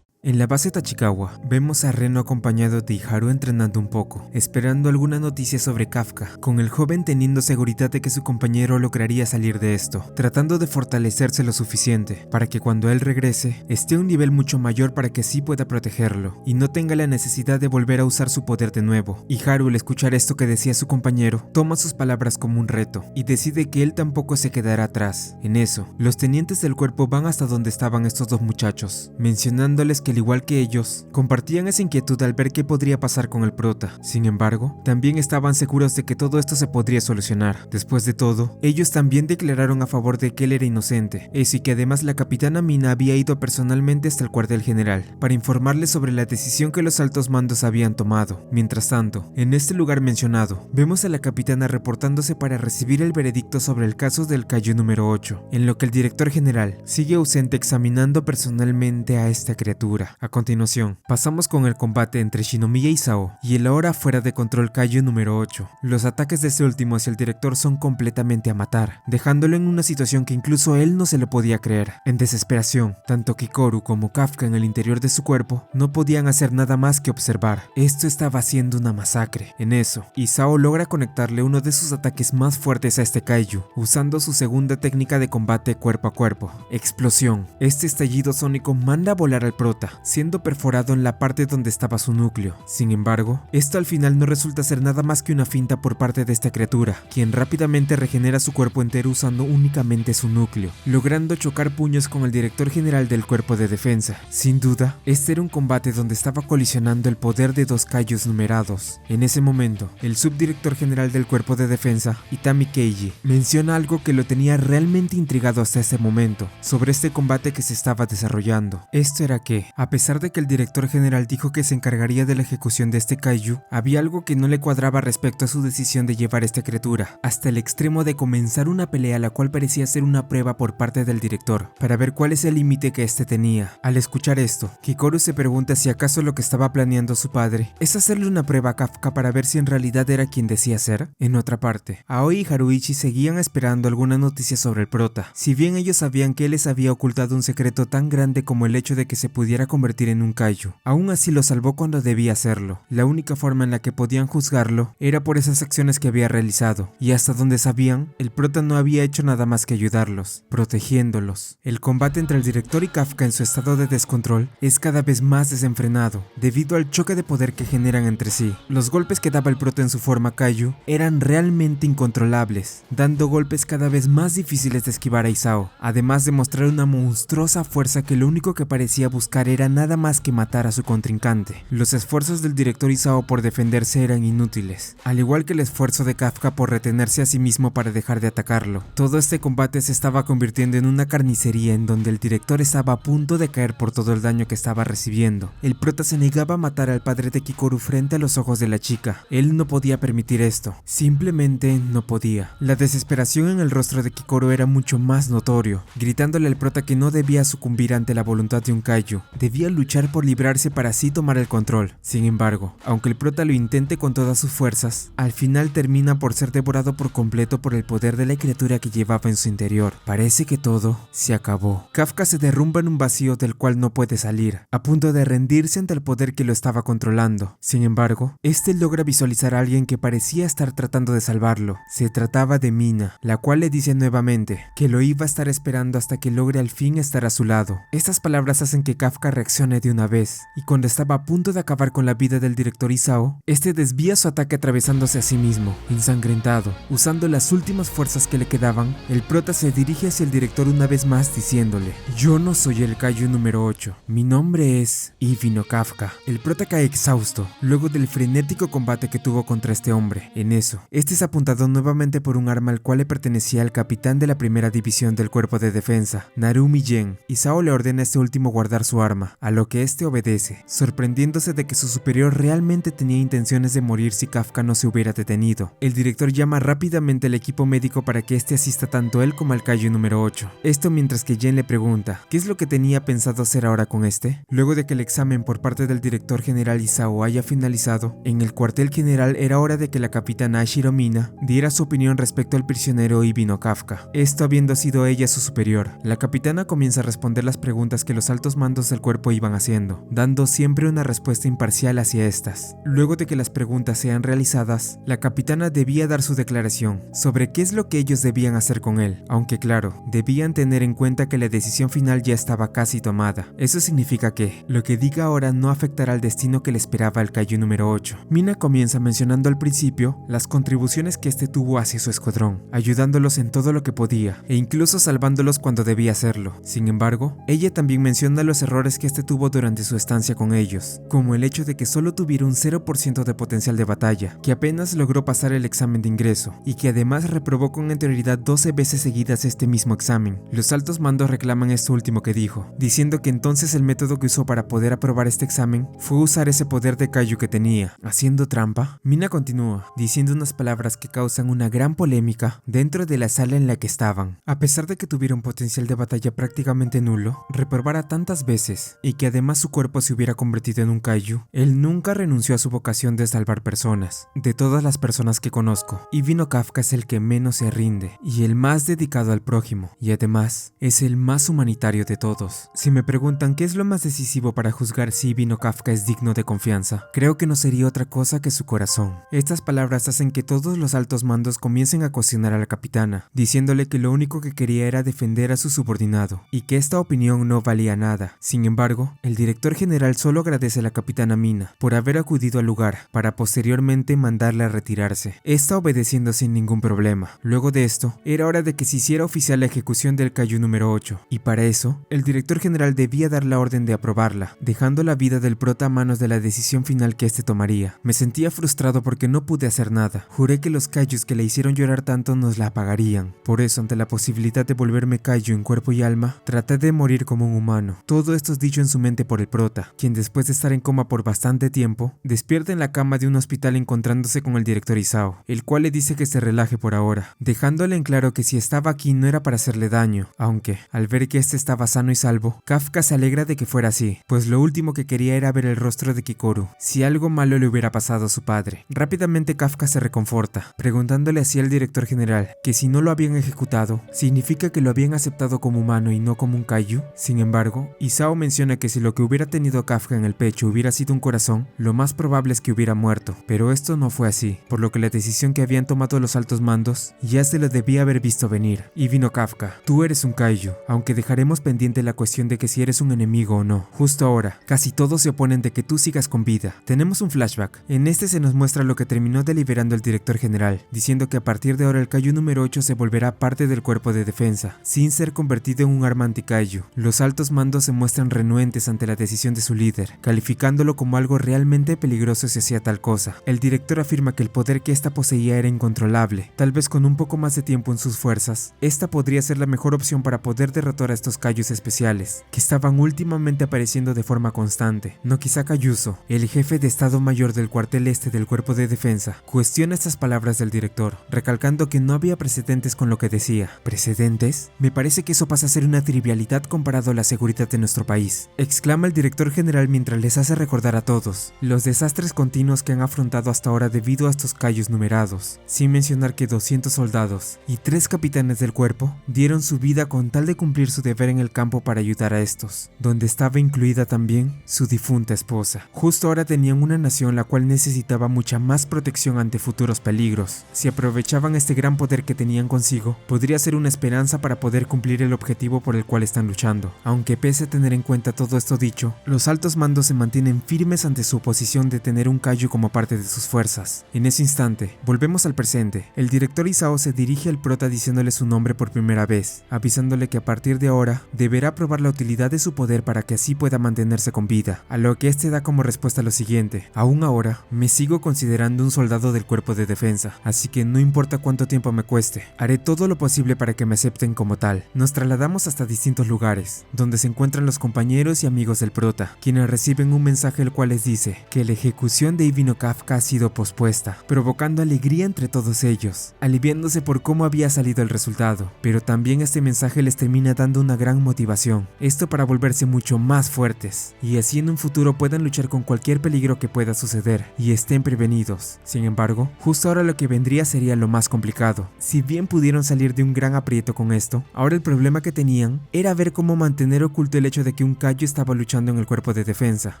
En la base Tachikawa, vemos a Reno acompañado de Iharu entrenando un poco, esperando alguna noticia sobre Kafka, con el joven teniendo seguridad de que su compañero lograría salir de esto, tratando de fortalecerse lo suficiente para que cuando él regrese, esté a un nivel mucho mayor para que sí pueda protegerlo, y no tenga la necesidad de volver a usar su poder de nuevo. Iharu, al escuchar esto que decía su compañero, toma sus palabras como un reto, y decide que él tampoco se quedará atrás. En eso, los tenientes del cuerpo van hasta donde estaban estos dos muchachos, mencionándoles que al igual que ellos, compartían esa inquietud al ver qué podría pasar con el prota. Sin embargo, también estaban seguros de que todo esto se podría solucionar. Después de todo, ellos también declararon a favor de que él era inocente, y que además la capitana Mina había ido personalmente hasta el cuartel general para informarles sobre la decisión que los altos mandos habían tomado. Mientras tanto, en este lugar mencionado, vemos a la capitana reportándose para recibir el veredicto sobre el caso del Kaiju número 8, en lo que el director general sigue ausente examinando personalmente a esta criatura. A continuación, pasamos con el combate entre Shinomiya Isao y el ahora fuera de control Kaiju número 8. Los ataques de este último hacia el director son completamente a matar, dejándolo en una situación que incluso él no se lo podía creer. En desesperación, tanto Kikoru como Kafka en el interior de su cuerpo no podían hacer nada más que observar. Esto estaba siendo una masacre. En eso, Isao logra conectarle uno de sus ataques más fuertes a este Kaiju, usando su segunda técnica de combate cuerpo a cuerpo, explosión. Este estallido sónico manda a volar al prota, siendo perforado en la parte donde estaba su núcleo. Sin embargo, esto al final no resulta ser nada más que una finta por parte de esta criatura, quien rápidamente regenera su cuerpo entero usando únicamente su núcleo, logrando chocar puños con el director general del cuerpo de defensa. Sin duda, este era un combate donde estaba colisionando el poder de dos Kaijus numerados. En ese momento, el subdirector general del cuerpo de defensa, Itami Keiji, menciona algo que lo tenía realmente intrigado hasta ese momento, sobre este combate que se estaba desarrollando. Esto era que, a pesar de que el director general dijo que se encargaría de la ejecución de este Kaiju, había algo que no le cuadraba respecto a su decisión de llevar esta criatura, hasta el extremo de comenzar una pelea la cual parecía ser una prueba por parte del director, para ver cuál es el límite que este tenía. Al escuchar esto, Kikoru se pregunta si acaso lo que estaba planeando su padre es hacerle una prueba a Kafka para ver si en realidad era quien decía ser. En otra parte, Aoi y Haruichi seguían esperando alguna noticia sobre el prota, si bien ellos sabían que él les había ocultado un secreto tan grande como el hecho de que se pudiera convertir en un Kaiju. Aún así lo salvó cuando debía hacerlo. La única forma en la que podían juzgarlo era por esas acciones que había realizado, y hasta donde sabían, el prota no había hecho nada más que ayudarlos, protegiéndolos. El combate entre el director y Kafka en su estado de descontrol es cada vez más desenfrenado, debido al choque de poder que generan entre sí. Los golpes que daba el prota en su forma Kaiju eran realmente incontrolables, dando golpes cada vez más difíciles de esquivar a Isao, además de mostrar una monstruosa fuerza que lo único que parecía buscar era nada más que matar a su contrincante. Los esfuerzos del director Isao por defenderse eran inútiles, al igual que el esfuerzo de Kafka por retenerse a sí mismo para dejar de atacarlo. Todo este combate se estaba convirtiendo en una carnicería en donde el director estaba a punto de caer por todo el daño que estaba recibiendo. El prota se negaba a matar al padre de Kikoru frente a los ojos de la chica. Él no podía permitir esto, simplemente no podía. La desesperación en el rostro de Kikoru era mucho más notorio, gritándole al prota que no debía sucumbir ante la voluntad de un Kaiju, debía luchar por librarse para así tomar el control. Sin embargo, aunque el prota lo intente con todas sus fuerzas, al final termina por ser devorado por completo por el poder de la criatura que llevaba en su interior. Parece que todo se acabó. Kafka se derrumba en un vacío del cual no puede salir, a punto de rendirse ante el poder que lo estaba controlando. Sin embargo, este logra visualizar a alguien que parecía estar tratando de salvarlo. Se trataba de Mina, la cual le dice nuevamente que lo iba a estar esperando hasta que logre al fin estar a su lado. Estas palabras hacen que Kafka reaccione de una vez, y cuando estaba a punto de acabar con la vida del director Isao, este desvía su ataque atravesándose a sí mismo, ensangrentado. Usando las últimas fuerzas que le quedaban, el prota se dirige hacia el director una vez más diciéndole: yo no soy el Kaiju número 8, mi nombre es Ivy no Kafka. El prota cae exhausto, luego del frenético combate que tuvo contra este hombre. En eso, este es apuntado nuevamente por un arma al cual le pertenecía al capitán de la primera división del cuerpo de defensa, Narumi Gen. Isao le ordena a este último guardar su arma, llama, a lo que este obedece, sorprendiéndose de que su superior realmente tenía intenciones de morir si Kafka no se hubiera detenido. El director llama rápidamente al equipo médico para que este asista tanto él como al Kaiju número 8. Esto mientras que Jen le pregunta, ¿qué es lo que tenía pensado hacer ahora con este? Luego de que el examen por parte del director general Isao haya finalizado, en el cuartel general era hora de que la capitana Ashiro Mina diera su opinión respecto al prisionero Ibino Kafka, esto habiendo sido ella su superior. La capitana comienza a responder las preguntas que los altos mandos del cuerpo iban haciendo, dando siempre una respuesta imparcial hacia estas. Luego de que las preguntas sean realizadas, la capitana debía dar su declaración sobre qué es lo que ellos debían hacer con él, aunque claro, debían tener en cuenta que la decisión final ya estaba casi tomada. Eso significa que lo que diga ahora no afectará al destino que le esperaba al Kaiju número 8. Mina comienza mencionando al principio las contribuciones que este tuvo hacia su escuadrón, ayudándolos en todo lo que podía, e incluso salvándolos cuando debía hacerlo. Sin embargo, ella también menciona los errores que este tuvo durante su estancia con ellos, como el hecho de que solo tuviera un 0% de potencial de batalla, que apenas logró pasar el examen de ingreso, y que además reprobó con anterioridad 12 veces seguidas este mismo examen. Los altos mandos reclaman esto último que dijo, diciendo que entonces el método que usó para poder aprobar este examen fue usar ese poder de Kaiju que tenía. ¿Haciendo trampa? Mina continúa, diciendo unas palabras que causan una gran polémica dentro de la sala en la que estaban. A pesar de que tuviera un potencial de batalla prácticamente nulo, reprobara tantas veces, y que además su cuerpo se hubiera convertido en un Kaiju, él nunca renunció a su vocación de salvar personas. De todas las personas que conozco, Ibino Kafka es el que menos se rinde, y el más dedicado al prójimo, y además, es el más humanitario de todos. Si me preguntan qué es lo más decisivo para juzgar si Ibino Kafka es digno de confianza, creo que no sería otra cosa que su corazón. Estas palabras hacen que todos los altos mandos comiencen a cuestionar a la capitana, diciéndole que lo único que quería era defender a su subordinado, y que esta opinión no valía nada. Sin embargo, el director general solo agradece a la capitana Mina por haber acudido al lugar, para posteriormente mandarla a retirarse, esta obedeciendo sin ningún problema. Luego de esto, era hora de que se hiciera oficial la ejecución del Kaiju número 8, y para eso, el director general debía dar la orden de aprobarla, dejando la vida del prota a manos de la decisión final que este tomaría. Me sentía frustrado porque no pude hacer nada. Juré que los Kaijus que le hicieron llorar tanto nos la pagarían. Por eso, ante la posibilidad de volverme Kaiju en cuerpo y alma, traté de morir como un humano. Todo esto es dicho en su mente por el prota, quien después de estar en coma por bastante tiempo, despierta en la cama de un hospital encontrándose con el director Isao, el cual le dice que se relaje por ahora, dejándole en claro que si estaba aquí no era para hacerle daño, aunque, al ver que este estaba sano y salvo, Kafka se alegra de que fuera así, pues lo último que quería era ver el rostro de Kikoru, si algo malo le hubiera pasado a su padre. Rápidamente Kafka se reconforta, preguntándole así al director general, que si no lo habían ejecutado, significa que lo habían aceptado como humano y no como un Kaiju. Sin embargo, Isao menciona que si lo que hubiera tenido Kafka en el pecho hubiera sido un corazón, lo más probable es que hubiera muerto, pero esto no fue así, por lo que la decisión que habían tomado los altos mandos ya se lo debía haber visto venir. Ibino Kafka, tú eres un Kaiju, aunque dejaremos pendiente la cuestión de que si eres un enemigo o no. Justo ahora, casi todos se oponen de que tú sigas con vida. Tenemos un flashback. En este se nos muestra lo que terminó deliberando el director general, diciendo que a partir de ahora el Kaiju número 8 se volverá parte del cuerpo de defensa, sin ser convertido en un arma anti-Kaiju. Los altos mandos se muestran renuentes ante la decisión de su líder, calificándolo como algo realmente peligroso si hacía tal cosa. El director afirma que el poder que ésta poseía era incontrolable. Tal vez con un poco más de tiempo en sus fuerzas, esta podría ser la mejor opción para poder derrotar a estos Kaijus especiales, que estaban últimamente apareciendo de forma constante. Nokisaka Yuzo, el jefe de Estado Mayor del cuartel este del cuerpo de defensa, cuestiona estas palabras del director, recalcando que no había precedentes con lo que decía. ¿Precedentes? Me parece que eso pasa a ser una trivialidad comparado a la seguridad de nuestro país, exclama el director general mientras les hace recordar a todos los desastres continuos que han afrontado hasta ahora debido a estos Kaijus numerados, sin mencionar que 200 soldados y 3 capitanes del cuerpo dieron su vida con tal de cumplir su deber en el campo para ayudar a estos, donde estaba incluida también su difunta esposa. Justo ahora tenían una nación la cual necesitaba mucha más protección ante futuros peligros. Si aprovechaban este gran poder que tenían consigo, podría ser una esperanza para poder cumplir el objetivo por el cual están luchando. Aunque pese a tener en cuenta todo esto dicho, los altos mandos se mantienen firmes ante su oposición de tener un Kaiju como parte de sus fuerzas. En ese instante, volvemos al presente. El director Isao se dirige al prota diciéndole su nombre por primera vez, avisándole que a partir de ahora deberá probar la utilidad de su poder para que así pueda mantenerse con vida, a lo que este da como respuesta lo siguiente: aún ahora me sigo considerando un soldado del cuerpo de defensa, así que no importa cuánto tiempo me cueste, haré todo lo posible para que me acepten como tal. Nos trasladamos hasta distintos lugares, donde se encuentran los compañeros compañeros y amigos del prota, quienes reciben un mensaje el cual les dice que la ejecución de Ivy no Kafka ha sido pospuesta, provocando alegría entre todos ellos, aliviándose por cómo había salido el resultado, pero también este mensaje les termina dando una gran motivación, esto para volverse mucho más fuertes, y así en un futuro puedan luchar con cualquier peligro que pueda suceder, y estén prevenidos. Sin embargo, justo ahora lo que vendría sería lo más complicado. Si bien pudieron salir de un gran aprieto con esto, ahora el problema que tenían era ver cómo mantener oculto el hecho de que un Kaiju estaba luchando en el cuerpo de defensa.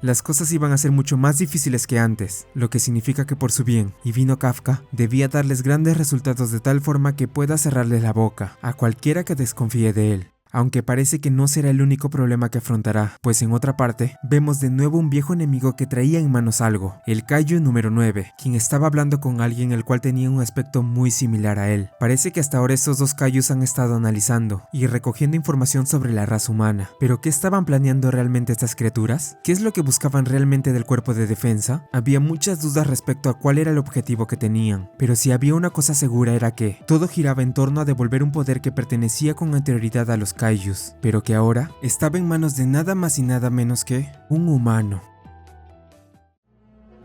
Las cosas iban a ser mucho más difíciles que antes, lo que significa que por su bien, Ivy no Kafka debía darles grandes resultados de tal forma que pueda cerrarles la boca a cualquiera que desconfíe de él. Aunque parece que no será el único problema que afrontará, pues en otra parte, vemos de nuevo un viejo enemigo que traía en manos algo, el Kaiju número 9, quien estaba hablando con alguien el cual tenía un aspecto muy similar a él. Parece que hasta ahora estos dos Kaijus han estado analizando y recogiendo información sobre la raza humana. ¿Pero qué estaban planeando realmente estas criaturas? ¿Qué es lo que buscaban realmente del cuerpo de defensa? Había muchas dudas respecto a cuál era el objetivo que tenían, pero si había una cosa segura era que todo giraba en torno a devolver un poder que pertenecía con anterioridad a los Kaijus, pero que ahora estaba en manos de nada más y nada menos que un humano.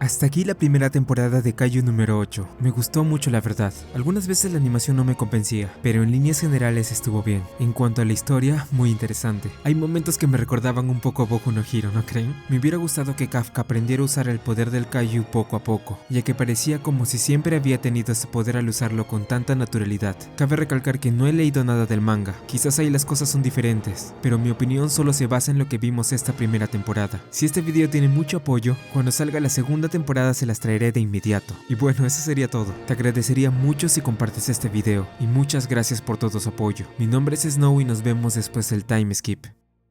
Hasta aquí la primera temporada de Kaiju número 8. Me gustó mucho la verdad. Algunas veces la animación no me convencía, pero en líneas generales estuvo bien. En cuanto a la historia, muy interesante. Hay momentos que me recordaban un poco a Boku no Hero, ¿no creen? Me hubiera gustado que Kafka aprendiera a usar el poder del Kaiju poco a poco, ya que parecía como si siempre había tenido ese poder al usarlo con tanta naturalidad. Cabe recalcar que no he leído nada del manga, quizás ahí las cosas son diferentes, pero mi opinión solo se basa en lo que vimos esta primera temporada. Si este video tiene mucho apoyo, cuando salga la segunda temporada se las traeré de inmediato. Y bueno, eso sería todo. Te agradecería mucho si compartes este video y muchas gracias por todo su apoyo. Mi nombre es Snow y nos vemos después del time skip.